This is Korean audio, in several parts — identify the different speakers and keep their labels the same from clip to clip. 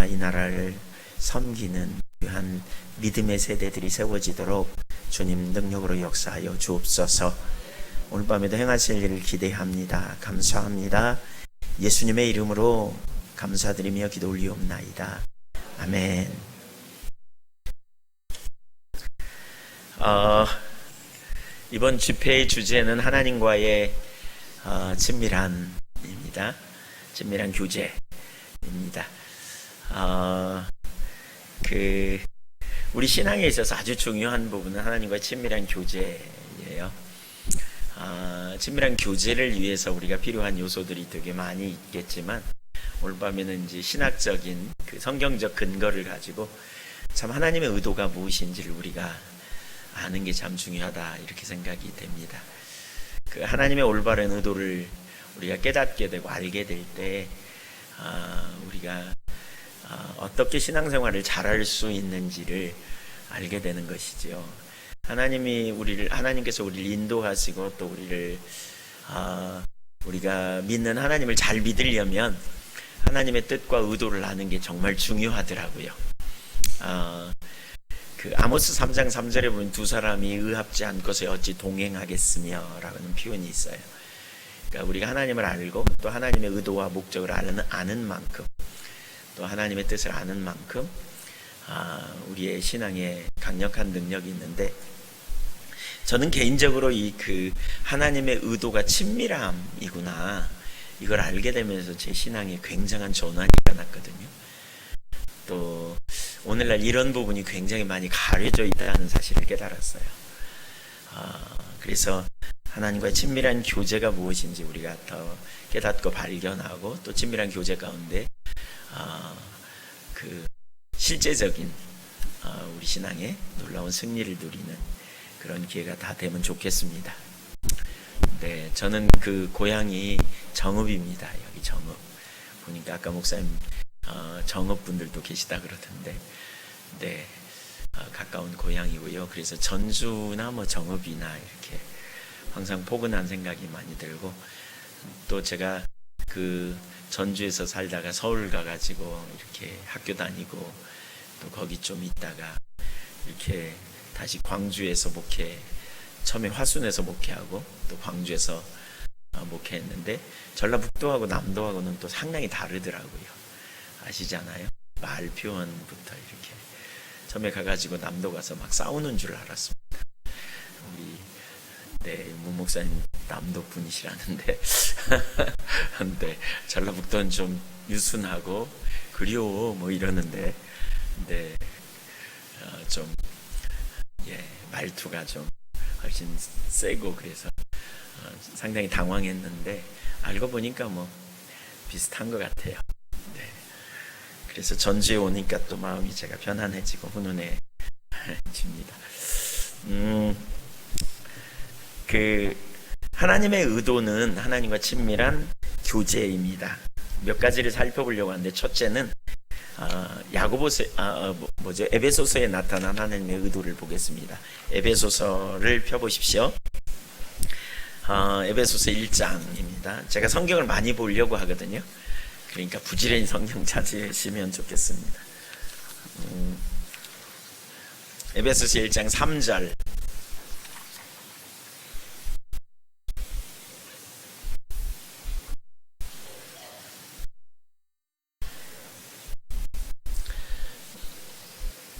Speaker 1: 이 나라를 섬기는 귀한 믿음의 세대들이 세워지도록 주님 능력으로 역사하여 주옵소서. 오늘 밤에도 행하실 일을 기대합니다. 감사합니다. 예수님의 이름으로 감사드리며 기도 올리옵나이다. 아멘. 이번 집회의 주제는 하나님과의 친밀함입니다. 친밀한 교제입니다. 우리 신앙에 있어서 아주 중요한 부분은 하나님과의 친밀한 교제예요. 친밀한 교제를 위해서 우리가 필요한 요소들이 되게 많이 있겠지만, 오늘 밤에는 이제 신학적인 성경적 근거를 가지고 참 하나님의 의도가 무엇인지를 우리가 아는 게 참 중요하다, 이렇게 생각이 됩니다. 하나님의 올바른 의도를 우리가 깨닫게 되고 알게 될 때 우리가 어떻게 신앙생활을 잘할 수 있는지를 알게 되는 것이지요. 하나님께서 우리를 인도하시고 또 우리가 믿는 하나님을 잘 믿으려면 하나님의 뜻과 의도를 아는 게 정말 중요하더라고요. 아모스 3장 3절에 보면 두 사람이 의합지 않고서 어찌 동행하겠으며 라는 표현이 있어요. 그러니까 우리가 하나님을 알고 또 하나님의 의도와 목적을 아는 만큼, 또 하나님의 뜻을 아는 만큼 우리의 신앙에 강력한 능력이 있는데, 저는 개인적으로 하나님의 의도가 친밀함이구나, 이걸 알게 되면서 제 신앙에 굉장한 전환이 일어났거든요. 또 오늘날 이런 부분이 굉장히 많이 가려져 있다는 사실을 깨달았어요. 그래서 하나님과의 친밀한 교제가 무엇인지 우리가 더 깨닫고 발견하고, 또 친밀한 교제 가운데 실제적인 우리 신앙의 놀라운 승리를 누리는 그런 기회가 다 되면 좋겠습니다. 네, 저는 고향이 정읍입니다. 여기 정읍. 보니까 아까 목사님 정읍 분들도 계시다 그러던데, 네, 가까운 고향이고요. 그래서 전주나 정읍이나 이렇게 항상 포근한 생각이 많이 들고, 또 제가 전주에서 살다가 서울 가가지고 이렇게 학교 다니고, 또 거기 좀 있다가 이렇게 다시 광주에서 처음에 화순에서 목회하고 또 광주에서 목회했는데, 전라북도하고 남도하고는 또 상당히 다르더라고요. 아시잖아요. 말 표현부터 이렇게. 처음에 가가지고 남도 가서 막 싸우는 줄 알았습니다. 문 목사님 남도 분이시라는데 근데 전라북도는 좀 유순하고 그리워 이러는데, 말투가 좀 훨씬 세고, 그래서 상당히 당황했는데 알고 보니까 비슷한 것 같아요. 네. 그래서 전주에 오니까 또 마음이 제가 편안해지고 훈훈해집니다. 하나님의 의도는 하나님과 친밀한 교제입니다. 몇 가지를 살펴보려고 하는데, 첫째는 에베소서에 나타난 하나님의 의도를 보겠습니다. 에베소서를 펴보십시오. 에베소서 1장입니다. 제가 성경을 많이 보려고 하거든요. 그러니까 부지런히 성경 찾으시면 좋겠습니다. 에베소서 1장 3절.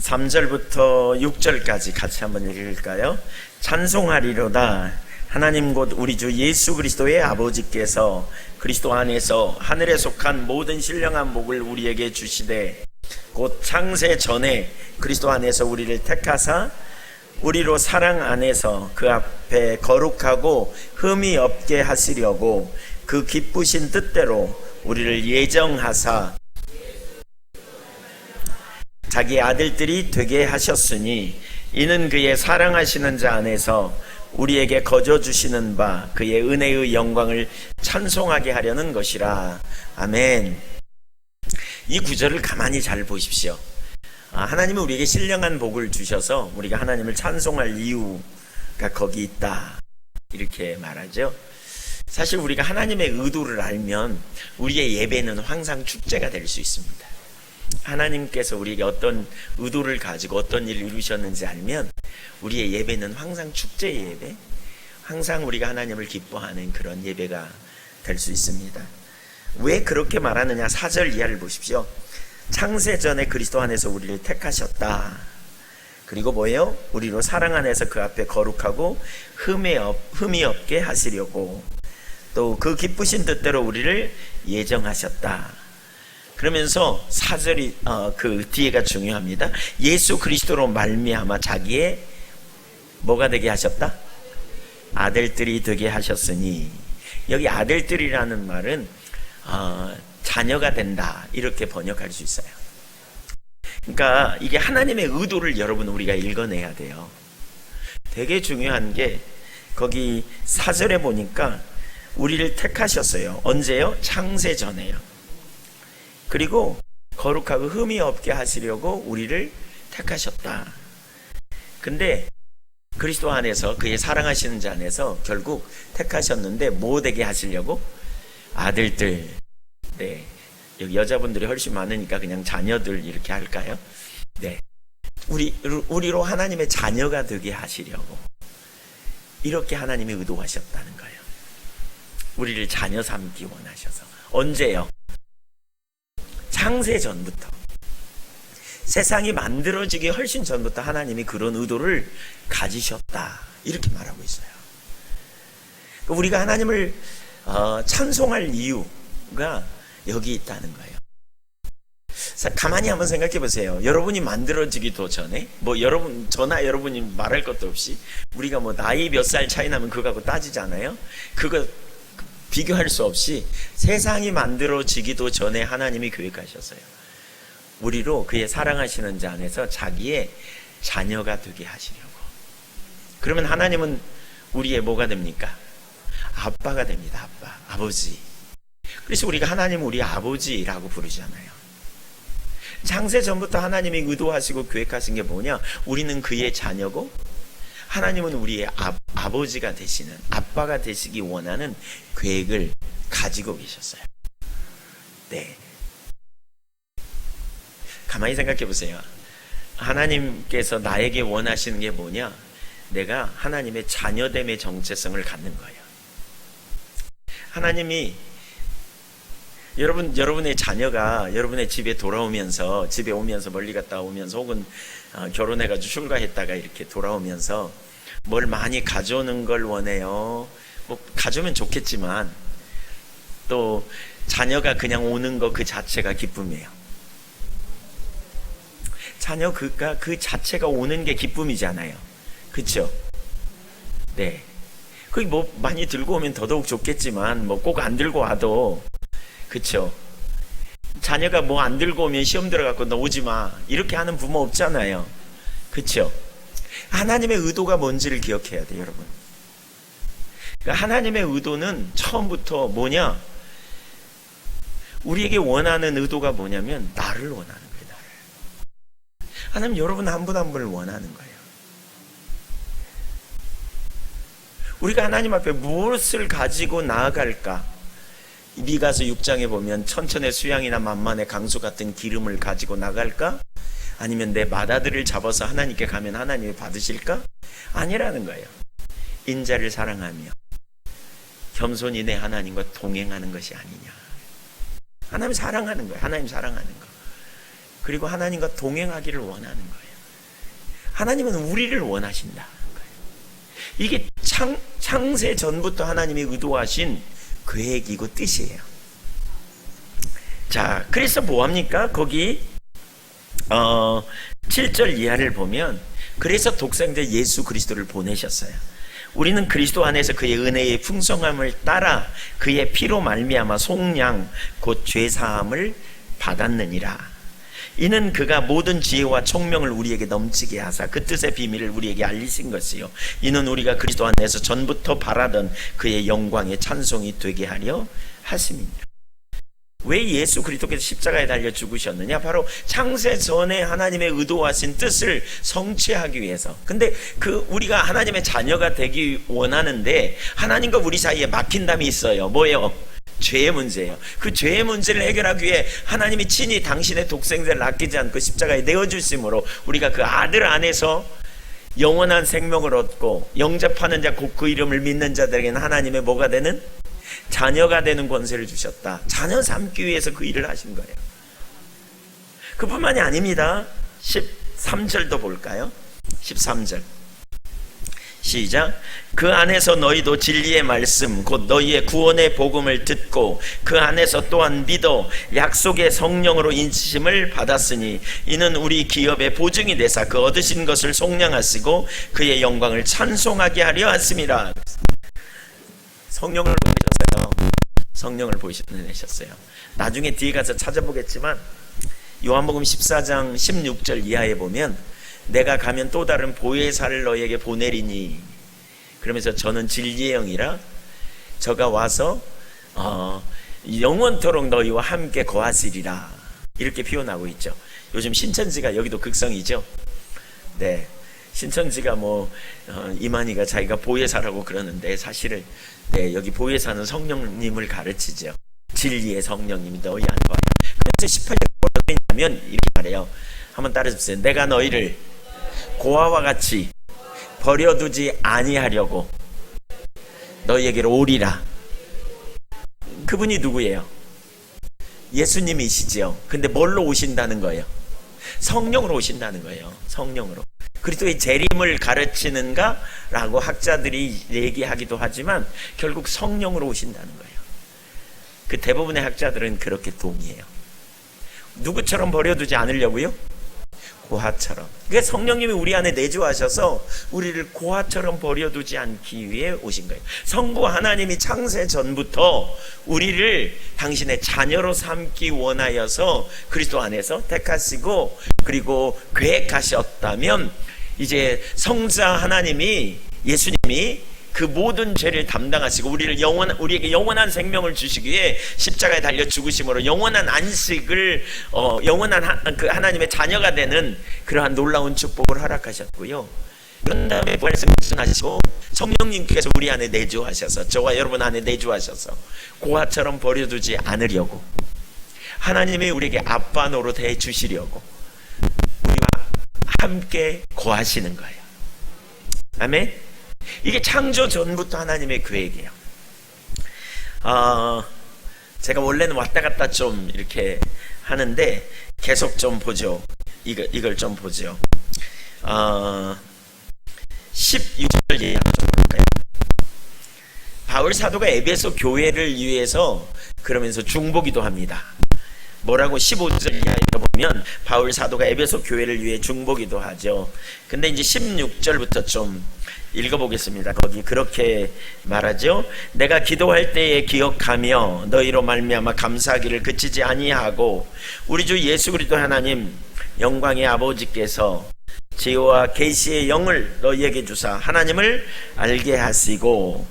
Speaker 1: (3절부터) (6절까지) 같이 한번 읽을까요? 찬송하리로다. 하나님 곧 우리 주 예수 그리스도의 아버지께서 그리스도 안에서 하늘에 속한 모든 신령한 복을 우리에게 주시되, 곧 창세 전에 그리스도 안에서 우리를 택하사 우리로 사랑 안에서 그 앞에 거룩하고 흠이 없게 하시려고 그 기쁘신 뜻대로 우리를 예정하사 자기 아들들이 되게 하셨으니, 이는 그의 사랑하시는 자 안에서 우리에게 거저 주시는 바 그의 은혜의 영광을 찬송하게 하려는 것이라. 아멘. 이 구절을 가만히 잘 보십시오. 하나님은 우리에게 신령한 복을 주셔서 우리가 하나님을 찬송할 이유가 거기 있다, 이렇게 말하죠. 사실 우리가 하나님의 의도를 알면 우리의 예배는 항상 축제가 될 수 있습니다. 하나님께서 우리에게 어떤 의도를 가지고 어떤 일을 이루셨는지 알면 우리의 예배는 항상 축제의 예배, 항상 우리가 하나님을 기뻐하는 그런 예배가 될 수 있습니다. 왜 그렇게 말하느냐? 4절 이하를 보십시오. 창세전에 그리스도 안에서 우리를 택하셨다. 그리고 뭐예요? 우리로 사랑 안에서 그 앞에 거룩하고 흠이 없게 하시려고 또 그 기쁘신 뜻대로 우리를 예정하셨다. 그러면서 4절이 그 뒤에가 중요합니다. 예수 그리스도로 말미암아 자기의 뭐가 되게 하셨다? 아들들이 되게 하셨으니, 여기 아들들이라는 말은 자녀가 된다 이렇게 번역할 수 있어요. 그러니까 이게 하나님의 의도를 여러분 우리가 읽어내야 돼요. 되게 중요한 게 거기 4절에 보니까 우리를 택하셨어요. 언제요? 창세 전에요. 그리고 거룩하고 흠이 없게 하시려고 우리를 택하셨다. 근데 그리스도 안에서 그의 사랑하시는 자 안에서 결국 택하셨는데 뭐 되게 하시려고? 아들들. 네, 여기 여자분들이 훨씬 많으니까 그냥 자녀들 이렇게 할까요? 네, 우리로 하나님의 자녀가 되게 하시려고 이렇게 하나님이 의도하셨다는 거예요. 우리를 자녀 삼기 원하셔서. 언제요? 창세 전부터, 세상이 만들어지기 훨씬 전부터 하나님이 그런 의도를 가지셨다 이렇게 말하고 있어요. 우리가 하나님을 찬송할 이유가 여기 있다는 거예요. 가만히 한번 생각해 보세요. 여러분이 만들어지기도 전에, 저나 여러분이 말할 것도 없이 우리가 나이 몇 살 차이 나면 그거하고 따지잖아요. 그거 비교할 수 없이 세상이 만들어지기도 전에 하나님이 계획하셨어요. 우리로 그의 사랑하시는 자 안에서 자기의 자녀가 되게 하시려고. 그러면 하나님은 우리의 뭐가 됩니까? 아빠가 됩니다. 아빠, 아버지. 그래서 우리가 하나님 우리 아버지라고 부르잖아요. 창세 전부터 하나님이 의도하시고 계획하신 게 뭐냐? 우리는 그의 자녀고 하나님은 우리의 아버지가 되시는, 아빠가 되시기 원하는 계획을 가지고 계셨어요. 네. 가만히 생각해 보세요. 하나님께서 나에게 원하시는 게 뭐냐? 내가 하나님의 자녀됨의 정체성을 갖는 거예요. 하나님이 여러분의 자녀가 여러분의 집에 돌아오면서, 집에 오면서, 멀리 갔다 오면서, 혹은 결혼해가지고 출가했다가 이렇게 돌아오면서 뭘 많이 가져오는 걸 원해요. 가져오면 좋겠지만 또 자녀가 그냥 오는 거 그 자체가 기쁨이에요. 자녀 그 자체가 오는 게 기쁨이잖아요. 그렇죠? 네. 거기 많이 들고 오면 더더욱 좋겠지만 꼭 안 들고 와도, 그렇죠? 자녀가 안 들고 오면 시험 들어갖고 너 오지 마 이렇게 하는 부모 없잖아요. 그렇죠? 하나님의 의도가 뭔지를 기억해야 돼요, 여러분. 그러니까 하나님의 의도는 처음부터 뭐냐? 우리에게 원하는 의도가 뭐냐면 나를 원하는 거예요. 나를. 하나님 여러분 한 분 한 분을 원하는 거예요. 우리가 하나님 앞에 무엇을 가지고 나아갈까? 미가서 6장에 보면 천천의 수양이나 만만의 강수 같은 기름을 가지고 나갈까? 아니면 내 맏아들을 잡아서 하나님께 가면 하나님이 받으실까? 아니라는 거예요. 인자를 사랑하며 겸손히 내 하나님과 동행하는 것이 아니냐. 하나님 사랑하는 거예요. 하나님 사랑하는 거. 그리고 하나님과 동행하기를 원하는 거예요. 하나님은 우리를 원하신다. 이게 창세 전부터 하나님이 의도하신 계획이고 뜻이에요. 자, 그래서 뭐합니까? 거기 7절 이하를 보면 그래서 독생자 예수 그리스도를 보내셨어요. 우리는 그리스도 안에서 그의 은혜의 풍성함을 따라 그의 피로 말미암아 속량 곧 죄사함을 받았느니라. 이는 그가 모든 지혜와 총명을 우리에게 넘치게 하사 그 뜻의 비밀을 우리에게 알리신 것이요, 이는 우리가 그리스도 안에서 전부터 바라던 그의 영광의 찬송이 되게 하려 하심이니라. 왜 예수 그리스도께서 십자가에 달려 죽으셨느냐? 바로 창세 전에 하나님의 의도하신 뜻을 성취하기 위해서. 근데 우리가 하나님의 자녀가 되기 원하는데 하나님과 우리 사이에 막힌담이 있어요. 뭐예요? 죄의 문제예요. 그 죄의 문제를 해결하기 위해 하나님이 친히 당신의 독생자를 아끼지 않고 십자가에 내어주심으로 우리가 그 아들 안에서 영원한 생명을 얻고 영접하는 자 곧 그 이름을 믿는 자들에게는 하나님의 뭐가 되는? 자녀가 되는 권세를 주셨다. 자녀 삼기 위해서 그 일을 하신 거예요. 그뿐만이 아닙니다. 13절도 볼까요? 13절 시작. 그 안에서 너희도 진리의 말씀 곧 너희의 구원의 복음을 듣고 그 안에서 또한 믿어 약속의 성령으로 인치심을 받았으니 이는 우리 기업의 보증이 되사 그 얻으신 것을 속량하시고 그의 영광을 찬송하게 하려 하심이라. 성령을 보내셨어요. 성령을 보내셨어요. 나중에 뒤에 가서 찾아보겠지만 요한복음 14장 16절 이하에 보면 내가 가면 또 다른 보혜사를 너희에게 보내리니, 그러면서 저는 진리의 영이라 저가 와서 영원토록 너희와 함께 거하시리라 이렇게 표현하고 있죠. 요즘 신천지가 여기도 극성이죠. 네, 신천지가 이만희가 자기가 보혜사라고 그러는데 사실은 여기 보혜사는 성령님을 가르치죠. 진리의 성령님이 너희 안에 와요. 그래서 18절 뭐라고 했냐면 이렇게 말해요. 한번 따라해주세요. 내가 너희를 고아와 같이 버려두지 아니하려고 너희에게로 오리라. 그분이 누구예요? 예수님이시지요. 근데 뭘로 오신다는 거예요? 성령으로 오신다는 거예요. 성령으로. 그리스도의 재림을 가르치는가? 라고 학자들이 얘기하기도 하지만 결국 성령으로 오신다는 거예요. 그 대부분의 학자들은 그렇게 동의해요. 누구처럼 버려두지 않으려고요? 고아처럼. 그러니까 성령님이 우리 안에 내주하셔서 우리를 고아처럼 버려두지 않기 위해 오신 거예요. 성부 하나님이 창세 전부터 우리를 당신의 자녀로 삼기 원하여서 그리스도 안에서 택하시고 그리고 계획하셨다면 이제 성자 하나님이 예수님이 그 모든 죄를 담당하시고 우리에게 영원한 생명을 주시기 위해 십자가에 달려 죽으심으로 영원한 안식을 영원한 그 하나님의 자녀가 되는 그러한 놀라운 축복을 허락하셨고요. 그런 다음에 부활승 하시고 성령님께서 우리 안에 내주하셔서 저와 여러분 안에 내주하셔서 고아처럼 버려두지 않으려고 하나님이 우리에게 아빠 노릇해 주시려고 우리와 함께 거하시는 거예요. 아멘. 이게 창조 전부터 하나님의 계획이에요. 제가 원래는 왔다 갔다 좀 이렇게 하는데 계속 좀 보죠. 이걸 좀 보죠. 16절 예약 좀 볼까요? 바울 사도가 에베소 교회를 위해서 그러면서 중보기도 합니다. 뭐라고 15절 이하에 보면 바울 사도가 에베소 교회를 위해 중보기도 하죠. 근데 이제 16절부터 좀 읽어보겠습니다. 거기 그렇게 말하죠. 내가 기도할 때에 기억하며 너희로 말미암아 감사하기를 그치지 아니하고 우리 주 예수 그리스도 하나님 영광의 아버지께서 지혜와 계시의 영을 너희에게 주사 하나님을 알게 하시고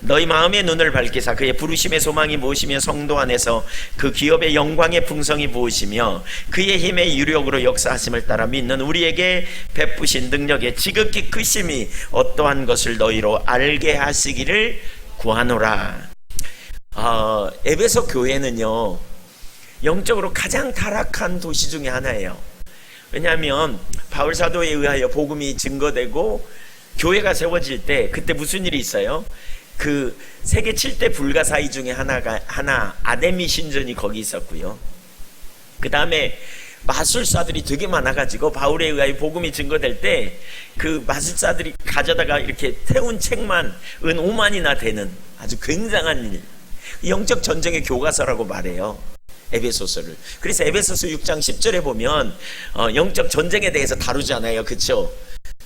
Speaker 1: 너희 마음의 눈을 밝히사 그의 부르심의 소망이 무엇이며 성도 안에서 그 기업의 영광의 풍성이 무엇이며 그의 힘의 유력으로 역사하심을 따라 믿는 우리에게 베푸신 능력의 지극히 크심이 어떠한 것을 너희로 알게 하시기를 구하노라. 에베소 교회는요 영적으로 가장 타락한 도시 중에 하나예요. 왜냐하면 바울 사도에 의하여 복음이 증거되고 교회가 세워질 때 그때 무슨 일이 있어요? 그 세계 7대 불가사의 중에 하나 아데미 신전이 거기 있었고요. 그 다음에 마술사들이 되게 많아가지고 바울에 의하여 복음이 증거될 때 그 마술사들이 가져다가 이렇게 태운 책만 은 5만이나 되는 아주 굉장한 일, 영적 전쟁의 교과서라고 말해요. 에베소서를. 그래서 에베소서 6장 10절에 보면 영적 전쟁에 대해서 다루잖아요. 그렇죠?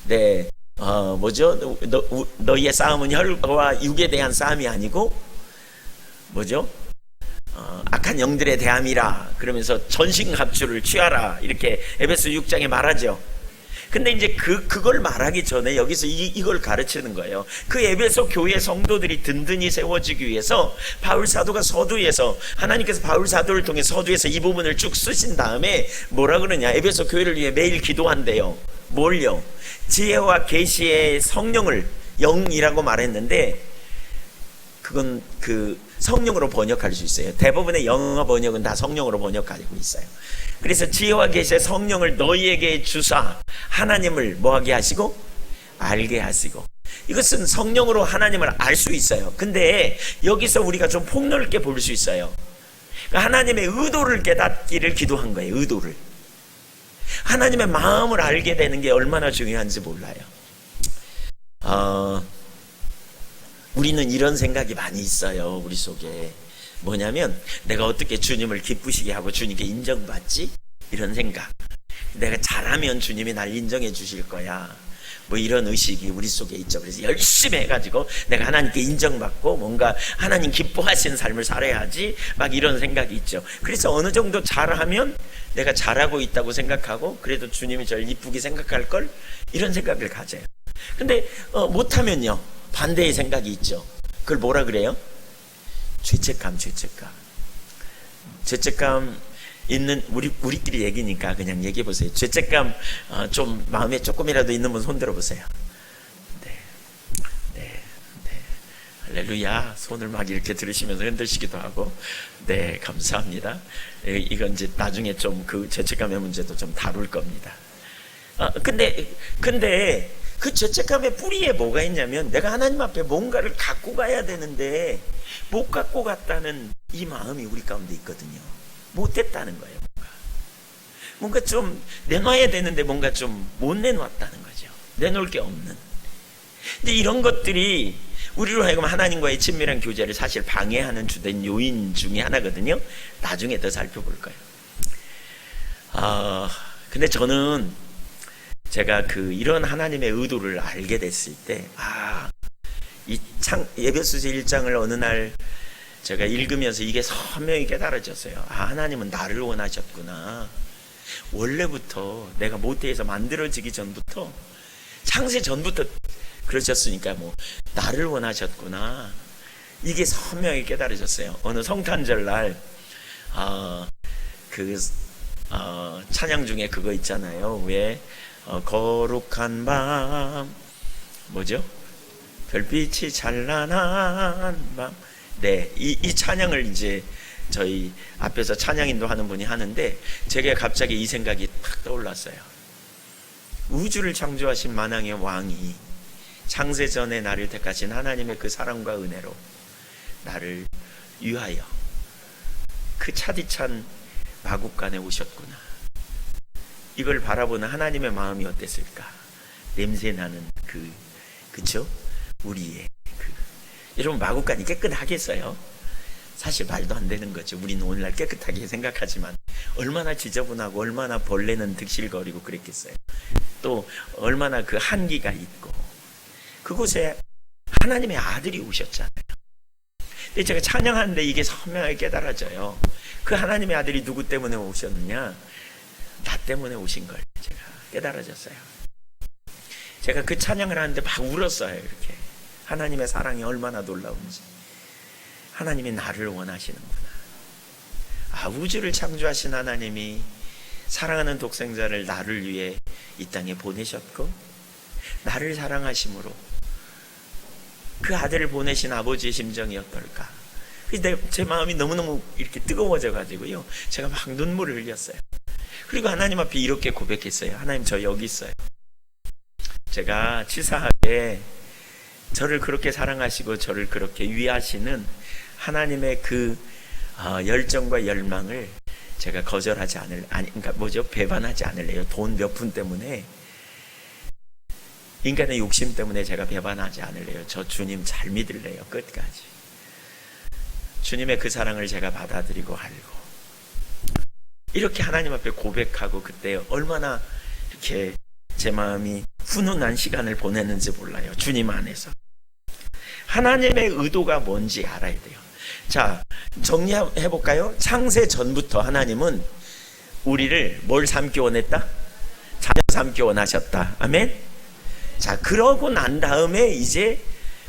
Speaker 1: 네. 뭐죠? 너희의 싸움은 혈과 육에 대한 싸움이 아니고 뭐죠? 악한 영들에 대함이라. 그러면서 전신갑주를 취하라. 이렇게 에베소 6장에 말하죠. 근데 이제 그걸 말하기 전에 여기서 이걸 가르치는 거예요. 그 에베소 교회 성도들이 든든히 세워지기 위해서 바울 사도가 서두에서 하나님께서 바울 사도를 통해 서두에서 이 부분을 쭉 쓰신 다음에 뭐라 그러냐? 에베소 교회를 위해 매일 기도한대요. 뭘요? 지혜와 계시의 성령을 영이라고 말했는데 그건 그 성령으로 번역할 수 있어요. 대부분의 영어 번역은 다 성령으로 번역하고 있어요. 그래서 지혜와 계시의 성령을 너희에게 주사 하나님을 뭐하게 하시고 알게 하시고, 이것은 성령으로 하나님을 알 수 있어요. 근데 여기서 우리가 좀 폭넓게 볼 수 있어요. 그러니까 하나님의 의도를 깨닫기를 기도한 거예요. 의도를, 하나님의 마음을 알게 되는 게 얼마나 중요한지 몰라요. 우리는 이런 생각이 많이 있어요. 우리 속에 뭐냐면, 내가 어떻게 주님을 기쁘시게 하고 주님께 인정받지? 이런 생각. 내가 잘하면 주님이 날 인정해 주실 거야, 뭐 이런 의식이 우리 속에 있죠. 그래서 열심히 해가지고 내가 하나님께 인정받고 뭔가 하나님 기뻐하시는 삶을 살아야지, 막 이런 생각이 있죠. 그래서 어느 정도 잘하면 내가 잘하고 있다고 생각하고, 그래도 주님이 저를 이쁘게 생각할 걸, 이런 생각을 가져요. 근데 못하면요, 반대의 생각이 있죠. 그걸 뭐라 그래요? 죄책감. 죄책감 있는, 우리끼리 얘기니까 그냥 얘기해 보세요. 죄책감 좀 마음에 조금이라도 있는 분 손 들어 보세요. 네. 할렐루야. 손을 막 이렇게 들으시면서 흔들시기도 하고, 네, 감사합니다. 이건 이제 나중에 좀 그 죄책감의 문제도 좀 다룰 겁니다. 근데 그 죄책감의 뿌리에 뭐가 있냐면, 내가 하나님 앞에 뭔가를 갖고 가야 되는데 못 갖고 갔다는 이 마음이 우리 가운데 있거든요. 못했다는 거예요. 뭔가 좀 내놔야 되는데 뭔가 좀 못 내놓았다는 거죠. 내놓을 게 없는. 근데 이런 것들이 우리로 하여금 하나님과의 친밀한 교제를 사실 방해하는 주된 요인 중에 하나거든요. 나중에 더 살펴볼 거예요. 근데 저는 제가 이런 하나님의 의도를 알게 됐을 때, 이 에베소서 1장을 어느 날 제가 읽으면서 이게 선명히 깨달아졌어요. 하나님은 나를 원하셨구나. 원래부터 내가 모태에서 만들어지기 전부터, 창세 전부터 그러셨으니까 뭐 나를 원하셨구나. 이게 선명히 깨달아졌어요. 어느 성탄절 날 찬양 중에 그거 있잖아요. 왜 거룩한 밤, 뭐죠? 별빛이 찬란한 밤. 네, 이 찬양을 이제 저희 앞에서 찬양 인도하는 분이 하는데, 제게 갑자기 이 생각이 탁 떠올랐어요. 우주를 창조하신 만왕의 왕이 창세전에 나를 택하신 하나님의 그 사랑과 은혜로 나를 위하여 그 차디찬 마국간에 오셨구나. 이걸 바라보는 하나님의 마음이 어땠을까? 냄새나는 그쵸? 우리의 여러분, 마국간이 깨끗하겠어요? 사실 말도 안 되는 거죠. 우리는 오늘날 깨끗하게 생각하지만 얼마나 지저분하고 얼마나 벌레는 득실거리고 그랬겠어요. 또 얼마나 그 한기가 있고, 그곳에 하나님의 아들이 오셨잖아요. 근데 제가 찬양하는데 이게 선명하게 깨달아져요. 그 하나님의 아들이 누구 때문에 오셨느냐? 나 때문에 오신 걸 제가 깨달아졌어요. 제가 그 찬양을 하는데 막 울었어요. 이렇게 하나님의 사랑이 얼마나 놀라운지. 하나님이 나를 원하시는구나. 우주를 창조하신 하나님이 사랑하는 독생자를 나를 위해 이 땅에 보내셨고, 나를 사랑하심으로 그 아들을 보내신 아버지의 심정이 어떨까. 제 마음이 너무너무 이렇게 뜨거워져 가지고요, 제가 막 눈물을 흘렸어요. 그리고 하나님 앞에 이렇게 고백했어요. 하나님, 저 여기 있어요. 제가 치사하게 저를 그렇게 사랑하시고 저를 그렇게 위하시는 하나님의 그 열정과 열망을 제가 거절하지 배반하지 않을래요. 돈 몇 푼 때문에, 인간의 욕심 때문에 제가 배반하지 않을래요. 저 주님 잘 믿을래요. 끝까지. 주님의 그 사랑을 제가 받아들이고 알고, 이렇게 하나님 앞에 고백하고, 그때 얼마나 이렇게 제 마음이 훈훈한 시간을 보냈는지 몰라요. 주님 안에서. 하나님의 의도가 뭔지 알아야 돼요. 자, 정리해볼까요? 창세 전부터 하나님은 우리를 뭘 삼기 원했다? 자녀 삼기 원하셨다. 아멘? 자, 그러고 난 다음에 이제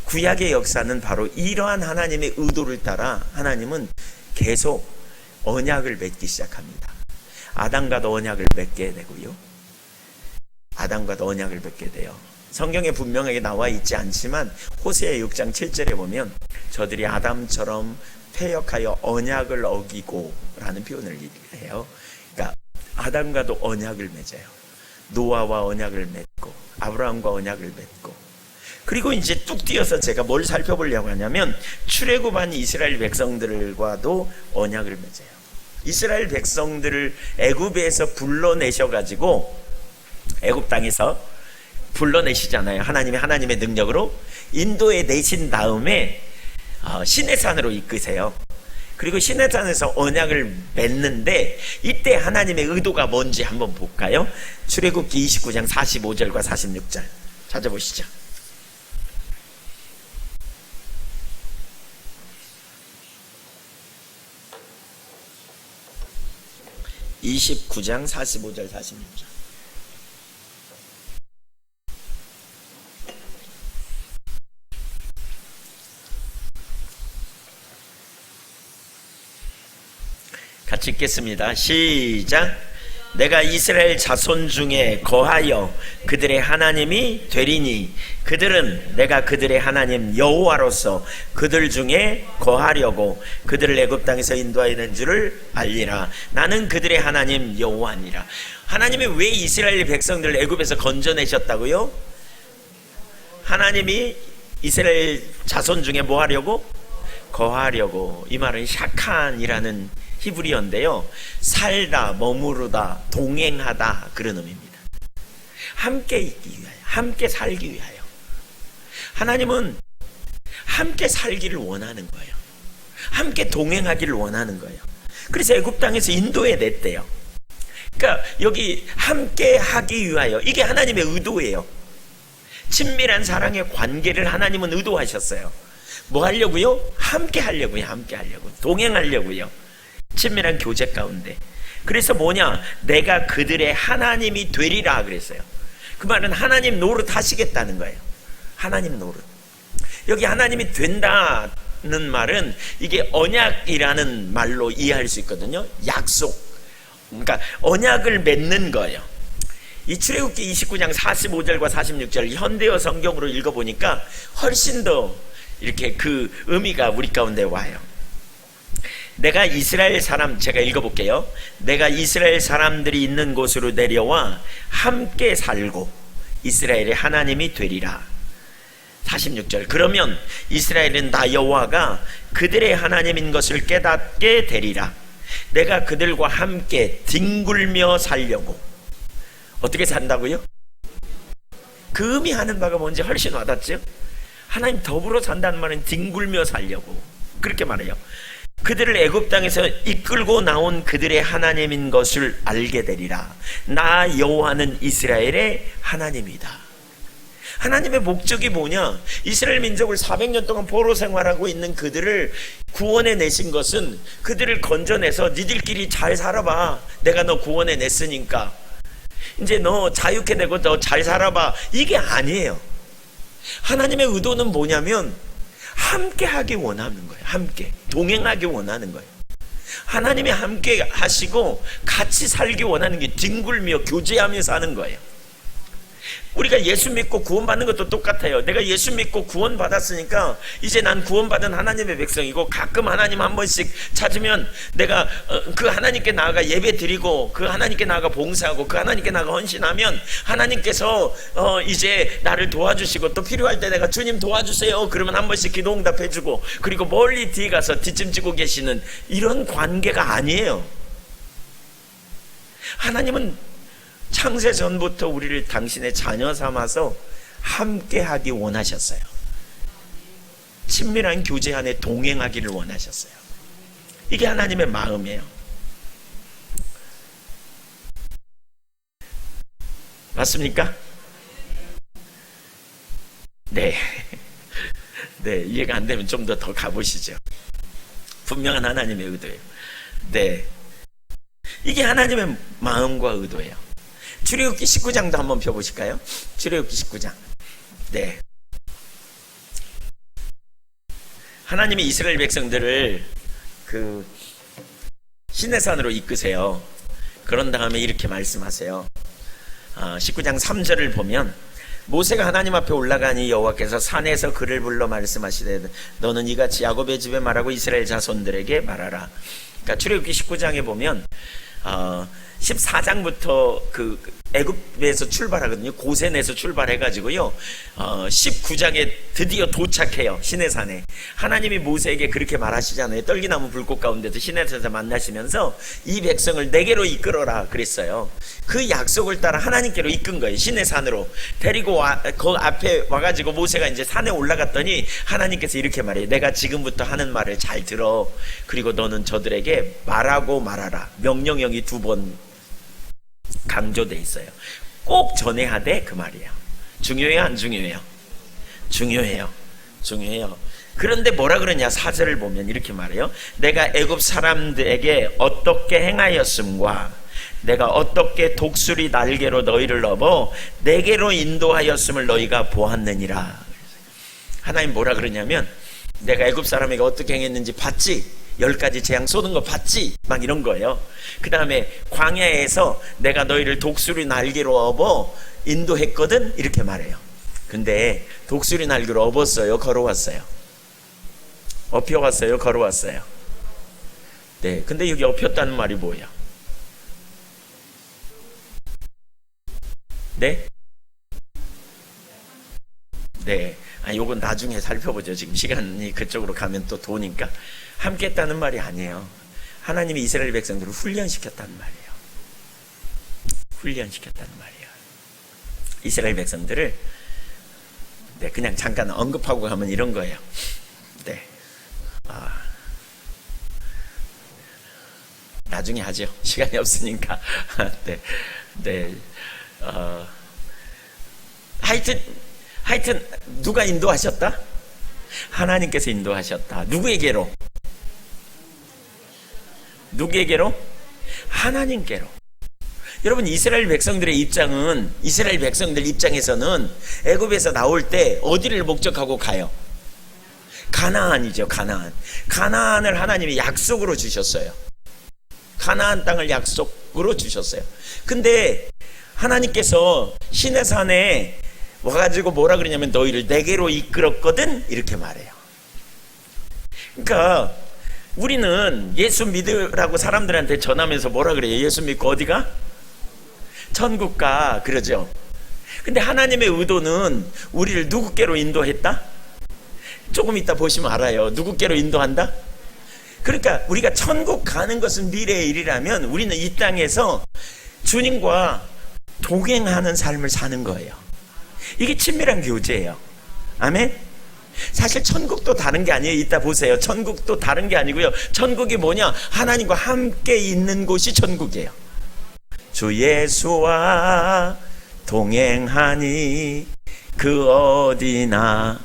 Speaker 1: 구약의 역사는 바로 이러한 하나님의 의도를 따라 하나님은 계속 언약을 맺기 시작합니다. 아담과도 언약을 맺게 되고요. 아담과도 언약을 맺게 돼요. 성경에 분명하게 나와 있지 않지만 호세아 6장 7절에 보면 저들이 아담처럼 패역하여 언약을 어기고 라는 표현을 해요. 그러니까 아담과도 언약을 맺어요. 노아와 언약을 맺고 아브라함과 언약을 맺고, 그리고 이제 뚝 뛰어서 제가 뭘 살펴보려고 하냐면 출애굽한 이스라엘 백성들과도 언약을 맺어요. 이스라엘 백성들을 애굽에서 불러내셔가지고 애굽 땅에서 불러내시잖아요. 하나님의 능력으로 인도에 내신 다음에 시내산으로 이끄세요. 그리고 시내산에서 언약을 맺는데 이때 하나님의 의도가 뭔지 한번 볼까요? 출애굽기 29장 45절과 46절 찾아보시죠. 29장 45절 46절. 같이 읽겠습니다. 시작. 내가 이스라엘 자손 중에 거하여 그들의 하나님이 되리니 그들은 내가 그들의 하나님 여호와로서 그들 중에 거하려고 그들을 애굽 땅에서 인도하는 줄을 알리라. 나는 그들의 하나님 여호와니라. 하나님이 왜 이스라엘 백성들을 애굽에서 건져내셨다고요? 하나님이 이스라엘 자손 중에 뭐 하려고? 거하려고. 이 말은 샤칸이라는 히브리어인데요, 살다, 머무르다, 동행하다, 그런 의미입니다. 함께 있기 위하여, 함께 살기 위하여. 하나님은 함께 살기를 원하는 거예요. 함께 동행하기를 원하는 거예요. 그래서 애굽 땅에서 인도해 냈대요. 그러니까 여기 함께 하기 위하여, 이게 하나님의 의도예요. 친밀한 사랑의 관계를 하나님은 의도하셨어요. 뭐 하려고요? 함께 하려고요. 함께 하려고, 동행하려고요. 친밀한 교제 가운데. 그래서 뭐냐? 내가 그들의 하나님이 되리라 그랬어요. 그 말은 하나님 노릇 하시겠다는 거예요. 하나님 노릇. 여기 하나님이 된다는 말은 이게 언약이라는 말로 이해할 수 있거든요. 약속. 그러니까 언약을 맺는 거예요. 이 출애굽기 29장 45절과 46절 현대어 성경으로 읽어보니까 훨씬 더 이렇게 그 의미가 우리 가운데 와요. 내가 이스라엘 사람, 제가 읽어볼게요. 내가 이스라엘 사람들이 있는 곳으로 내려와 함께 살고 이스라엘의 하나님이 되리라. 46절. 그러면 이스라엘은 나 여호와가 그들의 하나님인 것을 깨닫게 되리라. 내가 그들과 함께 뒹굴며 살려고. 어떻게 산다고요? 그 의미하는 바가 뭔지 훨씬 와닿죠? 하나님 더불어 산다는 말은 뒹굴며 살려고, 그렇게 말해요. 그들을 애굽 땅에서 이끌고 나온 그들의 하나님인 것을 알게 되리라. 나 여호와는 이스라엘의 하나님이다. 하나님의 목적이 뭐냐? 이스라엘 민족을 400년 동안 포로 생활하고 있는 그들을 구원해 내신 것은 그들을 건져내서 니들끼리 잘 살아봐, 내가 너 구원해 냈으니까 이제 너 자유케 되고 너 잘 살아봐, 이게 아니에요. 하나님의 의도는 뭐냐면 함께 하기 원하는 거예요. 함께 동행하기 원하는 거예요. 하나님이 함께 하시고 같이 살기 원하는 게 뒹굴며 교제하며 사는 거예요. 우리가 예수 믿고 구원받는 것도 똑같아요. 내가 예수 믿고 구원받았으니까 이제 난 구원받은 하나님의 백성이고, 가끔 하나님 한 번씩 찾으면 내가 그 하나님께 나아가 예배 드리고 그 하나님께 나아가 봉사하고 그 하나님께 나아가 헌신하면 하나님께서 이제 나를 도와주시고, 또 필요할 때 내가 주님 도와주세요 그러면 한 번씩 기도 응답해 주고, 그리고 멀리 뒤에 가서 뒷짐지고 계시는 이런 관계가 아니에요. 하나님은 창세 전부터 우리를 당신의 자녀 삼아서 함께 하기 원하셨어요. 친밀한 교제 안에 동행하기를 원하셨어요. 이게 하나님의 마음이에요. 맞습니까? 네. 네, 이해가 안 되면 좀 더 가보시죠. 분명한 하나님의 의도예요. 네. 이게 하나님의 마음과 의도예요. 출애굽기 19장도 한번 펴보실까요? 출애굽기 19장. 네. 하나님이 이스라엘 백성들을 그 시내산으로 이끄세요. 그런 다음에 이렇게 말씀하세요. 19장 3절을 보면 모세가 하나님 앞에 올라가니 여호와께서 산에서 그를 불러 말씀하시되 너는 이같이 야곱의 집에 말하고 이스라엘 자손들에게 말하라. 그러니까 출애굽기 19장에 보면 14장부터 그 애굽에서 출발하거든요. 고센에서 출발해가지고요. 19장에 드디어 도착해요. 시내산에. 하나님이 모세에게 그렇게 말하시잖아요. 떨기나무 불꽃 가운데서 시내산에서 만나시면서 이 백성을 내게로 이끌어라 그랬어요. 그 약속을 따라 하나님께로 이끈 거예요. 시내산으로 데리고 그 앞에 와가지고 모세가 이제 산에 올라갔더니 하나님께서 이렇게 말해요. 내가 지금부터 하는 말을 잘 들어. 그리고 너는 저들에게 말하고 말하라. 명령형이 2번 강조돼 있어요. 꼭 전해야 돼 그 말이에요. 중요해요 안 중요해요? 중요해요. 그런데 뭐라 그러냐, 4절을 보면 이렇게 말해요. 내가 애굽 사람들에게 어떻게 행하였음과 내가 어떻게 독수리 날개로 너희를 넘어 내게로 인도하였음을 너희가 보았느니라. 하나님 뭐라 그러냐면 내가 애굽 사람에게 어떻게 행했는지 봤지? 10가지 재앙 쏘는 거 봤지? 막 이런 거예요. 그 다음에 광야에서 내가 너희를 독수리 날개로 업어 인도했거든? 이렇게 말해요. 근데 독수리 날개로 업었어요? 걸어왔어요? 업혀왔어요? 걸어왔어요? 네. 근데 여기 업혔다는 말이 뭐예요? 네? 네. 요건 나중에 살펴보죠. 지금 시간이 그쪽으로 가면 또 도니까. 함께 했다는 말이 아니에요. 하나님이 이스라엘 백성들을 훈련시켰다는 말이에요. 훈련시켰다는 말이에요. 이스라엘 백성들을 그냥 잠깐 언급하고 가면 이런 거예요. 나중에 하죠. 시간이 없으니까. 하여튼 누가 인도하셨다? 하나님께서 인도하셨다. 누구에게로? 하나님께로. 여러분, 이스라엘 백성들의 입장은, 이스라엘 백성들 입장에서는 애굽에서 나올 때 어디를 목적하고 가요? 가나안이죠. 가나안을 하나님이 약속으로 주셨어요. 가나안 땅을 약속으로 주셨어요. 근데 하나님께서 시내산에 와가지고 뭐라 그러냐면 너희를 내게로 이끌었거든? 이렇게 말해요. 그러니까 우리는 예수 믿으라고 사람들한테 전하면서 뭐라 그래요? 예수 믿고 어디가? 천국 가, 그러죠. 근데 하나님의 의도는 우리를 누구께로 인도했다? 조금 이따 보시면 알아요. 누구께로 인도한다? 그러니까 우리가 천국 가는 것은 미래의 일이라면 우리는 이 땅에서 주님과 동행하는 삶을 사는 거예요. 이게 친밀한 교제예요. 아멘? 사실 천국도 다른 게 아니에요. 이따 보세요. 천국도 다른 게 아니고요. 천국이 뭐냐? 하나님과 함께 있는 곳이 천국이에요. 주 예수와 동행하니 그 어디나.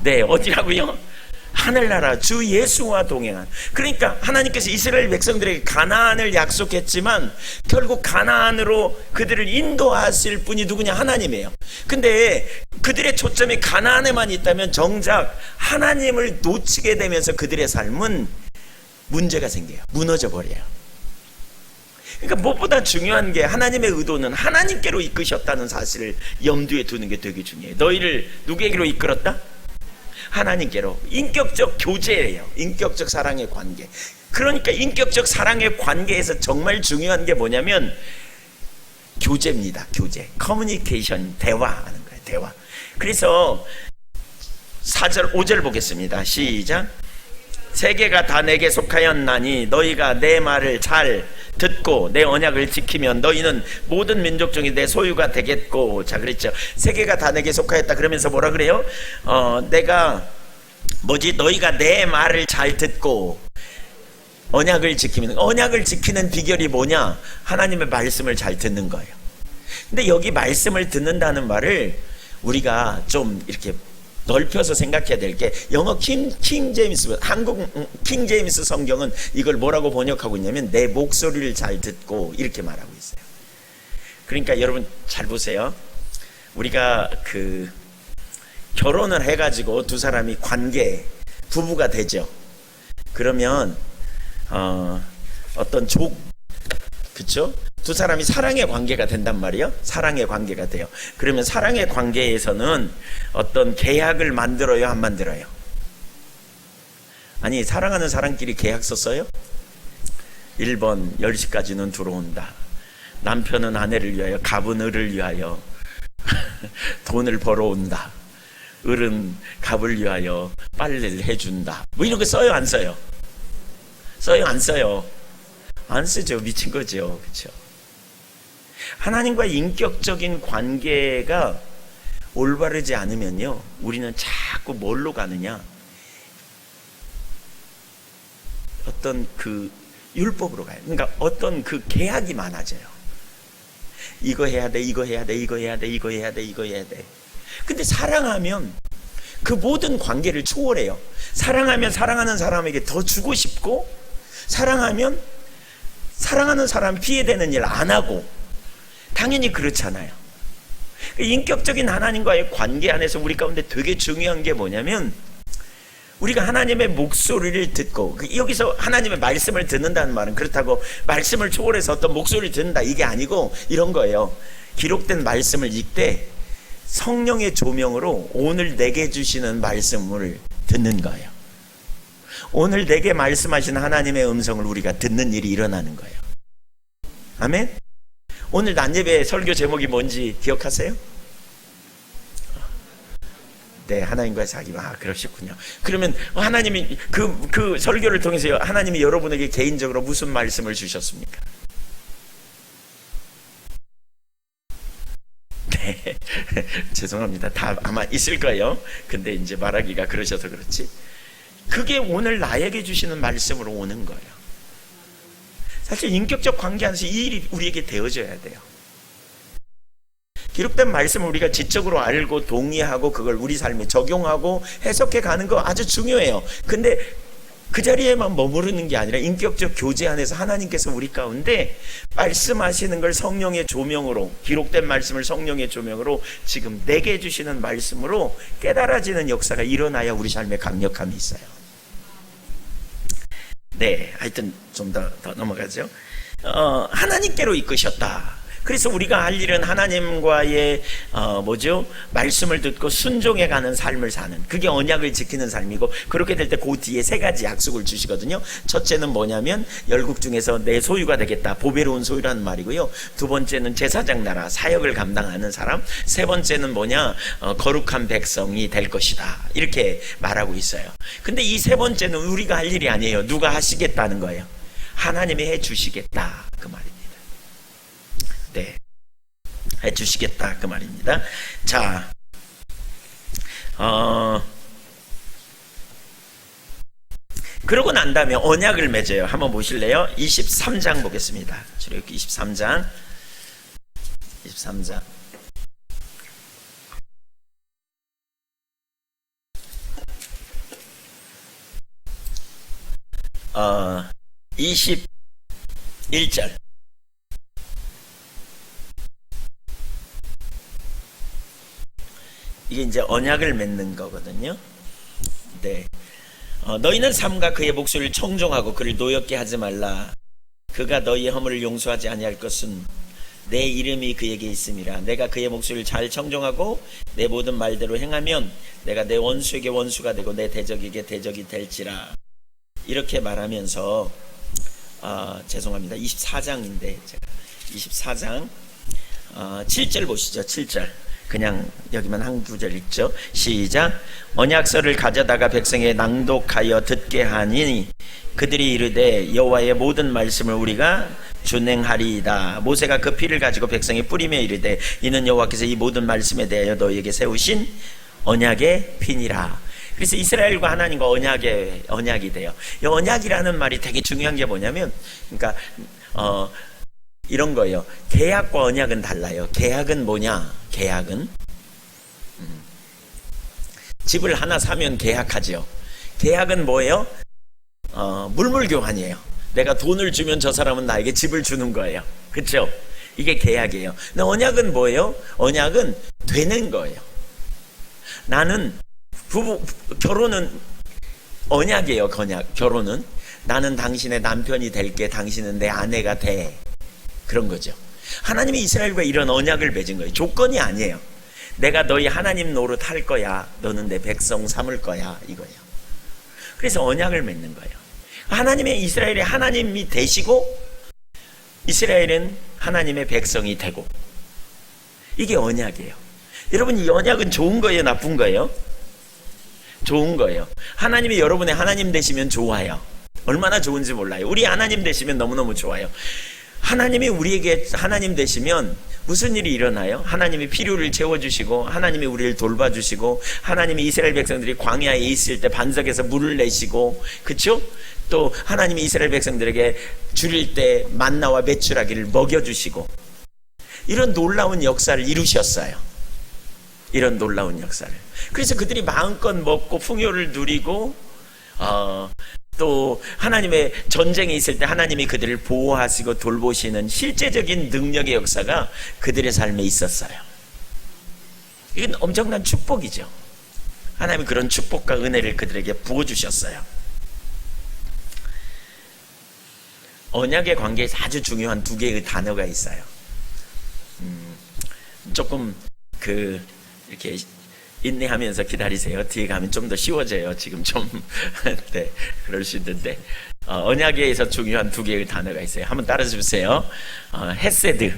Speaker 1: 네, 어디라고요? 하늘나라 주 예수와 동행한. 그러니까 하나님께서 이스라엘 백성들에게 가나안을 약속했지만 결국 가나안으로 그들을 인도하실 분이 누구냐? 하나님이에요. 근데 그들의 초점이 가나안에만 있다면 정작 하나님을 놓치게 되면서 그들의 삶은 문제가 생겨요. 무너져 버려요. 그러니까 무엇보다 중요한 게 하나님의 의도는 하나님께로 이끄셨다는 사실을 염두에 두는 게 되게 중요해요. 너희를 누구에게로 이끌었다? 하나님께로. 인격적 교제예요. 인격적 사랑의 관계. 그러니까 인격적 사랑의 관계에서 정말 중요한 게 뭐냐면 교제입니다. 교제. 커뮤니케이션, 대화하는 거예요. 대화. 그래서 4절 5절 보겠습니다. 시작. 세계가 다 내게 속하였나니 너희가 내 말을 잘 듣고 내 언약을 지키면 너희는 모든 민족 중에 내 소유가 되겠고. 자, 그랬죠. 세계가 다 내게 속하였다 그러면서 뭐라 그래요? 너희가 내 말을 잘 듣고 언약을 지키면, 언약을 지키는 비결이 뭐냐? 하나님의 말씀을 잘 듣는 거예요. 근데 여기 말씀을 듣는다는 말을 우리가 좀 이렇게 넓혀서 생각해야 될 게, 영어 킹 제임스, 한국 킹 제임스 성경은 이걸 뭐라고 번역하고 있냐면 내 목소리를 잘 듣고 이렇게 말하고 있어요. 그러니까 여러분 잘 보세요. 우리가 결혼을 해가지고 두 사람이 부부가 되죠. 그러면 어떤 그쵸? 두 사람이 사랑의 관계가 된단 말이에요. 사랑의 관계가 돼요. 그러면 사랑의 관계에서는 어떤 계약을 만들어요, 안 만들어요? 아니, 사랑하는 사람끼리 계약서 써요? 1번 10시까지는 들어온다. 남편은 아내를 위하여, 갑은 을을 위하여 돈을 벌어온다. 을은 갑을 위하여 빨래를 해준다. 뭐 이런 거 써요, 안 써요? 써요, 안 써요? 안 쓰죠. 미친 거죠. 그렇죠? 하나님과의 인격적인 관계가 올바르지 않으면요, 우리는 자꾸 뭘로 가느냐? 어떤 그 율법으로 가요. 그러니까 어떤 그 계약이 많아져요. 이거 해야 돼, 이거 해야 돼, 이거 해야 돼, 이거 해야 돼, 이거 해야 돼. 근데 사랑하면 그 모든 관계를 초월해요. 사랑하면 사랑하는 사람에게 더 주고 싶고, 사랑하면 사랑하는 사람 피해되는 일 안 하고, 당연히 그렇잖아요. 인격적인 하나님과의 관계 안에서 우리 가운데 되게 중요한 게 뭐냐면, 우리가 하나님의 목소리를 듣고, 여기서 하나님의 말씀을 듣는다는 말은 그렇다고 말씀을 초월해서 어떤 목소리를 듣는다 이게 아니고 이런 거예요. 기록된 말씀을 읽되 성령의 조명으로 오늘 내게 주시는 말씀을 듣는 거예요. 오늘 내게 말씀하신 하나님의 음성을 우리가 듣는 일이 일어나는 거예요. 아멘? 오늘 낮예배 설교 제목이 뭔지 기억하세요? 네, 하나님과의 사귐. 그러셨군요. 그러면 하나님이 그 설교를 통해서 하나님이 여러분에게 개인적으로 무슨 말씀을 주셨습니까? 네, 죄송합니다. 다 아마 있을 거예요. 근데 이제 말하기가 그러셔서 그렇지. 그게 오늘 나에게 주시는 말씀으로 오는 거예요. 사실 인격적 관계 안에서 이 일이 우리에게 되어져야 돼요. 기록된 말씀을 우리가 지적으로 알고 동의하고 그걸 우리 삶에 적용하고 해석해 가는 거 아주 중요해요. 근데 그 자리에만 머무르는 게 아니라 인격적 교제 안에서 하나님께서 우리 가운데 말씀하시는 걸 성령의 조명으로, 기록된 말씀을 성령의 조명으로 지금 내게 주시는 말씀으로 깨달아지는 역사가 일어나야 우리 삶에 강력함이 있어요. 네, 하여튼 좀 더 넘어가죠. 하나님께로 이끄셨다. 그래서 우리가 할 일은 하나님과의 말씀을 듣고 순종해가는 삶을 사는, 그게 언약을 지키는 삶이고, 그렇게 될 때 그 뒤에 세 가지 약속을 주시거든요. 첫째는 뭐냐면 열국 중에서 내 소유가 되겠다, 보배로운 소유라는 말이고요. 두 번째는 제사장 나라, 사역을 감당하는 사람. 세 번째는 뭐냐, 거룩한 백성이 될 것이다, 이렇게 말하고 있어요. 근데 이 세 번째는 우리가 할 일이 아니에요. 누가 하시겠다는 거예요. 하나님이 해주시겠다, 그 말입니다. 네, 해주시겠다, 그 말입니다. 자, 그러고 난 다음에 언약을 맺어요. 한번 보실래요? 23장 보겠습니다. 출애굽기 23장. (23장) 21절. 이게 이제 언약을 맺는 거거든요. 네. 너희는 삼가 그의 목소리를 청종하고 그를 노엽게 하지 말라. 그가 너희의 허물을 용서하지 아니할 것은 내 이름이 그에게 있음이라. 내가 그의 목소리를 잘 청종하고 내 모든 말대로 행하면 내가 내 원수에게 원수가 되고 내 대적에게 대적이 될지라. 이렇게 말하면서 죄송합니다. 24장인데 제가 24장 7절 보시죠. 7절. 그냥 여기만 한 구절 읽죠. 시작. 언약서를 가져다가 백성에게 낭독하여 듣게 하니 그들이 이르되 여호와의 모든 말씀을 우리가 준행하리이다. 모세가 그 피를 가지고 백성에 뿌리며 이르되 이는 여호와께서 이 모든 말씀에 대하여 너희에게 세우신 언약의 피니라. 그래서 이스라엘과 하나님과 언약이 돼요. 이 언약이라는 말이 되게 중요한 게 뭐냐면, 그러니까 이런 거예요. 계약과 언약은 달라요. 계약은 뭐냐? 계약은 집을 하나 사면 계약하죠. 계약은 뭐예요? 물물교환이에요. 내가 돈을 주면 저 사람은 나에게 집을 주는 거예요. 그렇죠? 이게 계약이에요. 근데 언약은 뭐예요? 언약은 되는 거예요. 나는 결혼은 언약이에요. 결혼은 나는 당신의 남편이 될게, 당신은 내 아내가 돼. 그런 거죠. 하나님이 이스라엘과 이런 언약을 맺은 거예요. 조건이 아니에요. 내가 너희 하나님 노릇 할 거야. 너는 내 백성 삼을 거야. 이거예요. 그래서 언약을 맺는 거예요. 하나님의 이스라엘의 하나님이 되시고 이스라엘은 하나님의 백성이 되고, 이게 언약이에요. 여러분, 이 언약은 좋은 거예요, 나쁜 거예요? 좋은 거예요. 하나님이 여러분의 하나님 되시면 좋아요. 얼마나 좋은지 몰라요. 우리 하나님 되시면 너무너무 좋아요. 하나님이 우리에게 하나님 되시면 무슨 일이 일어나요? 하나님이 필요를 채워주시고, 하나님이 우리를 돌봐주시고, 하나님이 이스라엘 백성들이 광야에 있을 때 반석에서 물을 내시고, 그쵸? 또 하나님이 이스라엘 백성들에게 줄일 때 만나와 메추라기를 먹여주시고, 이런 놀라운 역사를 이루셨어요. 이런 놀라운 역사를. 그래서 그들이 마음껏 먹고 풍요를 누리고, 또 하나님의 전쟁에 있을 때 하나님이 그들을 보호하시고 돌보시는 실제적인 능력의 역사가 그들의 삶에 있었어요. 이건 엄청난 축복이죠. 하나님이 그런 축복과 은혜를 그들에게 부어주셨어요. 언약의 관계에서 아주 중요한 두 개의 단어가 있어요. 조금 이렇게 인내하면서 기다리세요. 뒤에 가면 좀 더 쉬워져요. 지금 좀 네, 그럴 수 있는데, 언약에서 중요한 두 개의 단어가 있어요. 한번 따라주세요. 헤세드,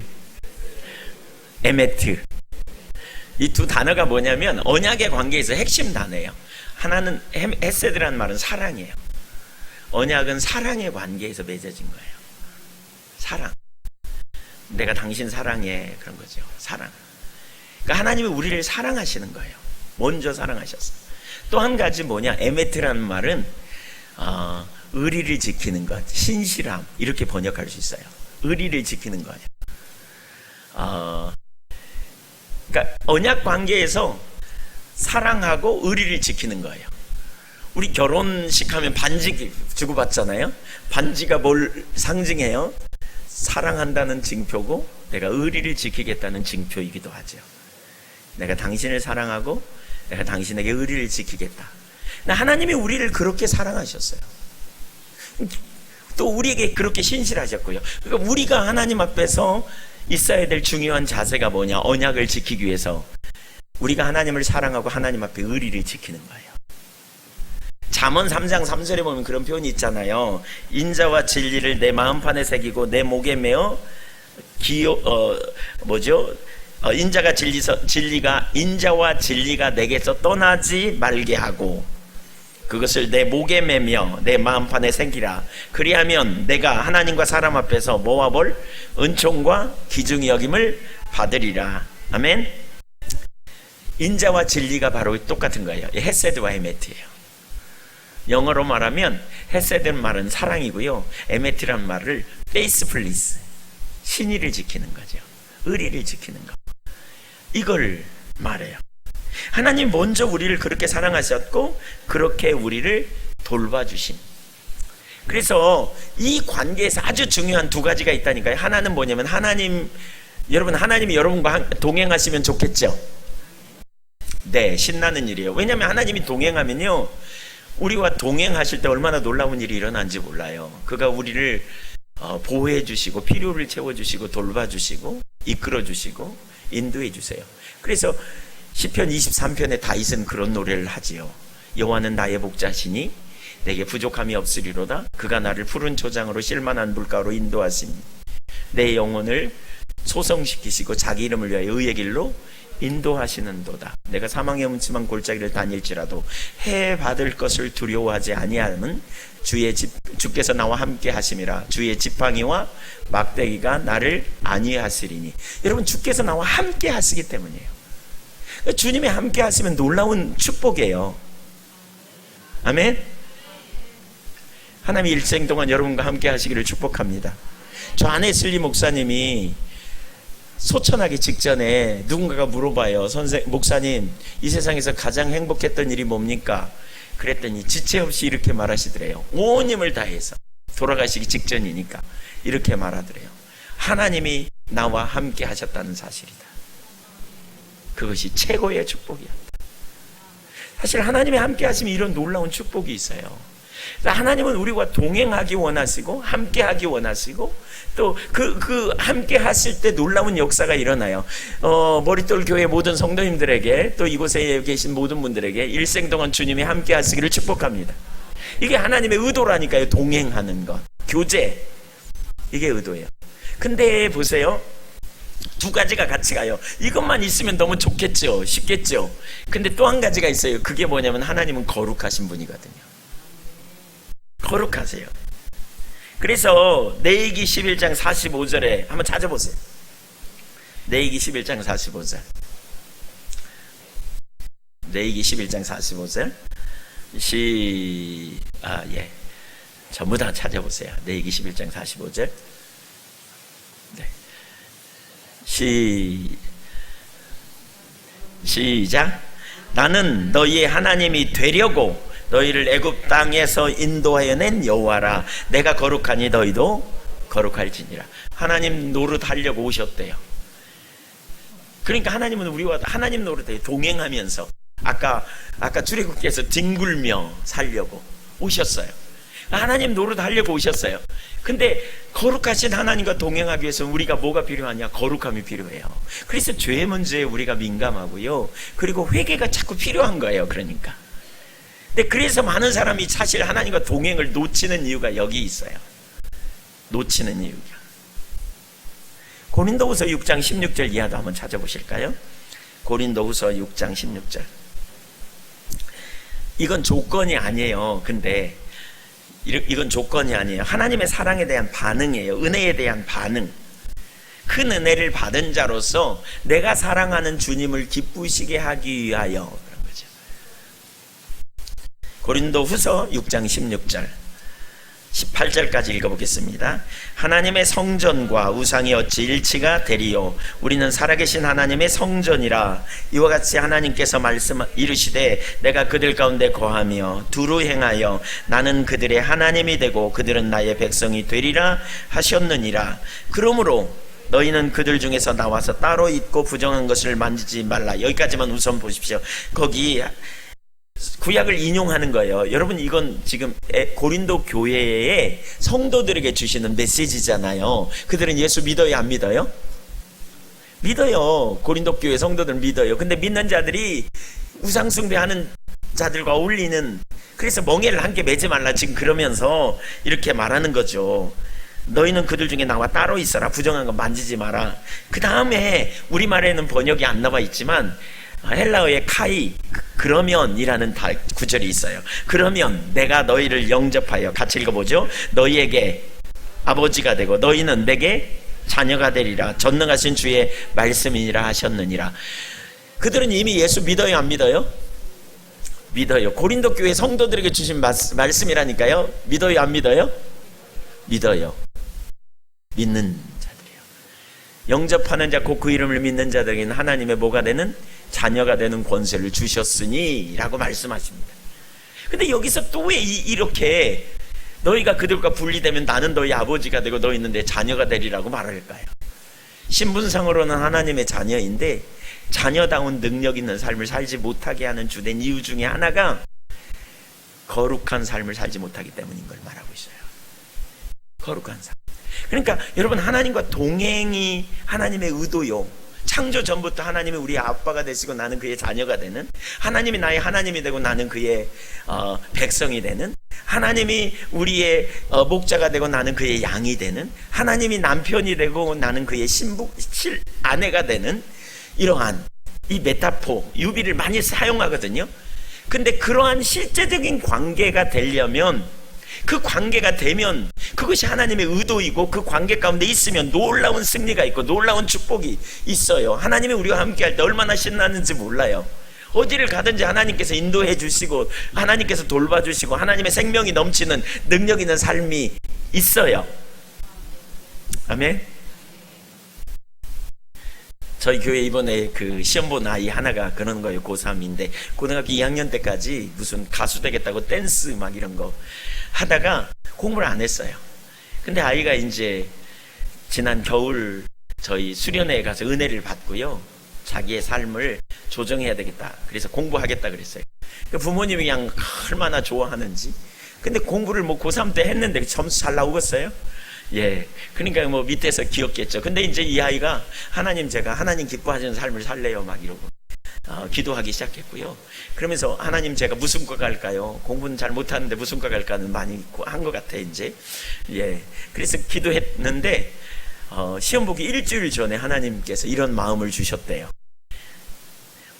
Speaker 1: 에메트. 이 두 단어가 뭐냐면 언약의 관계에서 핵심 단어예요. 하나는 헤세드라는 말은 사랑이에요. 언약은 사랑의 관계에서 맺어진 거예요. 사랑. 내가 당신 사랑해, 그런 거죠. 사랑. 그러니까 하나님이 우리를 사랑하시는 거예요. 먼저 사랑하셨어요. 또 한 가지 뭐냐, 에메트라는 말은 의리를 지키는 것, 신실함, 이렇게 번역할 수 있어요. 의리를 지키는 거예요. 그러니까 언약 관계에서 사랑하고 의리를 지키는 거예요. 우리 결혼식 하면 반지 주고받잖아요. 반지가 뭘 상징해요? 사랑한다는 징표고, 내가 의리를 지키겠다는 징표이기도 하죠. 내가 당신을 사랑하고 내가 당신에게 의리를 지키겠다. 하나님이 우리를 그렇게 사랑하셨어요. 또 우리에게 그렇게 신실하셨고요. 그러니까 우리가 하나님 앞에서 있어야 될 중요한 자세가 뭐냐, 언약을 지키기 위해서 우리가 하나님을 사랑하고 하나님 앞에 의리를 지키는 거예요. 잠언 3장 3절에 보면 그런 표현이 있잖아요. 인자와 진리를 내 마음판에 새기고 내 목에 메어 인자와 진리가 내게서 떠나지 말게 하고 그것을 내 목에 매며 내 마음판에 새기라. 그리하면 내가 하나님과 사람 앞에서 모아볼 은총과 기중의 여김을 받으리라. 아멘. 인자와 진리가 바로 똑같은 거예요. 헤세드와 에메트예요. 영어로 말하면 헤세드는 말은 사랑이고요, 에메트란 말을 faithfulness, 신의를 지키는 거죠. 의리를 지키는 거, 이걸 말해요. 하나님 먼저 우리를 그렇게 사랑하셨고 그렇게 우리를 돌봐주신. 그래서 이 관계에서 아주 중요한 두 가지가 있다니까요. 하나는 뭐냐면 하나님이 여러분과 동행하시면 좋겠죠. 네, 신나는 일이에요. 왜냐하면 하나님이 동행하면요, 우리와 동행하실 때 얼마나 놀라운 일이 일어난지 몰라요. 그가 우리를 보호해 주시고 필요를 채워주시고 돌봐주시고 이끌어주시고 인도해 주세요. 그래서 시편 23편에 다윗은 그런 노래를 하지요. 여호와는 나의 목자시니 내게 부족함이 없으리로다. 그가 나를 푸른 초장으로 실만한 물가로 인도하시니 내 영혼을 소성시키시고 자기 이름을 위하여 의의 길로 인도하시는도다. 내가 사망의 음침한 골짜기를 다닐지라도 해 받을 것을 두려워하지 아니하면 주께서 나와 함께 하심이라. 주의 지팡이와 막대기가 나를 안위하시리니. 여러분, 주께서 나와 함께 하시기 때문이에요. 주님이 함께 하시면 놀라운 축복이에요. 아멘. 하나님이 일생 동안 여러분과 함께 하시기를 축복합니다. 저 안에슬리 목사님이 소천하기 직전에 누군가가 물어봐요. 목사님, 이 세상에서 가장 행복했던 일이 뭡니까? 그랬더니 지체 없이 이렇게 말하시더래요. 온 힘을 다해서, 돌아가시기 직전이니까 이렇게 말하더래요. 하나님이 나와 함께 하셨다는 사실이다. 그것이 최고의 축복이었다. 사실 하나님이 함께 하시면 이런 놀라운 축복이 있어요. 하나님은 우리와 동행하기 원하시고 함께하기 원하시고 또 그 함께 하실 때 놀라운 역사가 일어나요. 머릿돌 교회 모든 성도님들에게 또 이곳에 계신 모든 분들에게 일생 동안 주님이 함께 하시기를 축복합니다. 이게 하나님의 의도라니까요. 동행하는 것, 교제, 이게 의도예요. 근데 보세요, 두 가지가 같이 가요. 이것만 있으면 너무 좋겠죠, 쉽겠죠. 근데 또 한 가지가 있어요. 그게 뭐냐면 하나님은 거룩하신 분이거든요. 거룩하세요. 그래서 레위기 11장 45절에 한번 찾아보세요. 레위기 11장 45절. 레위기 11장 45절. 전부 다 찾아보세요. 레위기 11장 45절. 네. 시작. 나는 너희의 하나님이 되려고 너희를 애굽 땅에서 인도하여 낸 여호와라. 내가 거룩하니 너희도 거룩할지니라. 하나님 노릇하려고 오셨대요. 그러니까 하나님은 우리와 하나님 노릇에 동행하면서 아까 출애굽기에서 뒹굴며 살려고 오셨어요. 하나님 노릇하려고 오셨어요. 근데 거룩하신 하나님과 동행하기 위해서 우리가 뭐가 필요하냐? 거룩함이 필요해요. 그래서 죄의 문제에 우리가 민감하고요. 그리고 회개가 자꾸 필요한 거예요. 그러니까. 근데 그래서 많은 사람이 사실 하나님과 동행을 놓치는 이유가 여기 있어요. 놓치는 이유가. 고린도후서 6장 16절 이하도 한번 찾아보실까요? 고린도후서 6장 16절. 이건 조건이 아니에요. 근데 이건 조건이 아니에요. 하나님의 사랑에 대한 반응이에요. 은혜에 대한 반응. 큰 은혜를 받은 자로서 내가 사랑하는 주님을 기쁘시게 하기 위하여 그런 거죠. 고린도후서 6장 16절 18절까지 읽어보겠습니다. 하나님의 성전과 우상이 어찌 일치가 되리요? 우리는 살아계신 하나님의 성전이라. 이와 같이 하나님께서 이르시되 내가 그들 가운데 거하며 두루 행하여 나는 그들의 하나님이 되고 그들은 나의 백성이 되리라 하셨느니라. 그러므로 너희는 그들 중에서 나와서 따로 있고 부정한 것을 만지지 말라. 여기까지만 우선 보십시오. 거기 구약을 인용하는 거예요. 여러분, 이건 지금 고린도 교회의 성도들에게 주시는 메시지잖아요. 그들은 예수 믿어요, 안 믿어요? 믿어요. 고린도 교회 성도들은 믿어요. 근데 믿는 자들이 우상숭배하는 자들과 어울리는, 그래서 멍에를 함께 매지 말라 지금 그러면서 이렇게 말하는 거죠. 너희는 그들 중에 나와 따로 있어라. 부정한 거 만지지 마라. 그 다음에 우리말에는 번역이 안 나와 있지만 헬라어의 카이, 그러면이라는 구절이 있어요. 그러면 내가 너희를 영접하여, 같이 읽어보죠. 너희에게 아버지가 되고 너희는 내게 자녀가 되리라. 전능하신 주의 말씀이니라 하셨느니라. 그들은 이미 예수 믿어요, 안 믿어요? 믿어요. 고린도 교회 성도들에게 주신 말씀이라니까요. 믿어요, 안 믿어요? 믿어요. 믿는 자들이요. 영접하는 자, 곧 그 이름을 믿는 자들에게는 하나님의 뭐가 되는? 자녀가 되는 권세를 주셨으니 라고 말씀하십니다. 근데 여기서 또 왜 이렇게 너희가 그들과 분리되면 나는 너희 아버지가 되고 너희는 내 자녀가 되리라고 말할까요? 신분상으로는 하나님의 자녀인데 자녀다운 능력 있는 삶을 살지 못하게 하는 주된 이유 중에 하나가 거룩한 삶을 살지 못하기 때문인 걸 말하고 있어요. 거룩한 삶. 그러니까 여러분, 하나님과 동행이 하나님의 의도요. 창조 전부터 하나님이 우리 아빠가 되시고 나는 그의 자녀가 되는, 하나님이 나의 하나님이 되고 나는 그의 백성이 되는, 하나님이 우리의 목자가 되고 나는 그의 양이 되는, 하나님이 남편이 되고 나는 그의 아내가 되는, 이러한 이 메타포, 유비를 많이 사용하거든요. 근데 그러한 실제적인 관계가 되려면, 그 관계가 되면 그것이 하나님의 의도이고 그 관계 가운데 있으면 놀라운 승리가 있고 놀라운 축복이 있어요. 하나님이 우리와 함께 할 때 얼마나 신나는지 몰라요. 어디를 가든지 하나님께서 인도해 주시고 하나님께서 돌봐주시고 하나님의 생명이 넘치는 능력 있는 삶이 있어요. 아멘. 저희 교회 이번에 그 시험 본 아이 하나가 그런 거예요. 고3인데 고등학교 2학년 때까지 무슨 가수 되겠다고 댄스 막 이런 거 하다가 공부를 안 했어요. 근데 아이가 이제 지난 겨울 저희 수련회에 가서 은혜를 받고요, 자기의 삶을 조정해야 되겠다, 그래서 공부하겠다 그랬어요. 부모님이 그냥 얼마나 좋아하는지 근데 공부를 뭐 고3 때 했는데 점수 잘 나오겠어요? 예. 그러니까 뭐 밑에서 귀엽겠죠. 근데 이제 이 아이가 제가 하나님 기뻐하시는 삶을 살래요. 막 이러고. 기도하기 시작했고요. 그러면서 하나님 제가 무슨 과 갈까요? 공부는 잘 못하는데 무슨 과 갈까는 많이 한 것 같아 이제. 예. 그래서 기도했는데 시험 보기 일주일 전에 하나님께서 이런 마음을 주셨대요.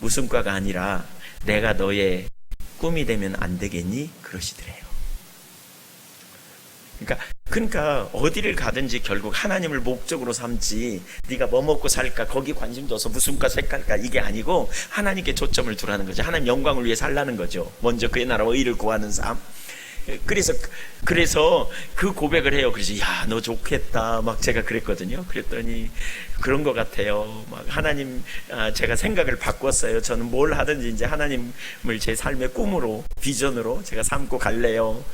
Speaker 1: 무슨 과가 아니라 내가 너의 꿈이 되면 안 되겠니? 그러시더래요. 그러니까 어디를 가든지 결국 하나님을 목적으로 삼지 네가 뭐 먹고 살까 거기 관심 둬서 무슨 과 색깔까 이게 아니고 하나님께 초점을 두라는 거죠. 하나님 영광을 위해 살라는 거죠. 먼저 그의 나라와 의를 구하는 삶. 그래서 그 고백을 해요. 그래서 야, 너 좋겠다 막 제가 그랬거든요. 그랬더니 그런 것 같아요. 막 하나님, 제가 생각을 바꿨어요. 저는 뭘 하든지 이제 하나님을 제 삶의 꿈으로 비전으로 제가 삼고 갈래요.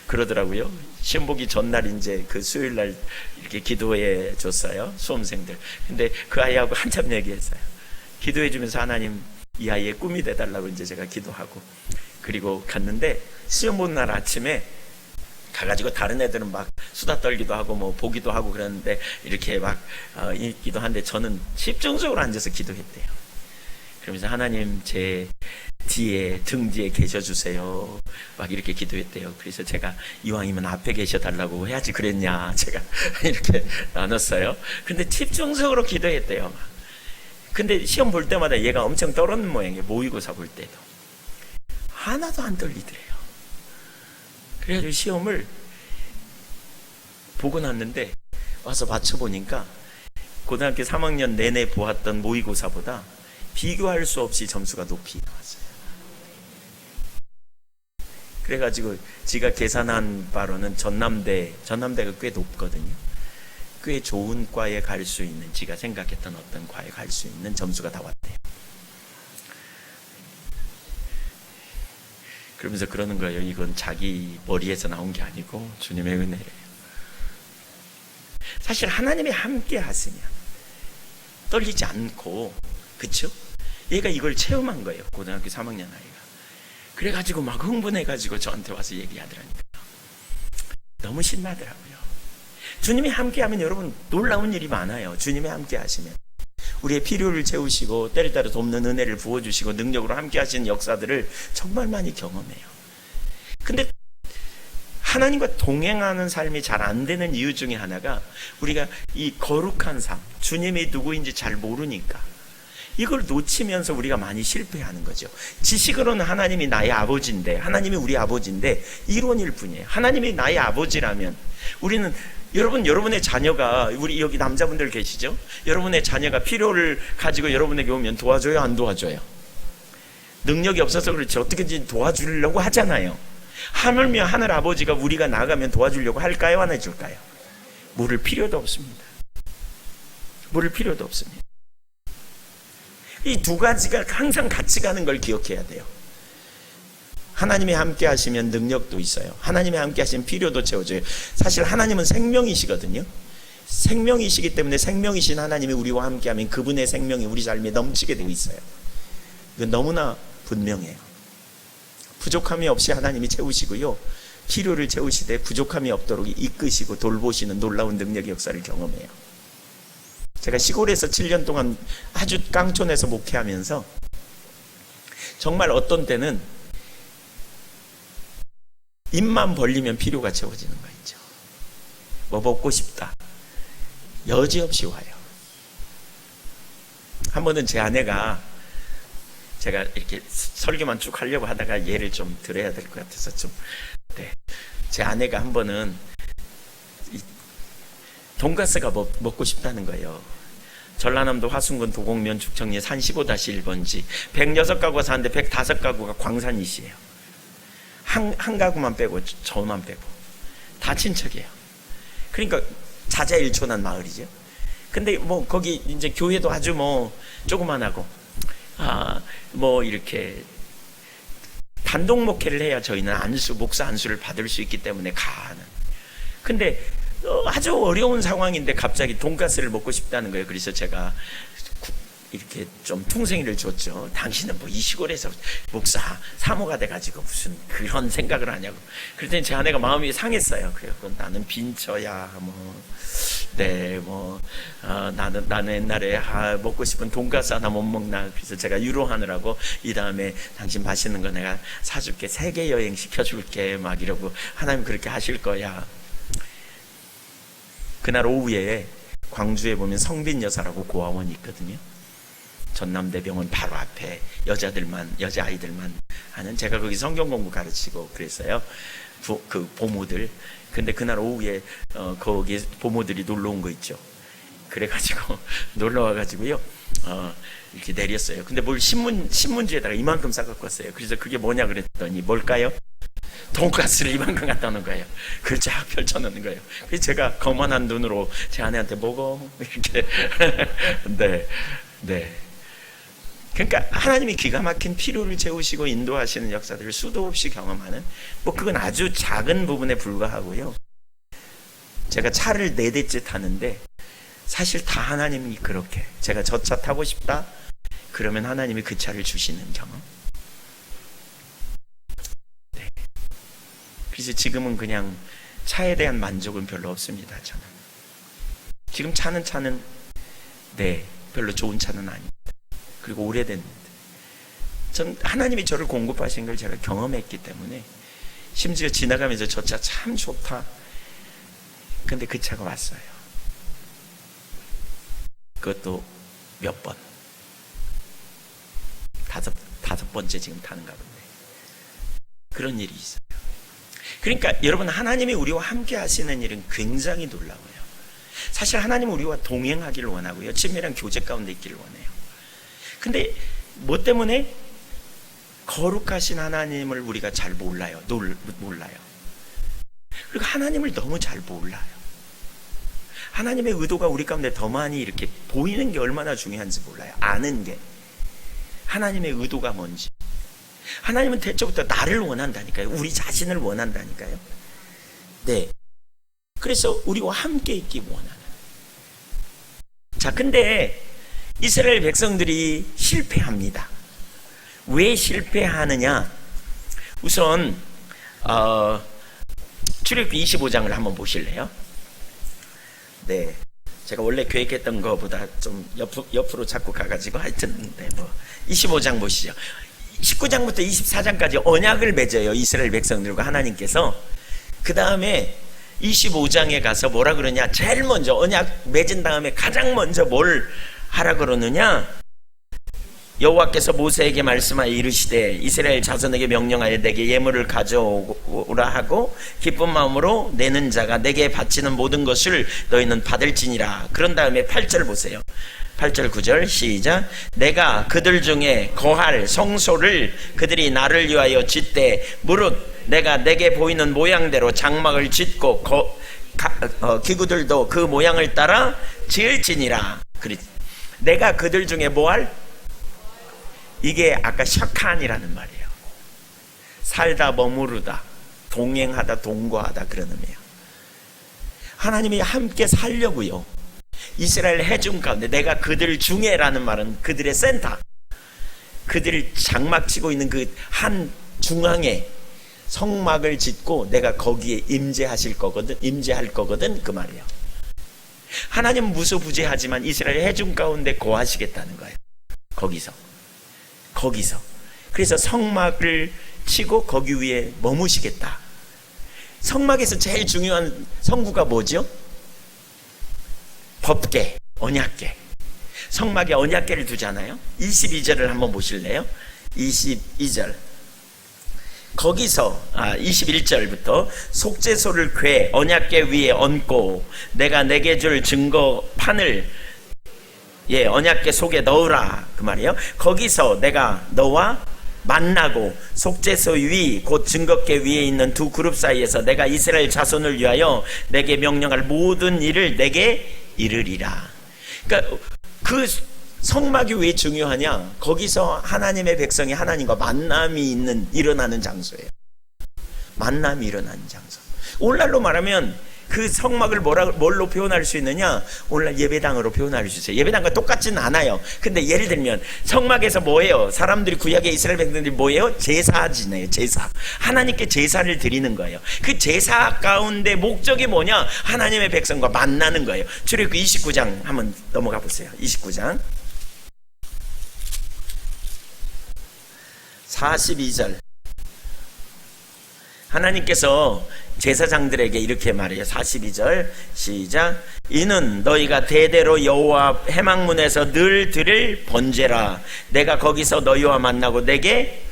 Speaker 1: 그러더라고요. 시험 보기 전날 이제 그 수요일 날 이렇게 기도해 줬어요. 수험생들. 근데 그 아이하고 한참 얘기했어요. 기도해 주면서 하나님 이 아이의 꿈이 돼달라고 이제 제가 기도하고 그리고 갔는데 시험 보는 날 아침에 가가지고 다른 애들은 막 수다 떨기도 하고 뭐 보기도 하고 그랬는데 이렇게 막 읽기도 하는데 저는 집중적으로 앉아서 기도했대요. 그러면서 하나님 제 등 뒤에 계셔주세요. 막 이렇게 기도했대요. 그래서 제가 이왕이면 앞에 계셔달라고 해야지 그랬냐 제가 이렇게 나눴어요. 근데 집중적으로 기도했대요. 근데 시험 볼 때마다 얘가 엄청 떨었는 모양이에요. 모의고사 볼 때도 하나도 안 떨리더래요. 그래가지고 시험을 보고 났는데 와서 맞춰보니까 고등학교 3학년 내내 보았던 모의고사보다 비교할 수 없이 점수가 높이 나왔어요. 그래가지고 지가 계산한 바로는 전남대가 꽤 높거든요. 꽤 좋은 과에 갈 수 있는, 지가 생각했던 어떤 과에 갈 수 있는 점수가 다 왔대요. 그러면서 그러는 거예요. 이건 자기 머리에서 나온 게 아니고 주님의 은혜예요. 사실 하나님이 함께 하시면 떨리지 않고, 그쵸? 얘가 이걸 체험한 거예요. 고등학교 3학년 아이가. 그래가지고 막 흥분해가지고 저한테 와서 얘기하더라니까. 너무 신나더라고요. 주님이 함께하면 여러분 놀라운 일이 많아요. 주님이 함께 하시면 우리의 필요를 채우시고 때를 따라 돕는 은혜를 부어주시고 능력으로 함께 하시는 역사들을 정말 많이 경험해요. 근데 하나님과 동행하는 삶이 잘 안 되는 이유 중에 하나가 우리가 이 거룩한 삶, 주님이 누구인지 잘 모르니까 이걸 놓치면서 우리가 많이 실패하는 거죠. 지식으로는 하나님이 나의 아버지인데, 하나님이 우리 아버지인데 이론일 뿐이에요. 하나님이 나의 아버지라면 우리는, 여러분의 자녀가, 우리 여기 남자분들 계시죠? 여러분의 자녀가 필요를 가지고 여러분에게 오면 도와줘요, 안 도와줘요? 능력이 없어서 그렇지 어떻게든지 도와주려고 하잖아요. 하물며 하늘 아버지가 우리가 나가면 도와주려고 할까요, 안 해줄까요? 물을 필요도 없습니다. 물을 필요도 없습니다. 이 두 가지가 항상 같이 가는 걸 기억해야 돼요. 하나님이 함께 하시면 능력도 있어요. 하나님이 함께 하시면 필요도 채워져요. 사실 하나님은 생명이시거든요. 생명이시기 때문에 생명이신 하나님이 우리와 함께하면 그분의 생명이 우리 삶에 넘치게 되어 있어요. 이건 너무나 분명해요. 부족함이 없이 하나님이 채우시고요, 필요를 채우시되 부족함이 없도록 이끄시고 돌보시는 놀라운 능력의 역사를 경험해요. 제가 시골에서 7년 동안 아주 깡촌에서 목회하면서 정말 어떤 때는 입만 벌리면 필요가 채워지는 거 있죠. 뭐 먹고 싶다, 여지없이 와요. 한 번은 제 아내가, 제가 이렇게 설교만 쭉 하려고 하다가 예를 좀 들어야 될 것 같아서 제 아내가 한 번은 돈가스가 먹고 싶다는 거예요. 전라남도 화순군 도곡면 죽청리 산 15-1번지 106가구가 사는데 105가구가 광산이시에요. 한 가구만 빼고, 저만 빼고 다 친척이에요. 그러니까 자자일촌한 마을이죠. 근데 뭐 거기 이제 교회도 아주 뭐 조그만하고, 뭐 이렇게 단독 목회를 해야 저희는 목사 안수를 받을 수 있기 때문에 가는. 근데 아주 어려운 상황인데 갑자기 돈가스를 먹고 싶다는 거예요. 그래서 제가 이렇게 좀 퉁생이를 줬죠. 당신은 뭐 이 시골에서 목사 사모가 돼가지고 무슨 그런 생각을 하냐고. 그랬더니 제 아내가 마음이 상했어요. 그래서 나는 빈처야 나는 옛날에 먹고 싶은 돈가스 하나 못 먹나. 그래서 제가 유로하느라고 이 다음에 당신 맛있는 거 내가 사줄게, 세계 여행 시켜줄게 막 이러고, 하나님 그렇게 하실 거야. 그날 오후에 광주에 보면 성빈 여사라고 고아원이 있거든요. 전남대병원 바로 앞에 여자아이들만 하는, 제가 거기 성경 공부 가르치고 그랬어요. 그 보모들. 근데 그날 오후에 거기 보모들이 놀러 온 거 있죠. 그래가지고 놀러 와가지고요, 이렇게 내렸어요. 근데 뭘 신문지에다가 이만큼 싸갖고 왔어요. 그래서 그게 뭐냐 그랬더니 뭘까요? 돈가스를 이만큼 갖다 놓은 거예요. 그걸 쫙 펼쳐놓는 거예요. 그래서 제가 거만한 눈으로 제 아내한테 먹어 이렇게 네. 그러니까 하나님이 기가 막힌 필요를 채우시고 인도하시는 역사들을 수도 없이 경험하는, 그건 아주 작은 부분에 불과하고요. 제가 차를 4대째 타는데 사실 다 하나님이 그렇게, 제가 저 차 타고 싶다 그러면 하나님이 그 차를 주시는 경험. 네. 그래서 지금은 그냥 차에 대한 만족은 별로 없습니다. 저는 지금 차는 별로 좋은 차는 아닙니다. 그리고 오래됐는데, 전 하나님이 저를 공급하신 걸 제가 경험했기 때문에, 심지어 지나가면서 저 차 참 좋다. 근데 그 차가 왔어요. 그것도 몇 번, 다섯 번째 지금 타는가 본데, 그런 일이 있어요. 그러니까 여러분, 하나님이 우리와 함께 하시는 일은 굉장히 놀라워요. 사실 하나님은 우리와 동행하기를 원하고요, 친밀한 교제 가운데 있기를 원해요. 근데 뭐 때문에? 거룩하신 하나님을 우리가 잘 몰라요. 그리고 하나님을 너무 잘 몰라요. 하나님의 의도가 우리 가운데 더 많이 이렇게 보이는 게 얼마나 중요한지 몰라요. 아는 게, 하나님의 의도가 뭔지. 하나님은 대초부터 나를 원한다니까요. 우리 자신을 원한다니까요. 네. 그래서 우리와 함께 있기 원하는. 자, 근데 이스라엘 백성들이 실패합니다. 왜 실패하느냐? 우선 출애굽기 25장을 한번 보실래요? 네, 제가 원래 계획했던 것보다 좀 옆으로 자꾸 가가지고 하여튼 25장 보시죠. 19장부터 24장까지 언약을 맺어요, 이스라엘 백성들과 하나님께서. 그 다음에 25장에 가서 뭐라 그러냐? 제일 먼저 언약 맺은 다음에 가장 먼저 뭘 하라 그러느냐? 여호와께서 모세에게 말씀하여 이르시되 이스라엘 자손에게 명령하여 내게 예물을 가져오라 하고 기쁜 마음으로 내는 자가 내게 바치는 모든 것을 너희는 받을지니라. 그런 다음에 8절 보세요. 8절 9절 시작. 내가 그들 중에 거할 성소를 그들이 나를 위하여 짓되 무릇 내가 내게 보이는 모양대로 장막을 짓고 기구들도 그 모양을 따라 지을지니라. 내가 그들 중에 뭐할? 이게 아까 샤칸이라는 말이에요. 살다 머무르다, 동행하다, 동거하다 그런 의미예요. 하나님이 함께 살려고요. 이스라엘 해중 가운데 내가 그들 중에라는 말은 그들의 센터, 그들을 장막 치고 있는 그 한 중앙에 성막을 짓고 내가 거기에 임재할 거거든 그 말이에요. 하나님은 무소부재하지만 이스라엘 해중 가운데 거하시겠다는 거예요. 거기서 그래서 성막을 치고 거기 위에 머무시겠다. 성막에서 제일 중요한 성구가 뭐죠? 법궤, 언약궤. 성막에 언약궤를 두잖아요. 22절을 한번 보실래요? 22절. 거기서 21절부터 속죄소를 궤 언약궤 위에 얹고 내가 내게 줄 증거판을 언약궤 속에 넣으라 그 말이에요. 거기서 내가 너와 만나고 속죄소 위 곧 증거궤 위에 있는 두 그룹 사이에서 내가 이스라엘 자손을 위하여 내게 명령할 모든 일을 내게 이르리라. 그러니까 그 성막이 왜 중요하냐? 거기서 하나님의 백성이 하나님과 만남이 일어나는 장소예요. 만남이 일어나는 장소. 오늘날로 말하면 그 성막을 뭘로 표현할 수 있느냐? 오늘날 예배당으로 표현할 수 있어요. 예배당과 똑같지는 않아요. 근데 예를 들면 성막에서 뭐예요? 사람들이 구약의 이스라엘 백성들이 뭐예요? 제사 지내요. 제사. 하나님께 제사를 드리는 거예요. 그 제사 가운데 목적이 뭐냐? 하나님의 백성과 만나는 거예요. 출애굽기 29장 한번 넘어가 보세요. 29장 42절. 하나님께서 제사장들에게 이렇게 말해요. 42절 시작. 이는 너희가 대대로 여호와 회막문에서 늘 드릴 번제라. 내가 거기서 너희와 만나고 내게.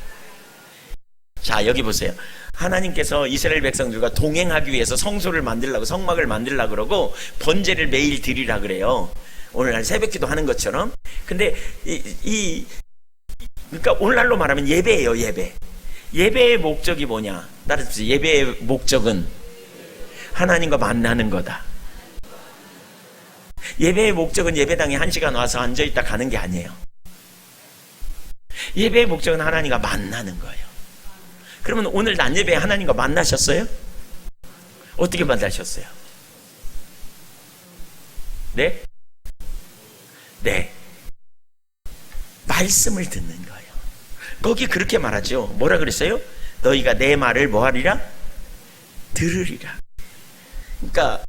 Speaker 1: 자, 여기 보세요. 하나님께서 이스라엘 백성들과 동행하기 위해서 성소를 만들라고, 성막을 만들라 그러고 번제를 매일 드리라 그래요. 오늘날 새벽기도 하는 것처럼. 근데 그러니까 오늘날로 말하면 예배예요. 예배. 예배의 목적이 뭐냐? 따라서 예배의 목적은 하나님과 만나는 거다. 예배의 목적은 예배당에 1시간 와서 앉아있다 가는 게 아니에요. 예배의 목적은 하나님과 만나는 거예요. 그러면 오늘 낮 예배에 하나님과 만나셨어요? 어떻게 만나셨어요? 네? 네. 말씀을 듣는 거예요. 거기 그렇게 말하죠. 뭐라 그랬어요? 너희가 내 말을 뭐하리라? 들으리라. 그러니까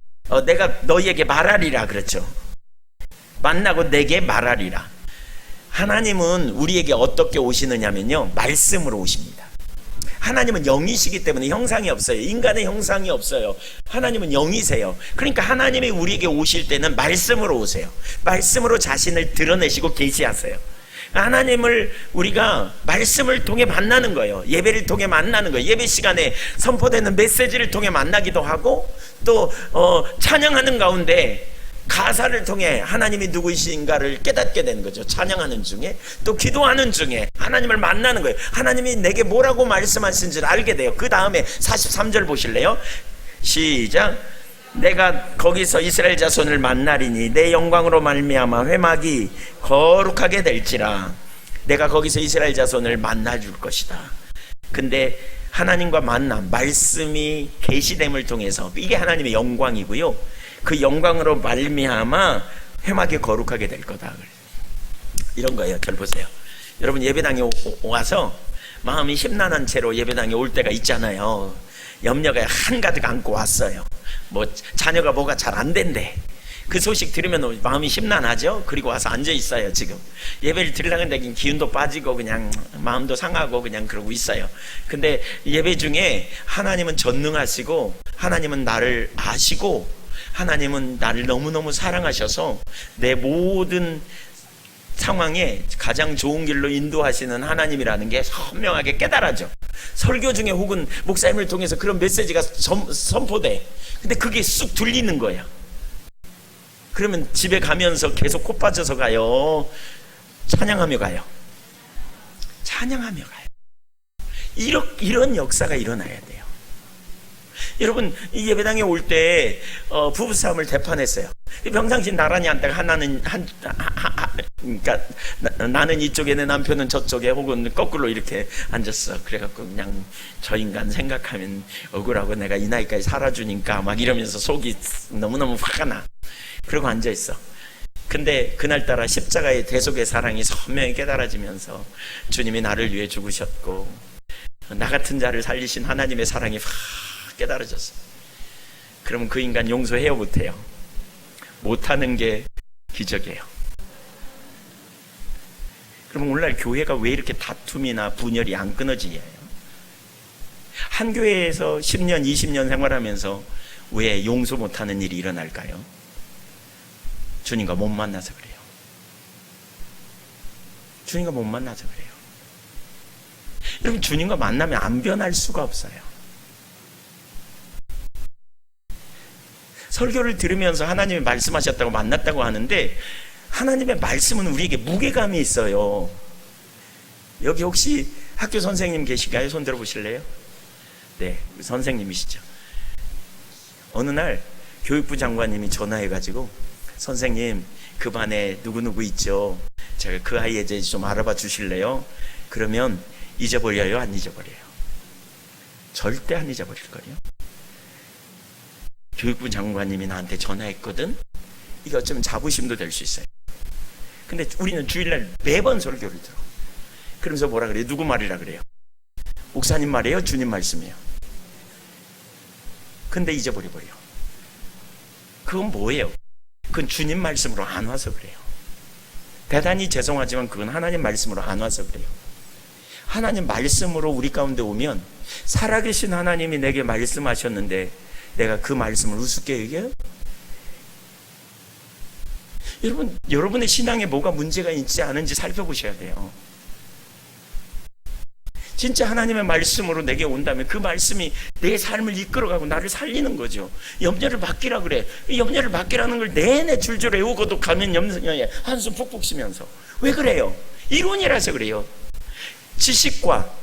Speaker 1: 내가 너희에게 말하리라 그랬죠. 만나고 내게 말하리라. 하나님은 우리에게 어떻게 오시느냐면요, 말씀으로 오십니다. 하나님은 영이시기 때문에 형상이 없어요. 인간의 형상이 없어요. 하나님은 영이세요. 그러니까 하나님이 우리에게 오실 때는 말씀으로 오세요. 말씀으로 자신을 드러내시고 계시하세요. 하나님을 우리가 말씀을 통해 만나는 거예요. 예배를 통해 만나는 거예요. 예배 시간에 선포되는 메시지를 통해 만나기도 하고, 또 찬양하는 가운데 가사를 통해 하나님이 누구이신가를 깨닫게 되는 거죠. 찬양하는 중에, 또 기도하는 중에 하나님을 만나는 거예요. 하나님이 내게 뭐라고 말씀하시는지를 알게 돼요. 그 다음에 43절 보실래요? 시작. 내가 거기서 이스라엘 자손을 만나리니 내 영광으로 말미암아 회막이 거룩하게 될지라. 내가 거기서 이스라엘 자손을 만나줄 것이다. 근데 하나님과 만남, 말씀이 계시됨을 통해서, 이게 하나님의 영광이고요, 그 영광으로 말미암아 회막이 거룩하게 될 거다. 이런 거예요. 절 보세요. 여러분, 예배당에 와서 마음이 심란한 채로 예배당에 올 때가 있잖아요. 염려가 한가득 안고 왔어요. 뭐 자녀가 뭐가 잘 안 된대. 그 소식 들으면 마음이 심란하죠. 그리고 와서 앉아 있어요. 지금 예배를 드리려고 했는데 기운도 빠지고 그냥 마음도 상하고 그냥 그러고 있어요. 근데 예배 중에 하나님은 전능하시고, 하나님은 나를 아시고, 하나님은 나를 너무너무 사랑하셔서 내 모든 상황에 가장 좋은 길로 인도하시는 하나님이라는 게 선명하게 깨달아져. 설교 중에 혹은 목사님을 통해서 그런 메시지가 선포돼. 근데 그게 쑥 들리는 거야. 그러면 집에 가면서 계속 코 빠져서 가요. 찬양하며 가요. 찬양하며 가요. 이런 역사가 일어나야 돼요. 여러분, 이 예배당에 올 때 부부싸움을 대판했어요. 평상시 나란히 앉다가 하나는 그러니까 나는 이쪽에, 내 남편은 저쪽에, 혹은 거꾸로 이렇게 앉았어. 그래갖고 그냥 저 인간 생각하면 억울하고 내가 이 나이까지 살아주니까 막 이러면서 속이 너무너무 화가 나. 그러고 앉아있어. 근데 그날따라 십자가의 대속의 사랑이 선명히 깨달아지면서 주님이 나를 위해 죽으셨고 나 같은 자를 살리신 하나님의 사랑이 확 깨달아졌어. 그러면 그 인간 용서해요, 못해요? 못하는 게 기적이에요. 그럼 오늘날 교회가 왜 이렇게 다툼이나 분열이 안 끊어지냐요? 한 교회에서 10년, 20년 생활하면서 왜 용서 못하는 일이 일어날까요? 주님과 못 만나서 그래요. 주님과 못 만나서 그래요. 여러분, 주님과 만나면 안 변할 수가 없어요. 설교를 들으면서 하나님이 말씀하셨다고 만났다고 하는데, 하나님의 말씀은 우리에게 무게감이 있어요. 여기 혹시 학교 선생님 계실까요? 손 들어보실래요? 네, 선생님이시죠. 어느 날 교육부 장관님이 전화해가지고, 선생님, 그 반에 누구누구 있죠? 제가 그 아이에 대해 좀 알아봐 주실래요? 그러면 잊어버려요? 안 잊어버려요? 절대 안 잊어버릴 거예요. 교육부 장관님이 나한테 전화했거든. 이게 어쩌면 자부심도 될 수 있어요. 근데 우리는 주일날 매번 설교를 들어. 그러면서 뭐라 그래요? 누구 말이라 그래요? 목사님 말이에요? 주님 말씀이에요? 근데 잊어버려요. 그건 뭐예요? 그건 주님 말씀으로 안 와서 그래요. 대단히 죄송하지만 그건 하나님 말씀으로 안 와서 그래요. 하나님 말씀으로 우리 가운데 오면 살아계신 하나님이 내게 말씀하셨는데 내가 그 말씀을 우습게 얘기해요? 여러분의 신앙에 뭐가 문제가 있지 않은지 살펴보셔야 돼요. 진짜 하나님의 말씀으로 내게 온다면 그 말씀이 내 삶을 이끌어가고 나를 살리는 거죠. 염려를 맡기라 그래. 염려를 맡기라는 걸 내내 줄줄 외우고도 가면 염려에 한숨 푹푹 쉬면서. 왜 그래요? 이론이라서 그래요. 지식과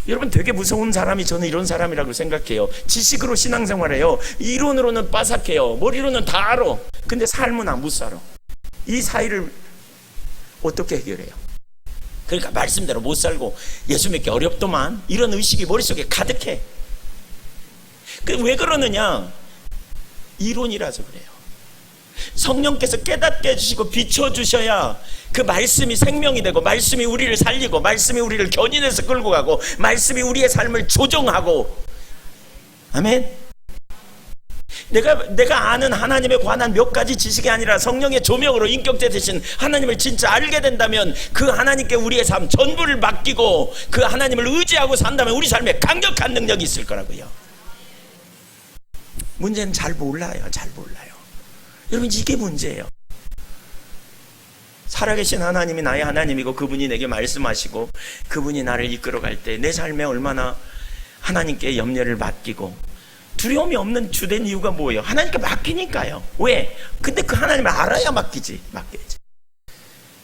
Speaker 1: 여러분 되게 무서운 사람이 저는 이런 사람이라고 생각해요. 지식으로 신앙생활해요. 이론으로는 빠삭해요. 머리로는 다 알아. 근데 삶은 못 살아. 이 사이를 어떻게 해결해요? 그러니까 말씀대로 못 살고 예수 믿기 어렵더만 이런 의식이 머릿속에 가득해. 왜 그러느냐? 이론이라서 그래요. 성령께서 깨닫게 해주시고 비춰주셔야 그 말씀이 생명이 되고 말씀이 우리를 살리고 말씀이 우리를 견인해서 끌고 가고 말씀이 우리의 삶을 조정하고. 아멘. 내가 아는 하나님에 관한 몇 가지 지식이 아니라 성령의 조명으로 인격체 되신 하나님을 진짜 알게 된다면 그 하나님께 우리의 삶 전부를 맡기고 그 하나님을 의지하고 산다면 우리 삶에 강력한 능력이 있을 거라고요. 문제는 잘 몰라요. 여러분 이게 문제예요. 살아계신 하나님이 나의 하나님이고 그분이 내게 말씀하시고 그분이 나를 이끌어갈 때 내 삶에 얼마나 하나님께 염려를 맡기고 두려움이 없는 주된 이유가 뭐예요? 하나님께 맡기니까요. 왜? 근데 그 하나님을 알아야 맡겨야지.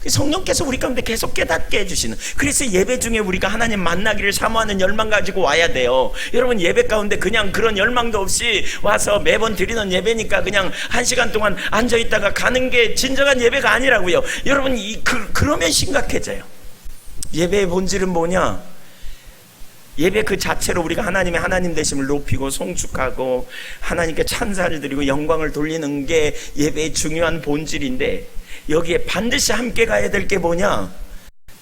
Speaker 1: 성령께서 우리 가운데 계속 깨닫게 해주시는. 그래서 예배 중에 우리가 하나님 만나기를 사모하는 열망 가지고 와야 돼요. 여러분 예배 가운데 그냥 그런 열망도 없이 와서 매번 드리는 예배니까 그냥 1시간 동안 앉아있다가 가는 게 진정한 예배가 아니라고요. 여러분 그러면 심각해져요. 예배의 본질은 뭐냐? 예배 그 자체로 우리가 하나님의 하나님 되심을 높이고 송축하고 하나님께 찬사를 드리고 영광을 돌리는 게 예배의 중요한 본질인데 여기에 반드시 함께 가야 될 게 뭐냐?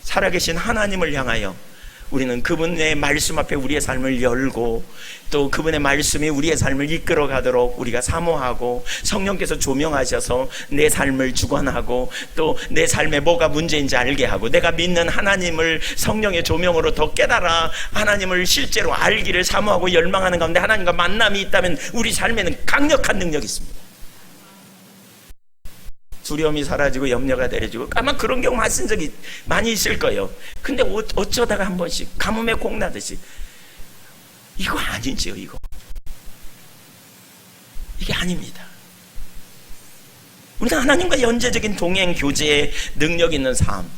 Speaker 1: 살아계신 하나님을 향하여 우리는 그분의 말씀 앞에 우리의 삶을 열고 또 그분의 말씀이 우리의 삶을 이끌어 가도록 우리가 사모하고 성령께서 조명하셔서 내 삶을 주관하고 또 내 삶에 뭐가 문제인지 알게 하고 내가 믿는 하나님을 성령의 조명으로 더 깨달아 하나님을 실제로 알기를 사모하고 열망하는 가운데 하나님과 만남이 있다면 우리 삶에는 강력한 능력이 있습니다. 두려움이 사라지고 염려가 내려지고 아마 그런 경우 하신 적이 많이 있을 거예요. 근데 어쩌다가 한 번씩 가뭄에 콩 나듯이 이거 아니지요. 이게 아닙니다. 우리가 하나님과 연재적인 동행 교제의 능력 있는 삶,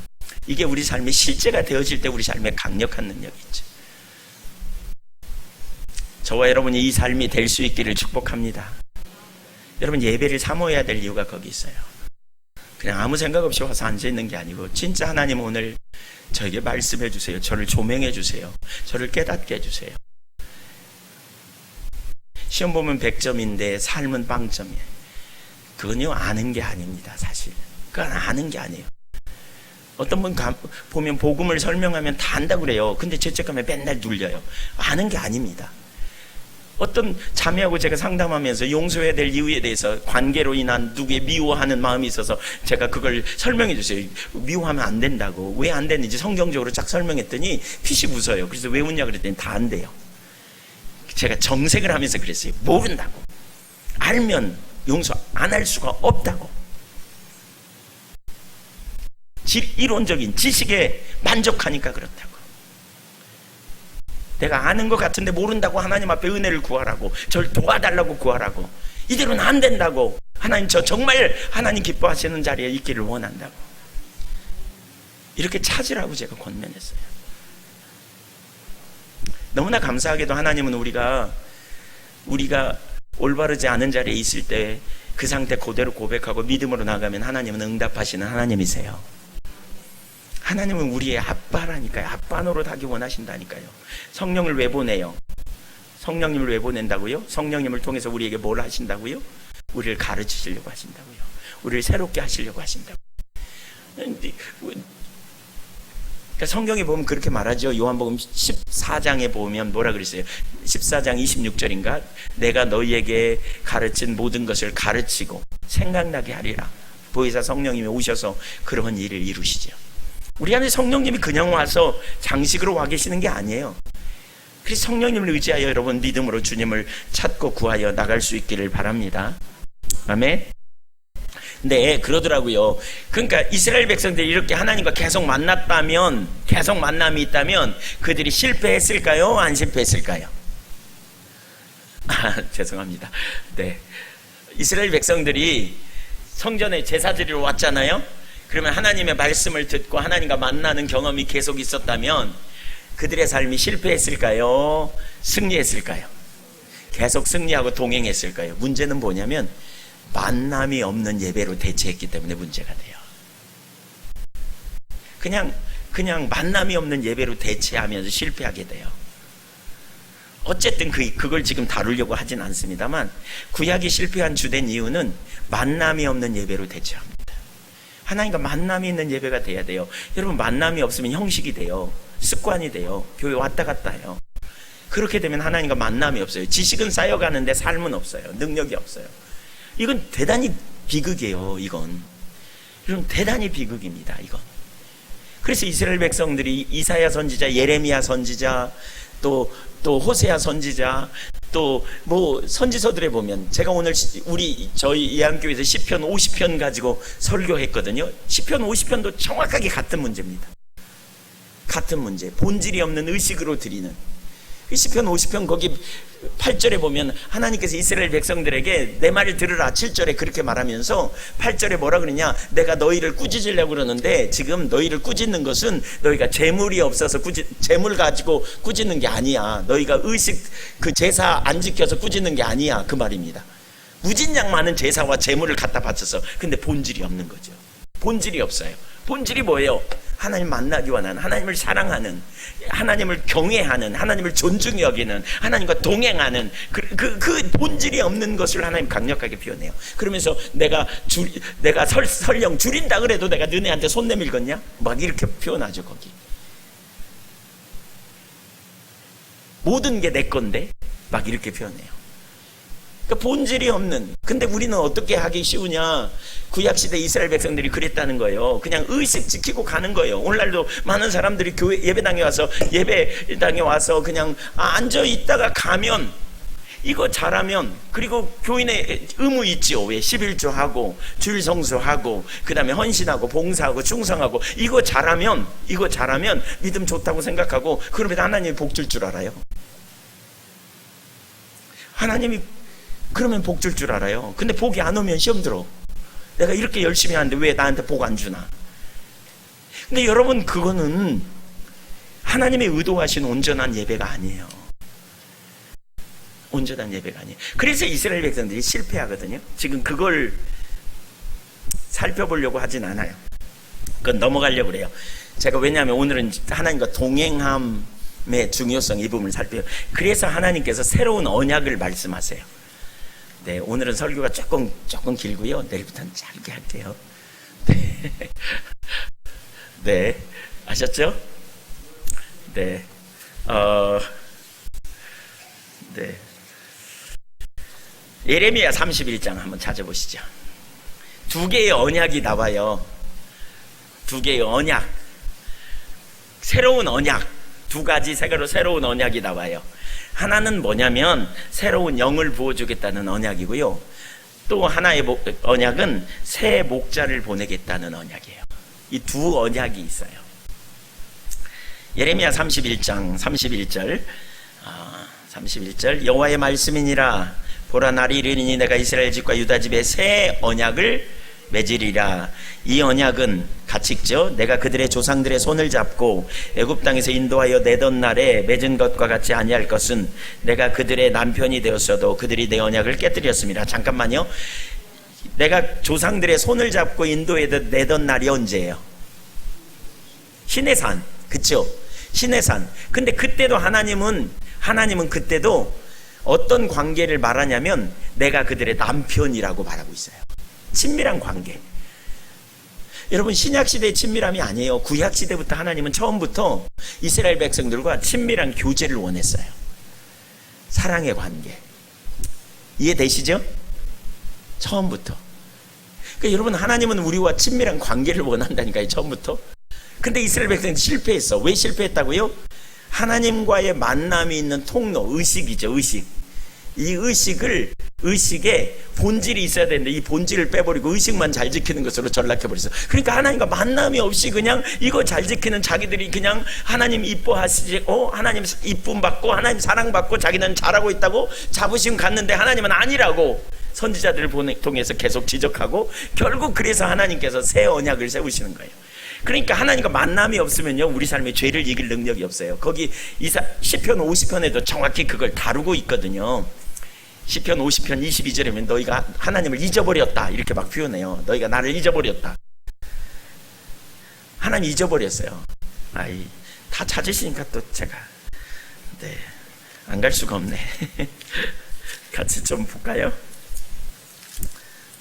Speaker 1: 이게 우리 삶의 실제가 되어질 때 우리 삶에 강력한 능력이 있죠. 저와 여러분이 이 삶이 될 수 있기를 축복합니다. 여러분 예배를 사모해야 될 이유가 거기 있어요. 그냥 아무 생각 없이 와서 앉아있는 게 아니고 진짜 하나님 오늘 저에게 말씀해 주세요. 저를 조명해 주세요. 저를 깨닫게 해주세요. 시험 보면 100점인데 삶은 빵점이에요. 그건요 아는 게 아닙니다. 사실 그건 아는 게 아니에요. 어떤 분 보면 복음을 설명하면 다 안다고 그래요. 근데 죄책감에 맨날 눌려요. 아는 게 아닙니다. 어떤 자매하고 제가 상담하면서 용서해야 될 이유에 대해서 관계로 인한 누구의 미워하는 마음이 있어서 제가 그걸 설명해 주세요. 미워하면 안 된다고. 왜 안 되는지 성경적으로 쫙 설명했더니 피식 웃어요. 그래서 왜 웃냐 그랬더니 다 안 돼요. 제가 정색을 하면서 그랬어요. 모른다고. 알면 용서 안 할 수가 없다고. 이론적인 지식에 만족하니까 그렇다고. 내가 아는 것 같은데 모른다고 하나님 앞에 은혜를 구하라고, 절 도와달라고 구하라고. 이대로는 안 된다고. 하나님 저 정말 하나님 기뻐하시는 자리에 있기를 원한다고. 이렇게 찾으라고 제가 권면했어요. 너무나 감사하게도 하나님은 우리가 올바르지 않은 자리에 있을 때 그 상태 그대로 고백하고 믿음으로 나가면 하나님은 응답하시는 하나님이세요. 하나님은 우리의 아빠라니까요. 아빠 노릇하기 원하신다니까요. 성령을 왜 보내요? 성령님을 왜 보낸다고요? 성령님을 통해서 우리에게 뭘 하신다고요? 우리를 가르치시려고 하신다고요. 우리를 새롭게 하시려고 하신다고요. 그러니까 성경에 보면 그렇게 말하죠. 요한복음 14장에 보면 뭐라 그랬어요? 14장 26절인가? 내가 너희에게 가르친 모든 것을 가르치고 생각나게 하리라. 보혜사 성령님이 오셔서 그런 일을 이루시죠. 우리 안에 성령님이 그냥 와서 장식으로 와 계시는 게 아니에요. 그래서 성령님을 의지하여 여러분 믿음으로 주님을 찾고 구하여 나갈 수 있기를 바랍니다. 아멘. 네, 그러더라고요. 그러니까 이스라엘 백성들이 이렇게 하나님과 계속 만났다면, 계속 만남이 있다면 그들이 실패했을까요? 안 실패했을까요? 죄송합니다. 네, 이스라엘 백성들이 성전에 제사 드리러 왔잖아요. 그러면 하나님의 말씀을 듣고 하나님과 만나는 경험이 계속 있었다면 그들의 삶이 실패했을까요? 승리했을까요? 계속 승리하고 동행했을까요? 문제는 뭐냐면 만남이 없는 예배로 대체했기 때문에 문제가 돼요. 그냥 만남이 없는 예배로 대체하면서 실패하게 돼요. 어쨌든 그걸 지금 다루려고 하진 않습니다만 구약이 실패한 주된 이유는 만남이 없는 예배로 대체합니다. 하나님과 만남이 있는 예배가 돼야 돼요. 여러분, 만남이 없으면 형식이 돼요. 습관이 돼요. 교회 왔다 갔다 해요. 그렇게 되면 하나님과 만남이 없어요. 지식은 쌓여가는데 삶은 없어요. 능력이 없어요. 이건 대단히 비극이에요. 이건 대단히 비극입니다. 이건. 그래서 이스라엘 백성들이 이사야 선지자, 예레미야 선지자, 또 호세아 선지자, 또 뭐 선지서들에 보면, 제가 오늘 저희 예한교회에서 시편 50편 가지고 설교했거든요. 시편 50편도 정확하게 같은 문제입니다. 같은 문제, 본질이 없는 의식으로 드리는 시편 50편 거기 8절에 보면 하나님께서 이스라엘 백성들에게 내 말을 들으라 7절에 그렇게 말하면서 8절에 뭐라 그러냐, 내가 너희를 꾸짖으려고 그러는데 지금 너희를 꾸짖는 것은 너희가 재물이 없어서 재물 가지고 꾸짖는 게 아니야. 너희가 의식 그 제사 안 지켜서 꾸짖는 게 아니야, 그 말입니다. 무진장 많은 제사와 재물을 갖다 바쳐서, 근데 본질이 없는 거죠. 본질이 없어요. 본질이 뭐예요? 하나님 만나기 원하는, 하나님을 사랑하는, 하나님을 경외하는, 하나님을 존중히 여기는, 하나님과 동행하는 그 본질이 없는 것을 하나님 강력하게 표현해요. 그러면서 내가 설령 줄인다 그래도 내가 너네한테 손 내밀겠냐? 막 이렇게 표현하죠. 거기 모든 게 내 건데 막 이렇게 표현해요. 그러니까 본질이 없는. 근데 우리는 어떻게 하기 쉬우냐? 구약시대 이스라엘 백성들이 그랬다는 거예요. 그냥 의식 지키고 가는 거예요. 오늘날도 많은 사람들이 교회 예배당에 와서 그냥 앉아 있다가 가면, 이거 잘하면, 그리고 교인의 의무 있지요. 왜? 11조 하고 주일 성수하고 그 다음에 헌신하고 봉사하고 충성하고, 이거 잘하면 믿음 좋다고 생각하고, 그러면 하나님이 복 줄 줄 알아요. 하나님이 그러면 복 줄 줄 알아요. 근데 복이 안 오면 시험 들어. 내가 이렇게 열심히 하는데 왜 나한테 복 안 주나? 근데 여러분, 그거는 하나님의 의도하신 온전한 예배가 아니에요. 온전한 예배가 아니에요. 그래서 이스라엘 백성들이 실패하거든요. 지금 그걸 살펴보려고 하진 않아요. 그건 넘어가려고 그래요. 제가 왜냐하면 오늘은 하나님과 동행함의 중요성, 이 부분을 살펴요. 그래서 하나님께서 새로운 언약을 말씀하세요. 네, 오늘은 설교가 조금 길고요. 내일부터는 짧게 할게요. 네, 네, 아셨죠? 네, 네. 예레미야 31장 한번 찾아보시죠. 두 개의 언약이 나와요. 두 개의 언약, 새로운 언약, 두 가지 새로운 언약이 나와요. 하나는 뭐냐면 새로운 영을 부어주겠다는 언약이고요. 또 하나의 언약은 새 목자를 보내겠다는 언약이에요. 이 두 언약이 있어요. 예레미야 31장 31절 여호와의 말씀이니라. 보라, 날이 이르니 내가 이스라엘 집과 유다 집에 새 언약을 맺으리라. 이 언약은 같이 읽죠. 내가 그들의 조상들의 손을 잡고 애굽 땅에서 인도하여 내던 날에 맺은 것과 같이 아니할 것은 내가 그들의 남편이 되었어도 그들이 내 언약을 깨뜨렸습니다. 잠깐만요. 내가 조상들의 손을 잡고 인도해 내던 날이 언제예요? 시내산, 그쵸? 시내산. 근데 그때도 하나님은 그때도 어떤 관계를 말하냐면 내가 그들의 남편이라고 말하고 있어요. 친밀한 관계. 여러분, 신약시대의 친밀함이 아니에요. 구약시대부터 하나님은 처음부터 이스라엘 백성들과 친밀한 교제를 원했어요. 사랑의 관계. 이해되시죠? 처음부터. 그러니까 여러분, 하나님은 우리와 친밀한 관계를 원한다니까요, 처음부터. 근데 이스라엘 백성이 실패했어. 왜 실패했다고요? 하나님과의 만남이 있는 통로, 의식이죠, 의식. 이 의식에 본질이 있어야 되는데 이 본질을 빼버리고 의식만 잘 지키는 것으로 전락해버렸어. 그러니까 하나님과 만남이 없이 그냥 이거 잘 지키는 자기들이 그냥 하나님 이뻐하시고 하나님 이쁨 받고 하나님 사랑받고 자기는 잘하고 있다고 자부심 갖는데 하나님은 아니라고 선지자들을 통해서 계속 지적하고 결국 그래서 하나님께서 새 언약을 세우시는 거예요. 그러니까 하나님과 만남이 없으면요, 우리 삶에 죄를 이길 능력이 없어요. 거기 시편 50편에도 정확히 그걸 다루고 있거든요. 시편 50편 22절이면 너희가 하나님을 잊어버렸다 이렇게 막 표현해요. 너희가 나를 잊어버렸다. 하나님 잊어버렸어요. 다 찾으시니까 또 제가 안 갈 수가 없네. 같이 좀 볼까요?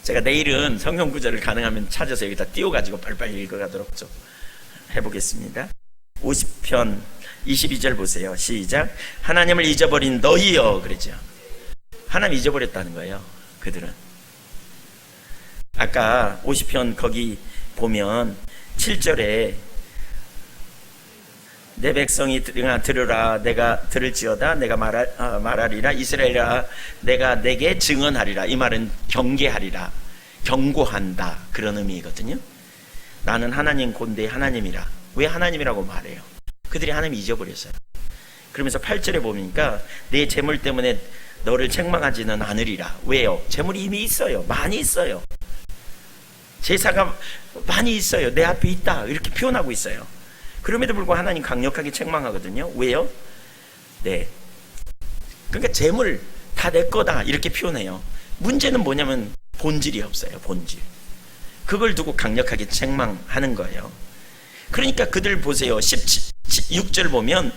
Speaker 1: 제가 내일은 성경 구절을 가능하면 찾아서 여기다 띄워가지고 빨리빨리 읽어가도록 좀 해보겠습니다. 50편 22절 보세요. 시작. 하나님을 잊어버린 너희여, 그러죠. 하나님 잊어버렸다는 거예요, 그들은. 아까 50편 거기 보면 7절에 내 백성이 들으라, 내가 들을지어다, 내가 말하리라, 이스라엘아 내가 내게 증언하리라. 이 말은 경계하리라, 경고한다, 그런 의미거든요. 나는 하나님 곧 내 하나님이라. 왜 하나님이라고 말해요? 그들이 하나님 잊어버렸어요. 그러면서 8절에 보니까 내 재물 때문에 너를 책망하지는 않으리라. 왜요? 재물이 이미 있어요. 많이 있어요. 제사가 많이 있어요. 내 앞에 있다, 이렇게 표현하고 있어요. 그럼에도 불구하고 하나님 강력하게 책망하거든요. 왜요? 그러니까 재물 다 내 거다 이렇게 표현해요. 문제는 뭐냐면 본질이 없어요. 본질. 그걸 두고 강력하게 책망하는 거예요. 그러니까 그들 보세요. 16절 보면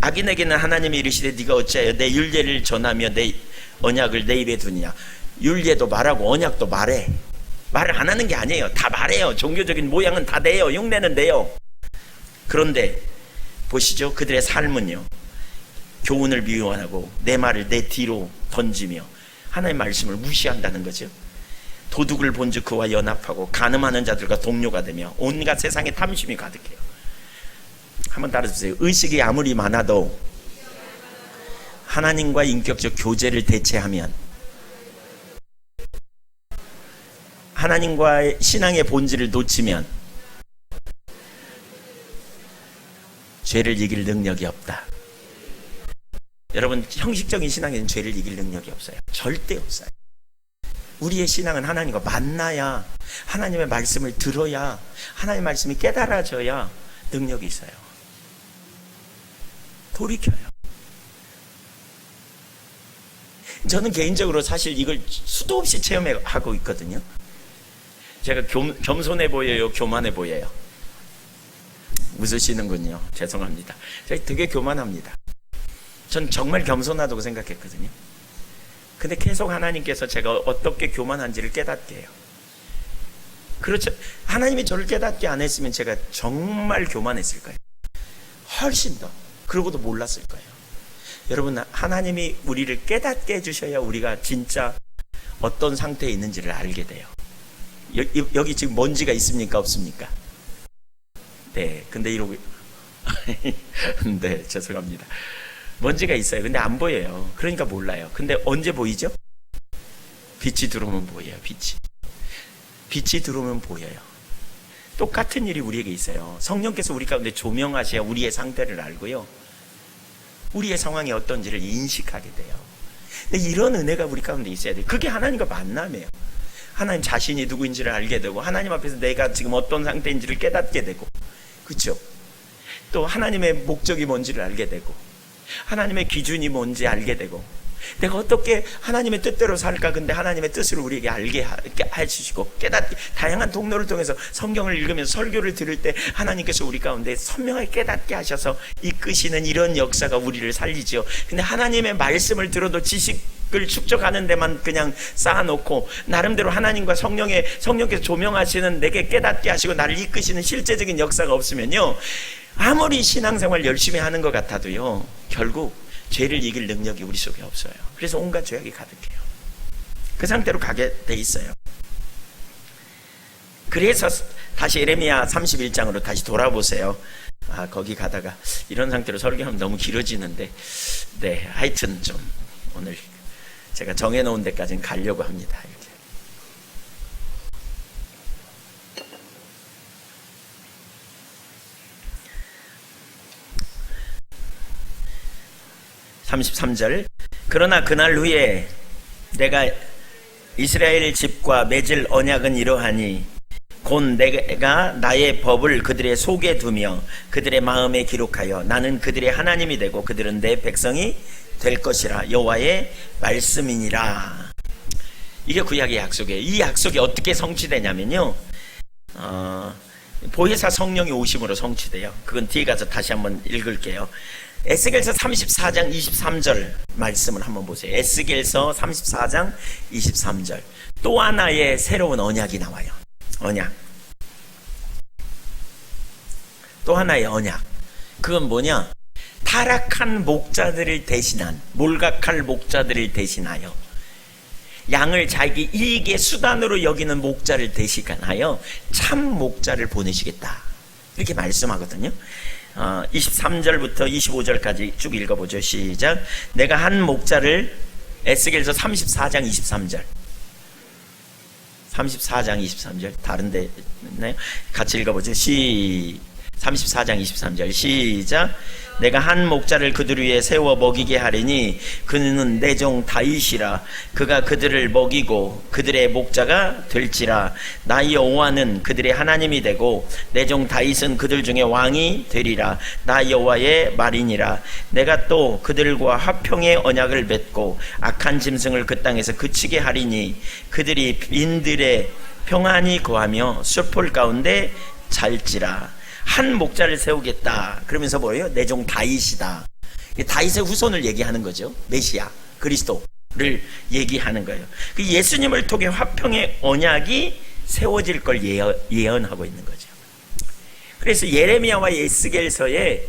Speaker 1: 악인에게는 하나님이 이르시되 네가 어찌하여 내 율례를 전하며 내 언약을 내 입에 두느냐. 율례도 말하고 언약도 말해. 말을 안 하는 게 아니에요. 다 말해요. 종교적인 모양은 다 내요. 흉내는 내요. 그런데 보시죠. 그들의 삶은요, 교훈을 미워하고 내 말을 내 뒤로 던지며 하나님의 말씀을 무시한다는 거죠. 도둑을 본즉 그와 연합하고 간음하는 자들과 동료가 되며 온갖 세상에 탐심이 가득해요. 한번 따라주세요. 의식이 아무리 많아도 하나님과 인격적 교제를 대체하면, 하나님과의 신앙의 본질을 놓치면 죄를 이길 능력이 없다. 여러분, 형식적인 신앙에는 죄를 이길 능력이 없어요. 절대 없어요. 우리의 신앙은 하나님과 만나야, 하나님의 말씀을 들어야, 하나님의 말씀이 깨달아져야 능력이 있어요. 돌이켜요. 저는 개인적으로 사실 이걸 수도 없이 체험하고 있거든요. 제가 겸손해 보여요, 교만해 보여요? 웃으시는군요. 죄송합니다. 제가 되게 교만합니다. 전 정말 겸손하다고 생각했거든요. 근데 계속 하나님께서 제가 어떻게 교만한지를 깨닫게 해요. 그렇죠. 하나님이 저를 깨닫게 안 했으면 제가 정말 교만했을 거예요. 훨씬 더. 그러고도 몰랐을 거예요. 여러분, 하나님이 우리를 깨닫게 해주셔야 우리가 진짜 어떤 상태에 있는지를 알게 돼요. 여기 지금 먼지가 있습니까? 없습니까? 네, 근데 이러고 네, 죄송합니다. 먼지가 있어요. 근데 안 보여요. 그러니까 몰라요. 근데 언제 보이죠? 빛이 들어오면 보여요. 빛이 들어오면 보여요. 똑같은 일이 우리에게 있어요. 성령께서 우리 가운데 조명하셔야 우리의 상태를 알고요, 우리의 상황이 어떤지를 인식하게 돼요. 근데 이런 은혜가 우리 가운데 있어야 돼요. 그게 하나님과 만남이에요. 하나님 자신이 누구인지를 알게 되고, 하나님 앞에서 내가 지금 어떤 상태인지를 깨닫게 되고, 그렇죠? 또 하나님의 목적이 뭔지를 알게 되고, 하나님의 기준이 뭔지 알게 되고, 내가 어떻게 하나님의 뜻대로 살까? 근데 하나님의 뜻을 우리에게 알게 해주시고 깨닫게, 다양한 통로를 통해서 성경을 읽으면서 설교를 들을 때 하나님께서 우리 가운데 선명하게 깨닫게 하셔서 이끄시는 이런 역사가 우리를 살리죠. 근데 하나님의 말씀을 들어도 지식을 축적하는 데만 그냥 쌓아놓고 나름대로 하나님과 성령께서 조명하시는, 내게 깨닫게 하시고 나를 이끄시는 실제적인 역사가 없으면요, 아무리 신앙생활 열심히 하는 것 같아도요, 결국 죄를 이길 능력이 우리 속에 없어요. 그래서 온갖 죄악이 가득해요. 그 상태로 가게 돼 있어요. 그래서 다시 예레미야 31장으로 다시 돌아보세요. 거기 가다가 이런 상태로 설교하면 너무 길어지는데, 네, 하여튼 좀 오늘 제가 정해놓은 데까지는 가려고 합니다. 이렇게. 33절. 그러나 그날 후에 내가 이스라엘 집과 맺을 언약은 이러하니 곧 내가 나의 법을 그들의 속에 두며 그들의 마음에 기록하여 나는 그들의 하나님이 되고 그들은 내 백성이 될 것이라. 여호와의 말씀이니라. 이게 구약의 약속이에요. 이 약속이 어떻게 성취되냐면요, 보혜사 성령이 오심으로 성취돼요. 그건 뒤에 가서 다시 한번 읽을게요. 에스겔서 34장 23절 말씀을 한번 보세요. 에스겔서 34장 23절. 또 하나의 새로운 언약이 나와요. 언약. 또 하나의 언약. 그건 뭐냐? 타락한 목자들을 대신한, 몰각할 목자들을 대신하여, 양을 자기 이익의 수단으로 여기는 목자를 대신하여 참 목자를 보내시겠다, 이렇게 말씀하거든요. 23절부터 25절까지 쭉 읽어보죠. 시작. 내가 한 목자를, 에스겔서 34장 23절, 34장 23절 다른데 있나요? 같이 읽어보죠. 34장 23절 시작. 내가 한 목자를 그들 위에 세워 먹이게 하리니 그는 내 종 다윗이라. 그가 그들을 먹이고 그들의 목자가 될지라. 나 여호와는 그들의 하나님이 되고 내 종 다윗은 그들 중에 왕이 되리라. 나 여호와의 말이니라. 내가 또 그들과 화평의 언약을 맺고 악한 짐승을 그 땅에서 그치게 하리니 그들이 빈들에 평안히 거하며 숲풀 가운데 잘지라. 한 목자를 세우겠다. 그러면서 뭐예요? 내 종 다윗이다. 다윗의 후손을 얘기하는 거죠. 메시아 그리스도를 얘기하는 거예요. 그 예수님을 통해 화평의 언약이 세워질 걸 예언하고 있는 거죠. 그래서 예레미야와 에스겔서에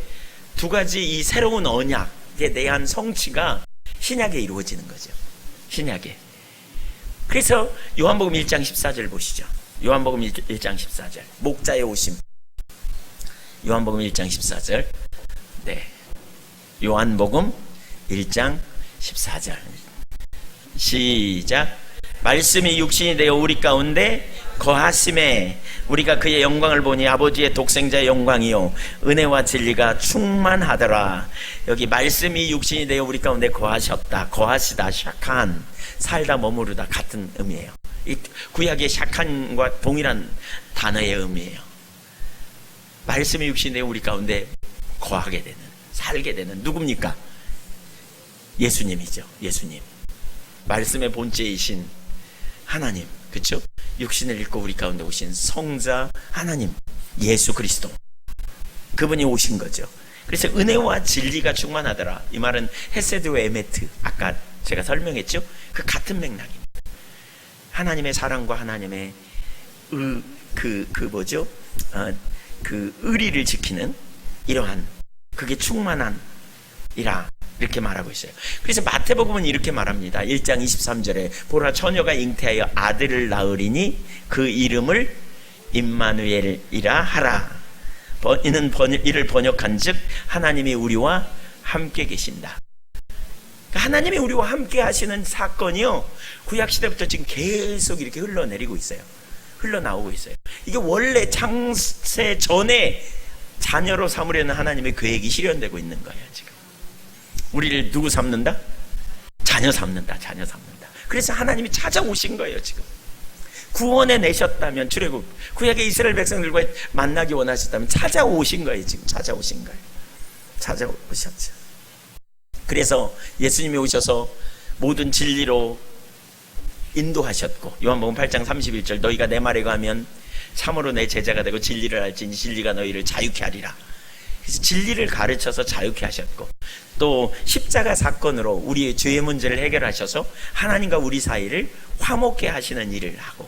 Speaker 1: 두 가지 이 새로운 언약에 대한 성취가 신약에 이루어지는 거죠. 신약에. 그래서 요한복음 1장 14절 보시죠. 요한복음 1장 14절. 목자의 오심. 요한복음 1장 14절. 네. 요한복음 1장 14절. 시작. 말씀이 육신이 되어 우리 가운데 거하심에 우리가 그의 영광을 보니 아버지의 독생자의 영광이요 은혜와 진리가 충만하더라. 여기 말씀이 육신이 되어 우리 가운데 거하셨다. 거하시다, 샤칸, 살다, 머무르다 같은 의미예요. 이 구약의 샤칸과 동일한 단어의 의미예요. 말씀이 육신이 되어 우리 가운데 거하게 되는, 살게 되는 누굽니까? 예수님이죠. 예수님. 말씀의 본체이신 하나님, 그렇죠? 육신을 입고 우리 가운데 오신 성자 하나님 예수 그리스도, 그분이 오신 거죠. 그래서 은혜와 진리가 충만하더라. 이 말은 헤세드와 에메트, 아까 제가 설명했죠? 그 같은 맥락입니다. 하나님의 사랑과 하나님의 그 의리를 지키는 이러한, 그게 충만한 이라, 이렇게 말하고 있어요. 그래서 마태복음은 이렇게 말합니다. 1장 23절에 보라 처녀가 잉태하여 아들을 낳으리니 그 이름을 임마누엘이라 하라. 이를 번역한즉 하나님이 우리와 함께 계신다. 하나님이 우리와 함께 하시는 사건이요, 구약시대부터 지금 계속 이렇게 흘러내리고 있어요. 흘러나오고 있어요. 이게 원래 창세 전에 자녀로 삼으려는 하나님의 계획이 실현되고 있는 거예요. 지금 우리를 누구 삼는다? 자녀 삼는다. 자녀 삼는다. 그래서 하나님이 찾아오신 거예요. 지금 구원해 내셨다면, 출애굽 구약의 이스라엘 백성들과 만나기 원하셨다면 찾아오신 거예요. 지금 찾아오신 거예요. 찾아오셨죠. 그래서 예수님이 오셔서 모든 진리로 인도하셨고, 요한복음 8장 31절 너희가 내 말에 거하면 참으로 내 제자가 되고 진리를 알지니 진리가 너희를 자유케 하리라. 그래서 진리를 가르쳐서 자유케 하셨고, 또 십자가 사건으로 우리의 죄의 문제를 해결하셔서 하나님과 우리 사이를 화목케 하시는 일을 하고,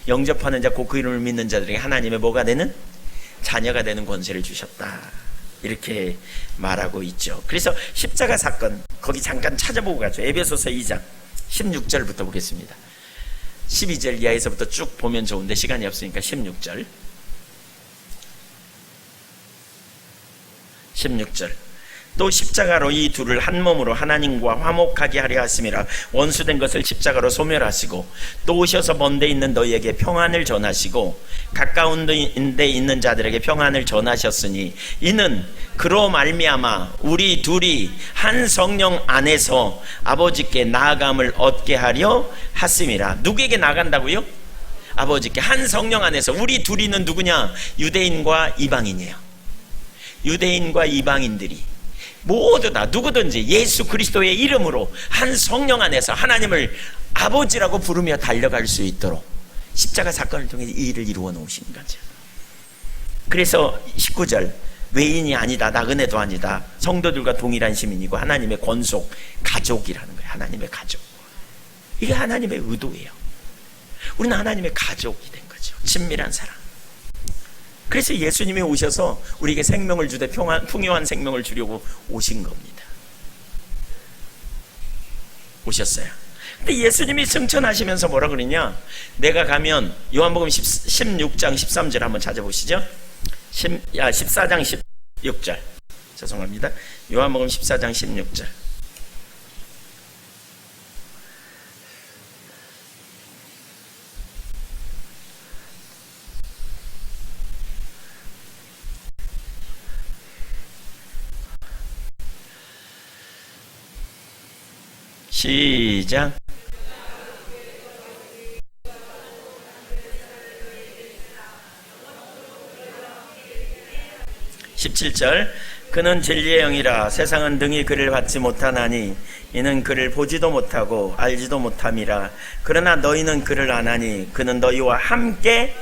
Speaker 1: 영접하는 자 곧 그 이름을 믿는 자들에게 하나님의 뭐가 되는? 자녀가 되는 권세를 주셨다, 이렇게 말하고 있죠. 그래서 십자가 사건 거기 잠깐 찾아보고 가죠. 에베소서 2장 16절부터 보겠습니다. 12절 이하에서부터 쭉 보면 좋은데 시간이 없으니까 16절. 또 십자가로 이 둘을 한 몸으로 하나님과 화목하게 하려 하심이라. 원수된 것을 십자가로 소멸하시고 또 오셔서 먼 데 있는 너희에게 평안을 전하시고 가까운 데 있는 자들에게 평안을 전하셨으니 이는 그로 말미암아 우리 둘이 한 성령 안에서 아버지께 나아감을 얻게 하려 하심이라. 누구에게 나간다고요? 아버지께. 한 성령 안에서. 우리 둘이는 누구냐? 유대인과 이방인이에요. 유대인과 이방인들이 모두 다 누구든지 예수 그리스도의 이름으로 한 성령 안에서 하나님을 아버지라고 부르며 달려갈 수 있도록 십자가 사건을 통해 이 일을 이루어 놓으신 거죠. 그래서 19절, 외인이 아니다, 나그네도 아니다, 성도들과 동일한 시민이고 하나님의 권속 가족이라는 거예요. 하나님의 가족. 이게 하나님의 의도예요. 우리는 하나님의 가족이 된 거죠. 친밀한 사랑. 그래서 예수님이 오셔서 우리에게 생명을 주되 풍요한 생명을 주려고 오신 겁니다. 오셨어요. 근데 예수님이 승천하시면서 뭐라 그러냐? 내가 가면, 요한복음 16장 13절 한번 찾아보시죠. 14장 16절. 죄송합니다. 요한복음 14장 16절. 시작. 17절. 그는 진리의 영이라 세상은 능히 그를 받지 못하나니 이는 그를 보지도 못하고 알지도 못함이라. 그러나 너희는 그를 아나니 그는 너희와 함께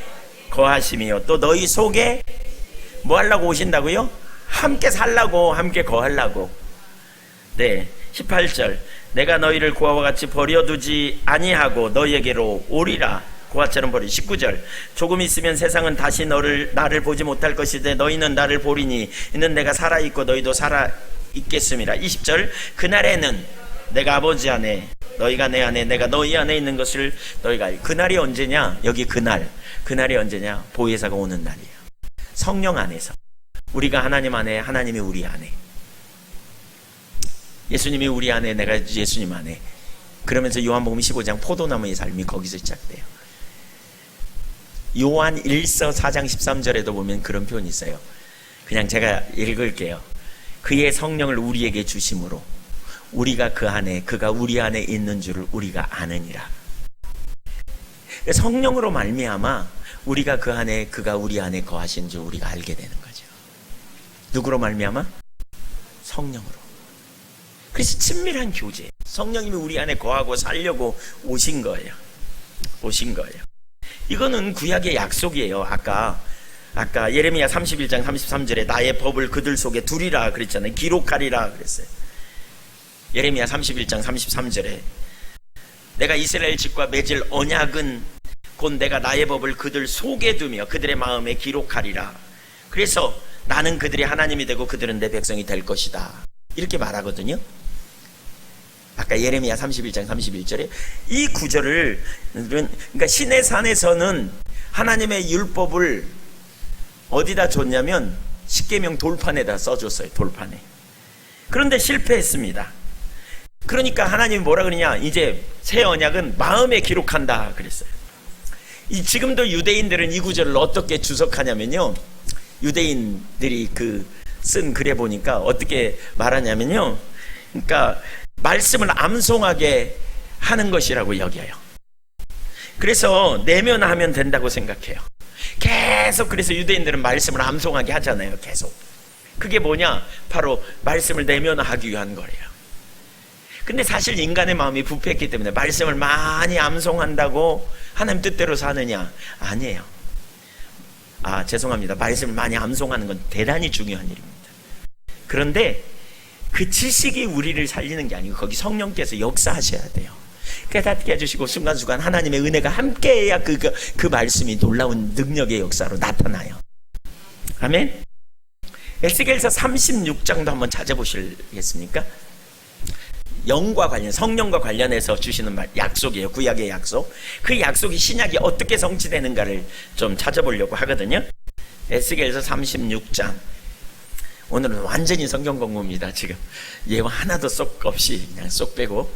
Speaker 1: 거하심이요 또 너희 속에 뭐 하려고 오신다고요? 함께 살라고, 함께 거하려고. 네. 18절. 내가 너희를 고아와 같이 버려두지 아니하고 너희에게로 오리라. 고아처럼 버리. 19절. 조금 있으면 세상은 다시 나를 보지 못할 것이되 너희는 나를 보리니 이는 내가 살아있고 너희도 살아있겠음이라. 20절. 그날에는 내가 아버지 안에 너희가 내 안에 내가 너희 안에 있는 것을 너희가 알. 그날이 언제냐? 여기 그날이 언제냐? 보혜사가 오는 날이에요. 성령 안에서 우리가 하나님 안에, 하나님이 우리 안에. 예수님이 우리 안에, 내가 예수님 안에. 그러면서 요한복음 15장 포도나무의 삶이 거기서 시작돼요. 요한 1서 4장 13절에도 보면 그런 표현이 있어요. 그냥 제가 읽을게요. 그의 성령을 우리에게 주심으로 우리가 그 안에, 그가 우리 안에 있는 줄을 우리가 아느니라. 성령으로 말미암아 우리가 그 안에, 그가 우리 안에 거하신 줄 우리가 알게 되는 거죠. 누구로 말미암아? 성령으로. 그래서 친밀한 교제. 성령님이 우리 안에 거하고 살려고 오신 거예요. 이거는 구약의 약속이에요. 아까 예레미야 31장 33절에 나의 법을 그들 속에 두리라 그랬잖아요. 기록하리라 그랬어요. 예레미야 31장 33절에 내가 이스라엘 집과 맺을 언약은 곧 내가 나의 법을 그들 속에 두며 그들의 마음에 기록하리라. 그래서 나는 그들의 하나님이 되고 그들은 내 백성이 될 것이다. 이렇게 말하거든요. 아까 예레미야 31장 31절에 이 구절을, 그러니까 시내 산에서는 하나님의 율법을 어디다 줬냐면 십계명 돌판에다 써줬어요. 돌판에. 그런데 실패했습니다. 그러니까 하나님이 뭐라 그러냐? 이제 새 언약은 마음에 기록한다 그랬어요. 지금도 유대인들은 이 구절을 어떻게 주석하냐면요, 유대인들이 쓴 글에 보니까 어떻게 말하냐면요, 그러니까 말씀을 암송하게 하는 것이라고 여겨요. 그래서 내면하면 된다고 생각해요. 계속. 그래서 유대인들은 말씀을 암송하게 하잖아요. 계속. 그게 뭐냐? 바로 말씀을 내면하기 위한 거예요. 근데 사실 인간의 마음이 부패했기 때문에 말씀을 많이 암송한다고 하나님 뜻대로 사느냐? 아니에요. 죄송합니다. 말씀을 많이 암송하는 건 대단히 중요한 일입니다. 그런데 그 지식이 우리를 살리는 게 아니고 거기 성령께서 역사하셔야 돼요. 깨닫게 해주시고 순간순간 하나님의 은혜가 함께해야 그 말씀이 놀라운 능력의 역사로 나타나요. 아멘. 에스겔서 36장도 한번 찾아보시겠습니까? 영과 관련, 성령과 관련해서 주시는 약속이에요. 구약의 약속. 그 약속이 신약이 어떻게 성취되는가를 좀 찾아보려고 하거든요. 에스겔서 36장. 오늘은 완전히 성경 공부입니다. 지금 예화 하나도 쏙 없이 그냥 쏙 빼고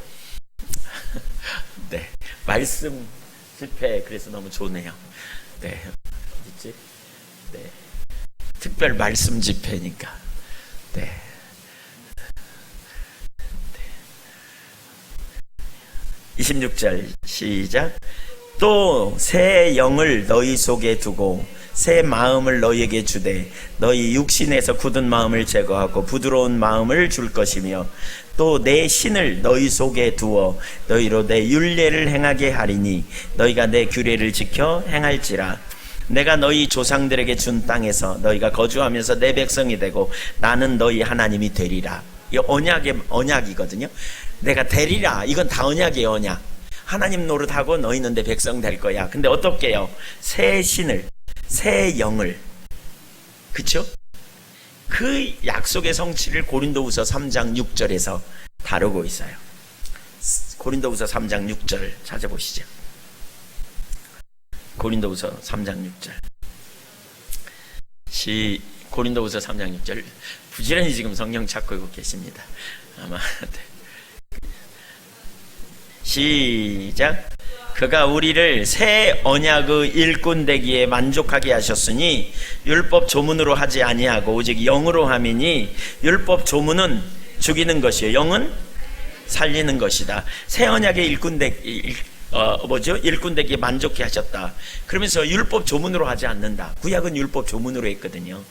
Speaker 1: 네, 말씀 집회 그래서 너무 좋네요. 네, 어딨지? 네, 특별 말씀 집회니까. 네. 26절 시작. 또 새 영을 너희 속에 두고 새 마음을 너희에게 주되 너희 육신에서 굳은 마음을 제거하고 부드러운 마음을 줄 것이며 또 내 신을 너희 속에 두어 너희로 내 율례를 행하게 하리니 너희가 내 규례를 지켜 행할지라. 내가 너희 조상들에게 준 땅에서 너희가 거주하면서 내 백성이 되고 나는 너희 하나님이 되리라. 이 언약이거든요. 내가 되리라. 이건 다 언약이에요. 언약. 하나님 노릇하고 너희는 내 백성 될 거야. 근데 어떻게 해요? 새 신을, 새 영을, 그쵸? 그 약속의 성취를 고린도후서 3장 6절에서 다루고 있어요. 고린도후서 3장 6절 찾아보시죠. 고린도후서 3장 6절. 고린도후서 3장 6절. 부지런히 지금 성경 찾고 계십니다. 아마 시작. 그가 우리를 새 언약의 일꾼 되기에 만족하게 하셨으니 율법 조문으로 하지 아니하고 오직 영으로 함이니 율법 조문은 죽이는 것이요 영은 살리는 것이다. 새 언약의 일꾼 되기에 만족해 하셨다. 그러면서 율법 조문으로 하지 않는다. 구약은 율법 조문으로 했거든요.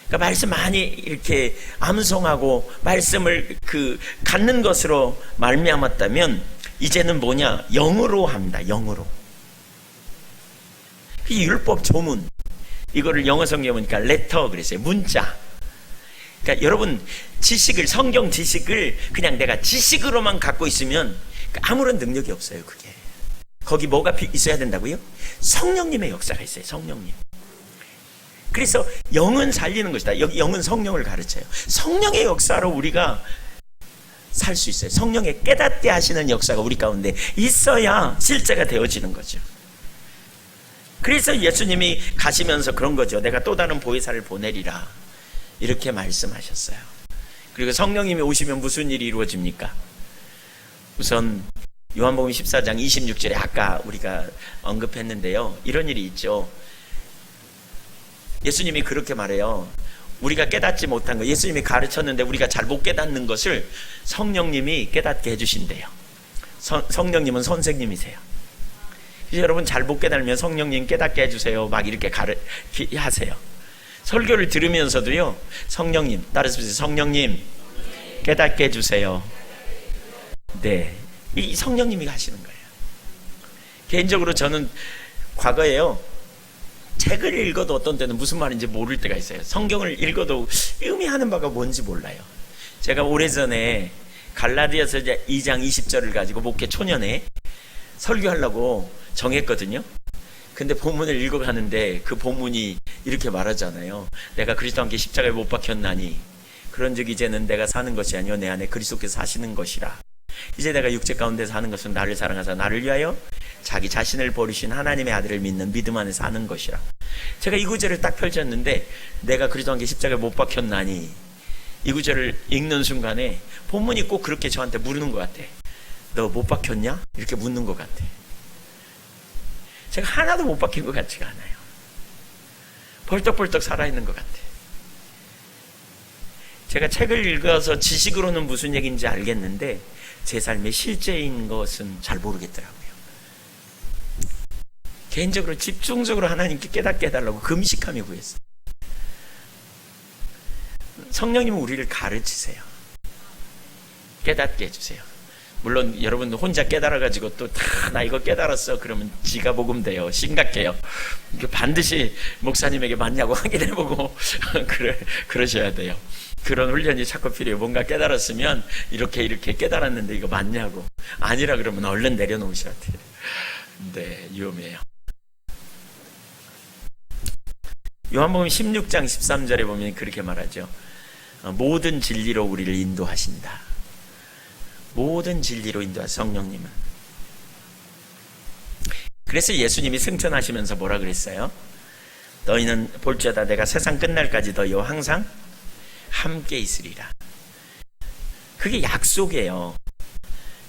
Speaker 1: 그러니까 말씀 많이 이렇게 암송하고 말씀을 갖는 것으로 말미암았다면 이제는 뭐냐? 영으로 합니다. 영으로. 이 율법 조문, 이거를 영어 성경에 보니까 레터 그랬어요. 문자. 그러니까 여러분 지식을, 성경 지식을 그냥 내가 지식으로만 갖고 있으면 아무런 능력이 없어요. 그게. 거기 뭐가 있어야 된다고요? 성령님의 역사가 있어요. 성령님. 그래서 영은 살리는 것이다. 여기 영은 성령을 가르쳐요. 성령의 역사로 우리가 살 수 있어요. 성령의 깨닫게 하시는 역사가 우리 가운데 있어야 실제가 되어지는 거죠. 그래서 예수님이 가시면서 그런 거죠. 내가 또 다른 보혜사를 보내리라. 이렇게 말씀하셨어요. 그리고 성령님이 오시면 무슨 일이 이루어집니까? 우선 요한복음 14장 26절에 아까 우리가 언급했는데요. 이런 일이 있죠. 예수님이 그렇게 말해요. 우리가 깨닫지 못한 거, 예수님이 가르쳤는데 우리가 잘 못 깨닫는 것을 성령님이 깨닫게 해주신대요. 성령님은 선생님이세요. 그래서 여러분 잘 못 깨달으면 성령님 깨닫게 해주세요. 막 이렇게 하세요. 설교를 들으면서도요. 성령님, 따라서 성령님 깨닫게 해주세요. 네, 이 성령님이 하시는 거예요. 개인적으로 저는 과거에요. 책을 읽어도 어떤 때는 무슨 말인지 모를 때가 있어요. 성경을 읽어도 의미하는 바가 뭔지 몰라요. 제가 오래전에 갈라디아서 2장 20절을 가지고 목회 초년에 설교하려고 정했거든요. 근데 본문을 읽어가는데 그 본문이 이렇게 말하잖아요. 내가 그리스도와 함께 십자가에 못 박혔나니 그런즉 이제는 내가 사는 것이 아니요 내 안에 그리스도께서 사시는 것이라. 이제 내가 육체 가운데 사는 것은 나를 사랑하사 나를 위하여 자기 자신을 버리신 하나님의 아들을 믿는 믿음 안에 사는 것이라. 제가 이 구절을 딱 펼쳤는데 내가 그리스도와 함께 십자가에 못 박혔나니 이 구절을 읽는 순간에 본문이 꼭 그렇게 저한테 물는 것 같아. 너 못 박혔냐? 이렇게 묻는 것 같아. 제가 하나도 못 박힌 것 같지가 않아요. 벌떡벌떡 살아있는 것 같아. 제가 책을 읽어서 지식으로는 무슨 얘기인지 알겠는데 제 삶의 실제인 것은 잘 모르겠더라고요. 개인적으로 집중적으로 하나님께 깨닫게 해달라고 금식하며 구했어요. 성령님은 우리를 가르치세요. 깨닫게 해주세요. 물론 여러분 혼자 깨달아가지고 또 다 나 이거 깨달았어 그러면 지가 복음 돼요. 심각해요. 반드시 목사님에게 맞냐고 확인해보고 그러셔야 돼요. 그런 훈련이 자꾸 필요해요. 뭔가 깨달았으면 이렇게 깨달았는데 이거 맞냐고. 아니라 그러면 얼른 내려놓으셔야 돼요. 네, 위험해요. 요한복음 16장 13절에 보면 그렇게 말하죠. 모든 진리로 우리를 인도하신다. 모든 진리로 인도하신 성령님은. 그래서 예수님이 승천하시면서 뭐라 그랬어요? 너희는 볼지어다 내가 세상 끝날까지 너희와 항상 함께 있으리라. 그게 약속이에요.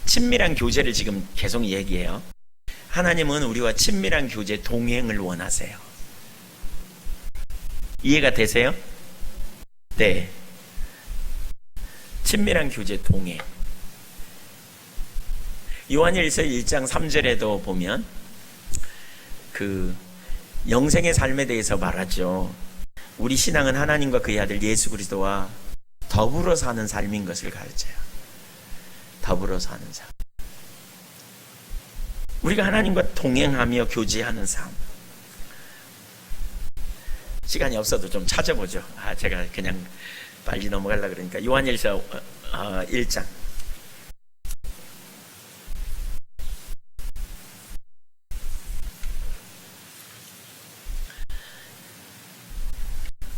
Speaker 1: 친밀한 교제를 지금 계속 얘기해요. 하나님은 우리와 친밀한 교제 동행을 원하세요. 이해가 되세요? 네. 친밀한 교제 동행. 요한일서 1장 3절에도 보면 그 영생의 삶에 대해서 말하죠. 우리 신앙은 하나님과 그의 아들 예수 그리스도와 더불어 사는 삶인 것을 가르쳐요. 더불어 사는 삶. 우리가 하나님과 동행하며 교제하는 삶. 시간이 없어도 좀 찾아보죠. 제가 그냥 빨리 넘어가려고 그러니까 요한일서 1장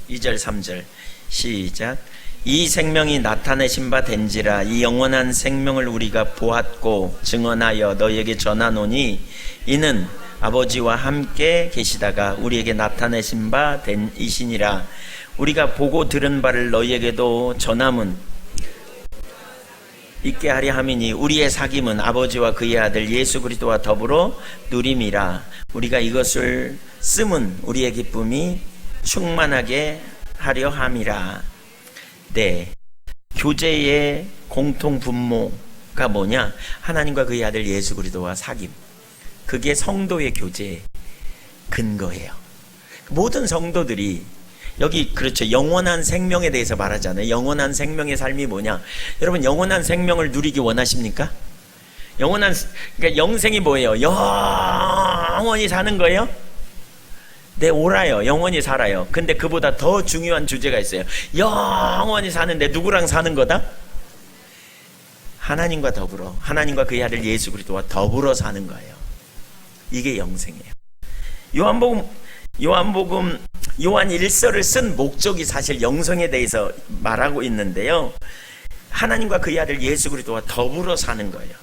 Speaker 1: 2절 3절 시작. 이 생명이 나타내신 바 된지라 이 영원한 생명을 우리가 보았고 증언하여 너희에게 전하노니 이는 아버지와 함께 계시다가 우리에게 나타내신 바 된 이시니라. 우리가 보고 들은 바를 너희에게도 전함은 있게 하려 함이니 우리의 사귐은 아버지와 그의 아들 예수 그리스도와 더불어 누림이라. 우리가 이것을 쓰면 우리의 기쁨이 충만하게 하려 함이라. 네, 교제의 공통 분모가 뭐냐? 하나님과 그의 아들 예수 그리스도와 사귐. 그게 성도의 교제의 근거예요. 모든 성도들이 여기 그렇죠. 영원한 생명에 대해서 말하잖아요. 영원한 생명의 삶이 뭐냐? 여러분 영원한 생명을 누리기 원하십니까? 그러니까 영생이 뭐예요? 영원히 사는 거예요? 네, 옳아요. 영원히 살아요. 근데 그보다 더 중요한 주제가 있어요. 영원히 사는데 누구랑 사는 거다? 하나님과 더불어, 하나님과 그의 아들 예수 그리스도와 더불어 사는 거예요. 이게 영생이에요. 요한 1서를 쓴 목적이 사실 영생에 대해서 말하고 있는데요. 하나님과 그의 아들 예수 그리스도와 더불어 사는 거예요.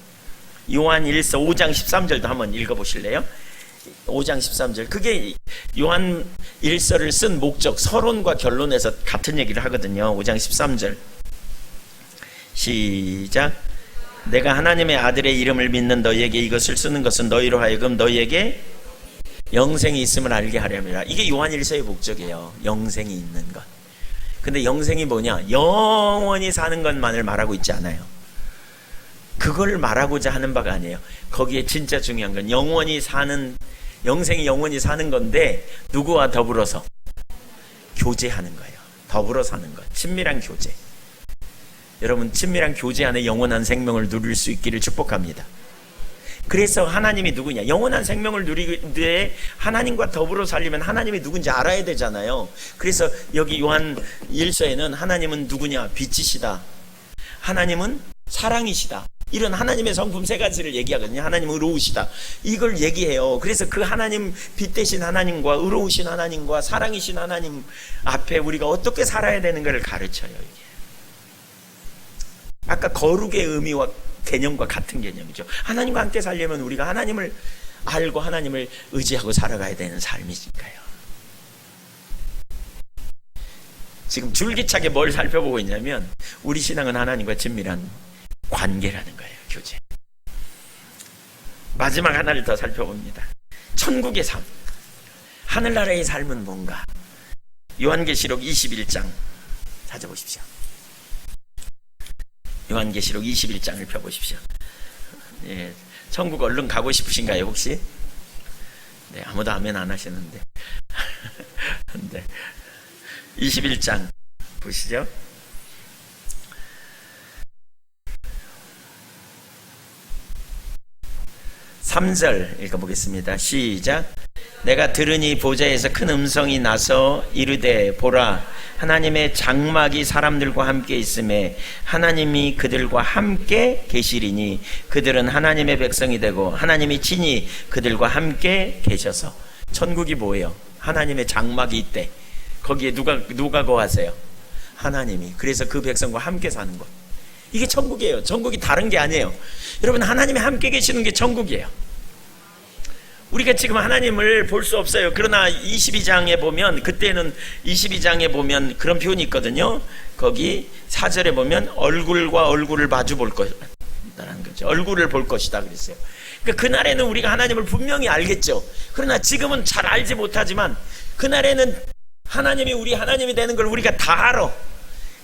Speaker 1: 요한 1서 5장 13절도 한번 읽어보실래요? 5장 13절. 그게 요한 1서를 쓴 목적, 서론과 결론에서 같은 얘기를 하거든요. 5장 13절 시작. 내가 하나님의 아들의 이름을 믿는 너희에게 이것을 쓰는 것은 너희로 하여금 너희에게 영생이 있음을 알게 하려니라. 이게 요한 1서의 목적이에요. 영생이 있는 것. 근데 영생이 뭐냐? 영원히 사는 것만을 말하고 있지 않아요. 그걸 말하고자 하는 바가 아니에요. 거기에 진짜 중요한 건 영생이 영원히 사는 건데 누구와 더불어서? 교제하는 거예요. 더불어 사는 것. 친밀한 교제. 여러분 친밀한 교제 안에 영원한 생명을 누릴 수 있기를 축복합니다. 그래서 하나님이 누구냐? 영원한 생명을 누리되 하나님과 더불어 살려면 하나님이 누군지 알아야 되잖아요. 그래서 여기 요한 1서에는 하나님은 누구냐? 빛이시다. 하나님은 사랑이시다. 이런 하나님의 성품 세 가지를 얘기하거든요. 하나님 의로우시다. 이걸 얘기해요. 그래서 그 하나님, 빛 대신 하나님과 의로우신 하나님과 사랑이신 하나님 앞에 우리가 어떻게 살아야 되는 것을 가르쳐요. 이게. 아까 거룩의 의미와 개념과 같은 개념이죠. 하나님과 함께 살려면 우리가 하나님을 알고 하나님을 의지하고 살아가야 되는 삶이니까요. 지금 줄기차게 뭘 살펴보고 있냐면 우리 신앙은 하나님과 친밀한 관계라는 거예요. 교제. 마지막 하나를 더 살펴봅니다. 천국의 삶. 하늘나라의 삶은 뭔가? 요한계시록 21장 찾아보십시오. 요한계시록 21장을 펴보십시오. 예, 천국 얼른 가고 싶으신가요 혹시? 네, 아무도 아멘 안 하시는데. 네, 21장 보시죠. 3절 읽어보겠습니다. 시작. 내가 들으니 보좌에서 큰 음성이 나서 이르되 보라 하나님의 장막이 사람들과 함께 있음에 하나님이 그들과 함께 계시리니 그들은 하나님의 백성이 되고 하나님이 친히 그들과 함께 계셔서. 천국이 뭐예요? 하나님의 장막이 있대. 거기에 누가 거하세요? 하나님이. 그래서 그 백성과 함께 사는 것. 이게 천국이에요. 천국이 다른 게 아니에요. 여러분, 하나님이 함께 계시는 게 천국이에요. 우리가 지금 하나님을 볼 수 없어요. 그러나 22장에 보면, 그때는 22장에 보면 그런 표현이 있거든요. 거기 4절에 보면 얼굴과 얼굴을 마주 볼 것이다라는 거죠. 얼굴을 볼 것이다 그랬어요. 그러니까 그날에는 우리가 하나님을 분명히 알겠죠. 그러나 지금은 잘 알지 못하지만 그날에는 하나님이 우리 하나님이 되는 걸 우리가 다 알아.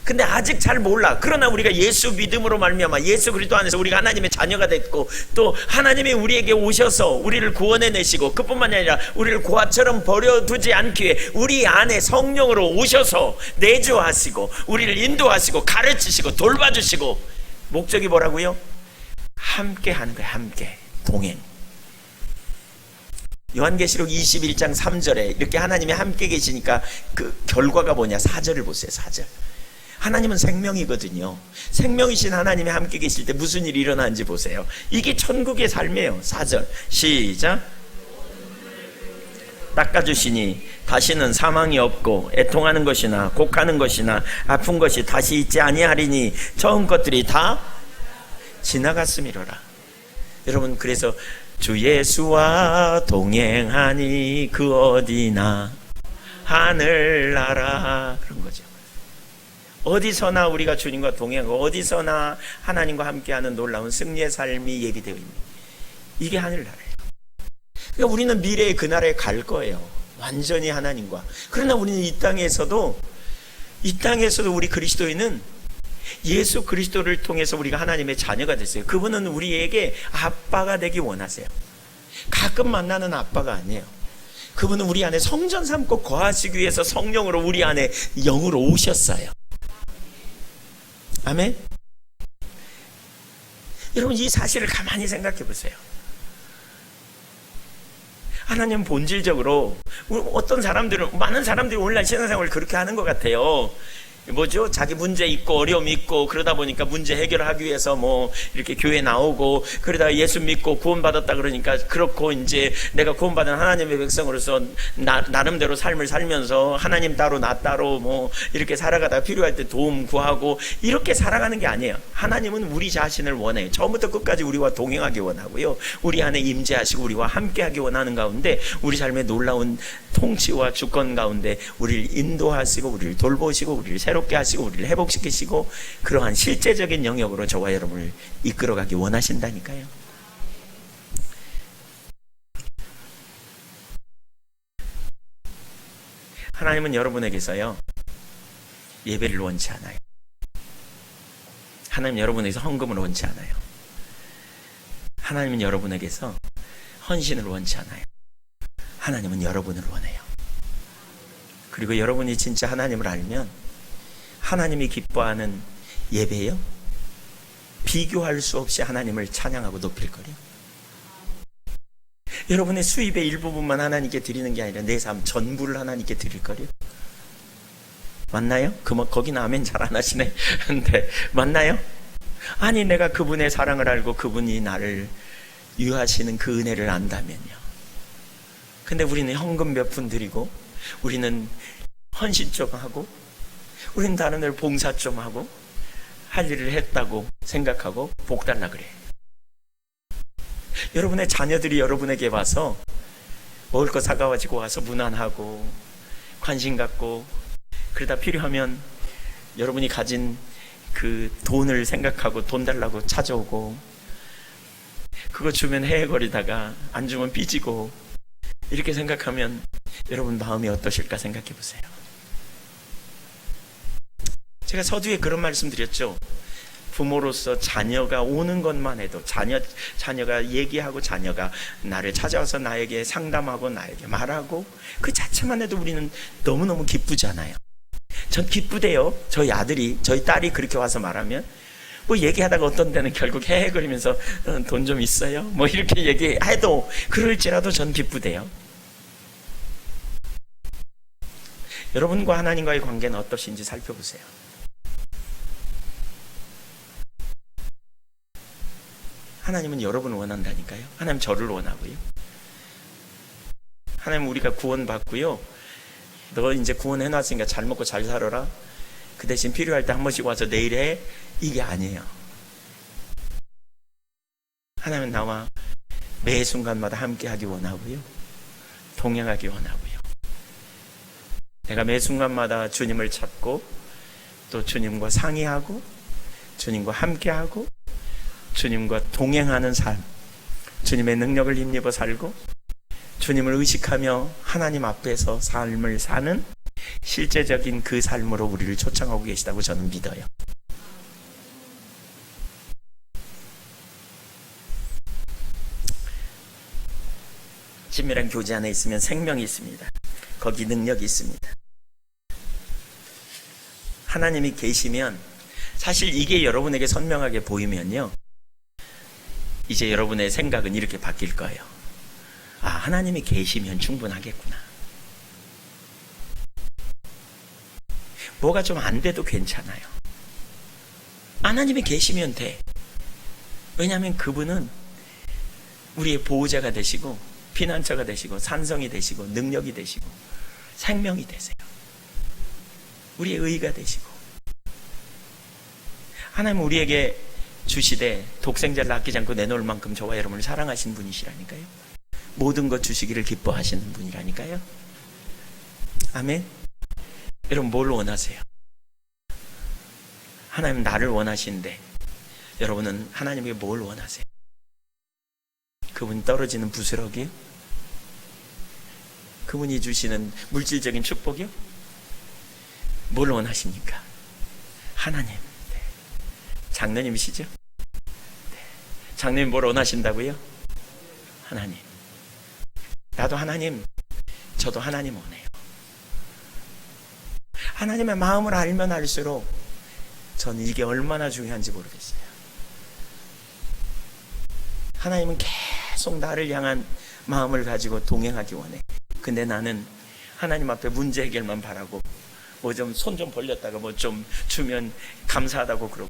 Speaker 1: 근데 아직 잘 몰라. 그러나 우리가 예수 믿음으로 말미암아 예수 그리스도 안에서 우리가 하나님의 자녀가 됐고, 또 하나님이 우리에게 오셔서 우리를 구원해 내시고, 그뿐만이 아니라 우리를 고아처럼 버려두지 않기 위해 우리 안에 성령으로 오셔서 내주하시고 우리를 인도하시고 가르치시고 돌봐주시고. 목적이 뭐라고요? 함께 하는 거예요. 함께 동행. 요한계시록 21장 3절에 이렇게 하나님이 함께 계시니까 그 결과가 뭐냐? 4절을 보세요. 4절. 하나님은 생명이거든요. 생명이신 하나님이 함께 계실 때 무슨 일이 일어나는지 보세요. 이게 천국의 삶이에요. 4절 시작. 닦아주시니 다시는 사망이 없고 애통하는 것이나 곡하는 것이나 아픈 것이 다시 있지 아니하리니 처음 것들이 다 지나갔음이로라. 여러분, 그래서 주 예수와 동행하니 그 어디나 하늘나라, 그런 거죠. 어디서나 우리가 주님과 동행하고 어디서나 하나님과 함께하는 놀라운 승리의 삶이 예비되어 있는, 이게 하늘나라예요. 그러니까 우리는 미래의 그 나라에 갈 거예요. 완전히 하나님과. 그러나 우리는 이 땅에서도 우리 그리스도인은 예수 그리스도를 통해서 우리가 하나님의 자녀가 됐어요. 그분은 우리에게 아빠가 되기 원하세요. 가끔 만나는 아빠가 아니에요. 그분은 우리 안에 성전 삼고 거하시기 위해서 성령으로 우리 안에 영으로 오셨어요. 아멘. 여러분, 이 사실을 가만히 생각해 보세요. 하나님 본질적으로 어떤 사람들은, 많은 사람들이 오늘날 신앙생활을 그렇게 하는 것 같아요. 뭐죠? 자기 문제 있고 어려움이 있고 그러다 보니까 문제 해결하기 위해서 뭐 이렇게 교회 나오고, 그러다가 예수 믿고 구원받았다 그러니까 그렇고, 이제 내가 구원받은 하나님의 백성으로서 나름대로 삶을 살면서 하나님 따로 나 따로 뭐 이렇게 살아가다가 필요할 때 도움 구하고 이렇게 살아가는 게 아니에요. 하나님은 우리 자신을 원해요. 처음부터 끝까지 우리와 동행하기 원하고요, 우리 안에 임재하시고 우리와 함께하기 원하는 가운데 우리 삶의 놀라운 통치와 주권 가운데 우리를 인도하시고 우리를 돌보시고 우리를 새롭게 하시고 우리를 회복시키시고, 그러한 실제적인 영역으로 저와 여러분을 이끌어가기 원하신다니까요. 하나님은 여러분에게서요 예배를 원치 않아요. 하나님은 여러분에게서 헌금을 원치 않아요. 하나님은 여러분에게서 헌신을 원치 않아요. 하나님은 여러분을 원해요. 그리고 여러분이 진짜 하나님을 알면 하나님이 기뻐하는 예배요, 비교할 수 없이 하나님을 찬양하고 높일 거예요. 여러분의 수입의 일부분만 하나님께 드리는 게 아니라 내 삶 전부를 하나님께 드릴 거예요. 맞나요? 거기는 아멘 잘 안 하시네. 근데 맞나요? 아니, 내가 그분의 사랑을 알고 그분이 나를 유하시는 그 은혜를 안다면요. 근데 우리는 현금 몇 푼 드리고, 우리는 헌신 좀 하고, 우리는 다른 데를 봉사 좀 하고, 할 일을 했다고 생각하고 복 달라 그래. 여러분의 자녀들이 여러분에게 와서 먹을 거 사가지고 와서 무난하고 관심 갖고, 그러다 필요하면 여러분이 가진 그 돈을 생각하고 돈 달라고 찾아오고, 그거 주면 헤헤거리다가 안 주면 삐지고, 이렇게 생각하면 여러분 마음이 어떠실까 생각해 보세요. 제가 서두에 그런 말씀 드렸죠. 부모로서 자녀가 오는 것만 해도, 자녀가 얘기하고 자녀가 나를 찾아와서 나에게 상담하고 나에게 말하고, 그 자체만 해도 우리는 너무너무 기쁘잖아요. 전 기쁘대요. 저희 딸이 그렇게 와서 말하면 뭐 얘기하다가 어떤 데는 결국 헤헤거리면서 돈 좀 있어요? 뭐 이렇게 얘기해도 그럴지라도 전 기쁘대요. 여러분과 하나님과의 관계는 어떠신지 살펴보세요. 하나님은 여러분을 원한다니까요. 하나님 저를 원하고요. 하나님 우리가 구원받고요. 너 이제 구원해놨으니까 잘 먹고 잘 살아라. 그 대신 필요할 때 한 번씩 와서 내일 해. 이게 아니에요. 하나님은 나와 매 순간마다 함께하기 원하고요. 동행하기 원하고요. 내가 매 순간마다 주님을 찾고 또 주님과 상의하고 주님과 함께하고 주님과 동행하는 삶, 주님의 능력을 힘입어 살고 주님을 의식하며 하나님 앞에서 삶을 사는 실제적인 그 삶으로 우리를 초청하고 계시다고 저는 믿어요. 친밀한 교제 안에 있으면 생명이 있습니다. 거기 능력이 있습니다. 하나님이 계시면 사실 이게 여러분에게 선명하게 보이면요, 이제 여러분의 생각은 이렇게 바뀔 거예요. 아, 하나님이 계시면 충분하겠구나. 뭐가 좀 안 돼도 괜찮아요. 하나님이 계시면 돼. 왜냐하면 그분은 우리의 보호자가 되시고 피난처가 되시고 산성이 되시고 능력이 되시고 생명이 되세요. 우리의 의가 되시고 하나님은 우리에게 주시되 독생자를 아끼지 않고 내놓을 만큼 저와 여러분을 사랑하신 분이시라니까요. 모든 것 주시기를 기뻐하시는 분이라니까요. 아멘. 여러분 뭘 원하세요? 하나님은 나를 원하시는데 여러분은 하나님에게 뭘 원하세요? 그분이 떨어지는 부스러기요? 그분이 주시는 물질적인 축복이요? 뭘 원하십니까? 하나님. 네. 장로님이시죠? 네. 장로님 뭘 원하신다고요? 하나님. 나도 하나님, 저도 하나님 원해요. 하나님의 마음을 알면 알수록 저는 이게 얼마나 중요한지 모르겠어요. 하나님은 계속 나를 향한 마음을 가지고 동행하기 원해. 근데 나는 하나님 앞에 문제 해결만 바라고 뭐 좀 손 좀 벌렸다가 뭐 좀 주면 감사하다고 그러고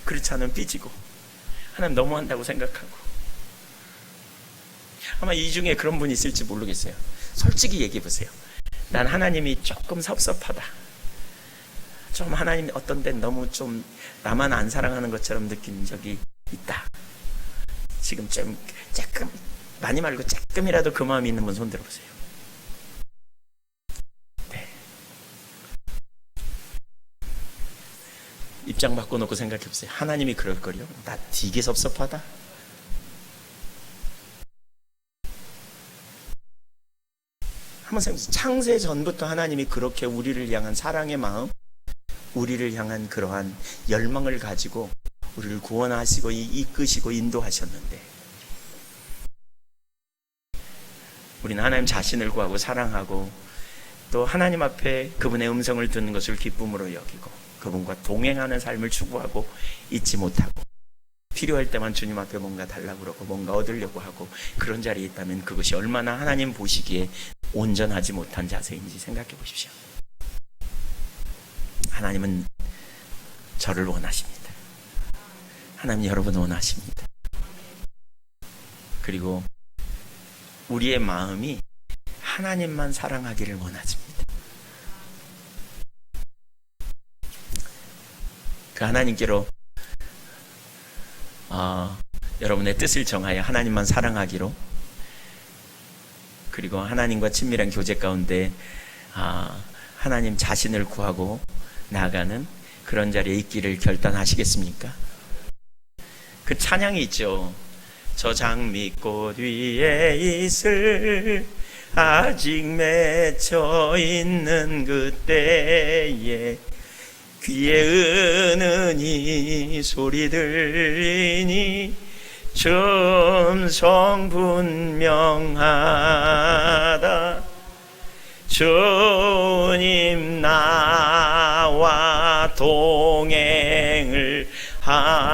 Speaker 1: 그렇지 않으면 삐지고 하나님 너무한다고 생각하고 아마 이 중에 그런 분이 있을지 모르겠어요. 솔직히 얘기해 보세요. 난 하나님이 조금 섭섭하다. 좀 하나님 어떤 데는 너무 좀 나만 안 사랑하는 것처럼 느낀 적이 있다. 지금 좀 조금 많이 말고 조금이라도 그 마음이 있는 분 손 들어보세요. 네. 입장 바꿔놓고 생각해보세요. 하나님이 그럴걸요? 나 되게 섭섭하다. 한번 생각해보세요. 창세 전부터 하나님이 그렇게 우리를 향한 사랑의 마음, 우리를 향한 그러한 열망을 가지고 우리를 구원하시고 이끄시고 인도하셨는데 우리는 하나님 자신을 구하고 사랑하고 또 하나님 앞에 그분의 음성을 듣는 것을 기쁨으로 여기고 그분과 동행하는 삶을 추구하고 잊지 못하고 필요할 때만 주님 앞에 뭔가 달라고 그러고 뭔가 얻으려고 하고 그런 자리에 있다면 그것이 얼마나 하나님 보시기에 온전하지 못한 자세인지 생각해 보십시오. 하나님은 저를 원하십니다. 하나님 여러분을 원하십니다. 그리고 우리의 마음이 하나님만 사랑하기를 원하십니다. 그 하나님께로 여러분의 뜻을 정하여 하나님만 사랑하기로 그리고 하나님과 친밀한 교제 가운데 하나님 자신을 구하고 나아가는 그런 자리에 있기를 결단하시겠습니까? 그 찬양이 있죠. 저 장미꽃 위에 있을 아직 맺혀 있는 그때에 귀에 은은히 소리 들리니 춤성 분명하다. 주님 나와 동행을 하시네.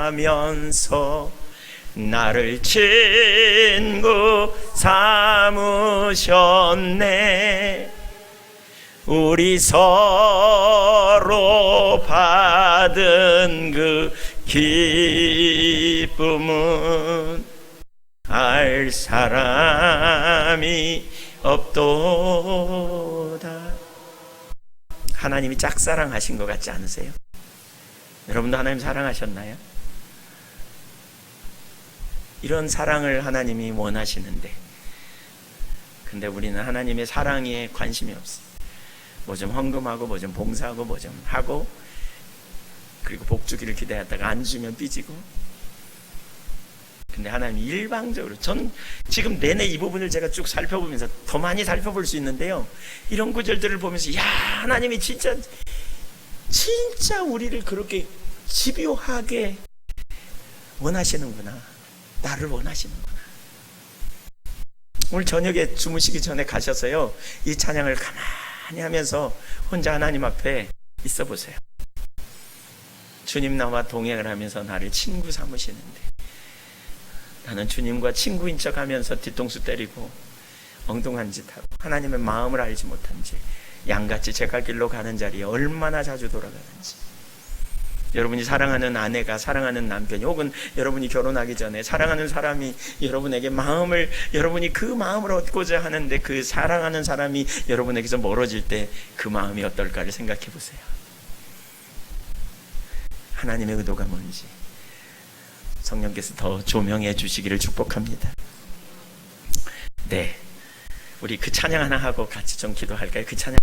Speaker 1: 하면서 나를 친구 삼으셨네. 우리 서로 받은 그 기쁨은 알 사람이 없도다. 하나님이 짝사랑하신 것 같지 않으세요? 여러분도 하나님 사랑하셨나요? 이런 사랑을 하나님이 원하시는데, 근데 우리는 하나님의 사랑에 관심이 없어요. 뭐 좀 헌금하고 뭐 좀 봉사하고 뭐 좀 하고, 그리고 복 주기를 기대하다가 안 주면 삐지고. 근데 하나님이 일방적으로, 전 지금 내내 이 부분을 제가 쭉 살펴보면서 더 많이 살펴볼 수 있는데요, 이런 구절들을 보면서 야, 하나님이 진짜 우리를 그렇게 집요하게 원하시는구나. 나를 원하시는구나. 오늘 저녁에 주무시기 전에 가셔서요, 이 찬양을 가만히 하면서 혼자 하나님 앞에 있어 보세요. 주님 나와 동행을 하면서 나를 친구 삼으시는데, 나는 주님과 친구인 척 하면서 뒤통수 때리고 엉뚱한 짓 하고 하나님의 마음을 알지 못한 채 양같이 제 갈 길로 가는 자리에 얼마나 자주 돌아가는지. 여러분이 사랑하는 아내가, 사랑하는 남편이, 혹은 여러분이 결혼하기 전에 사랑하는 사람이 여러분에게 여러분이 그 마음을 얻고자 하는데 그 사랑하는 사람이 여러분에게서 멀어질 때 그 마음이 어떨까를 생각해 보세요. 하나님의 의도가 뭔지 성령께서 더 조명해 주시기를 축복합니다. 네, 우리 그 찬양 하나 하고 같이 좀 기도할까요? 그 찬양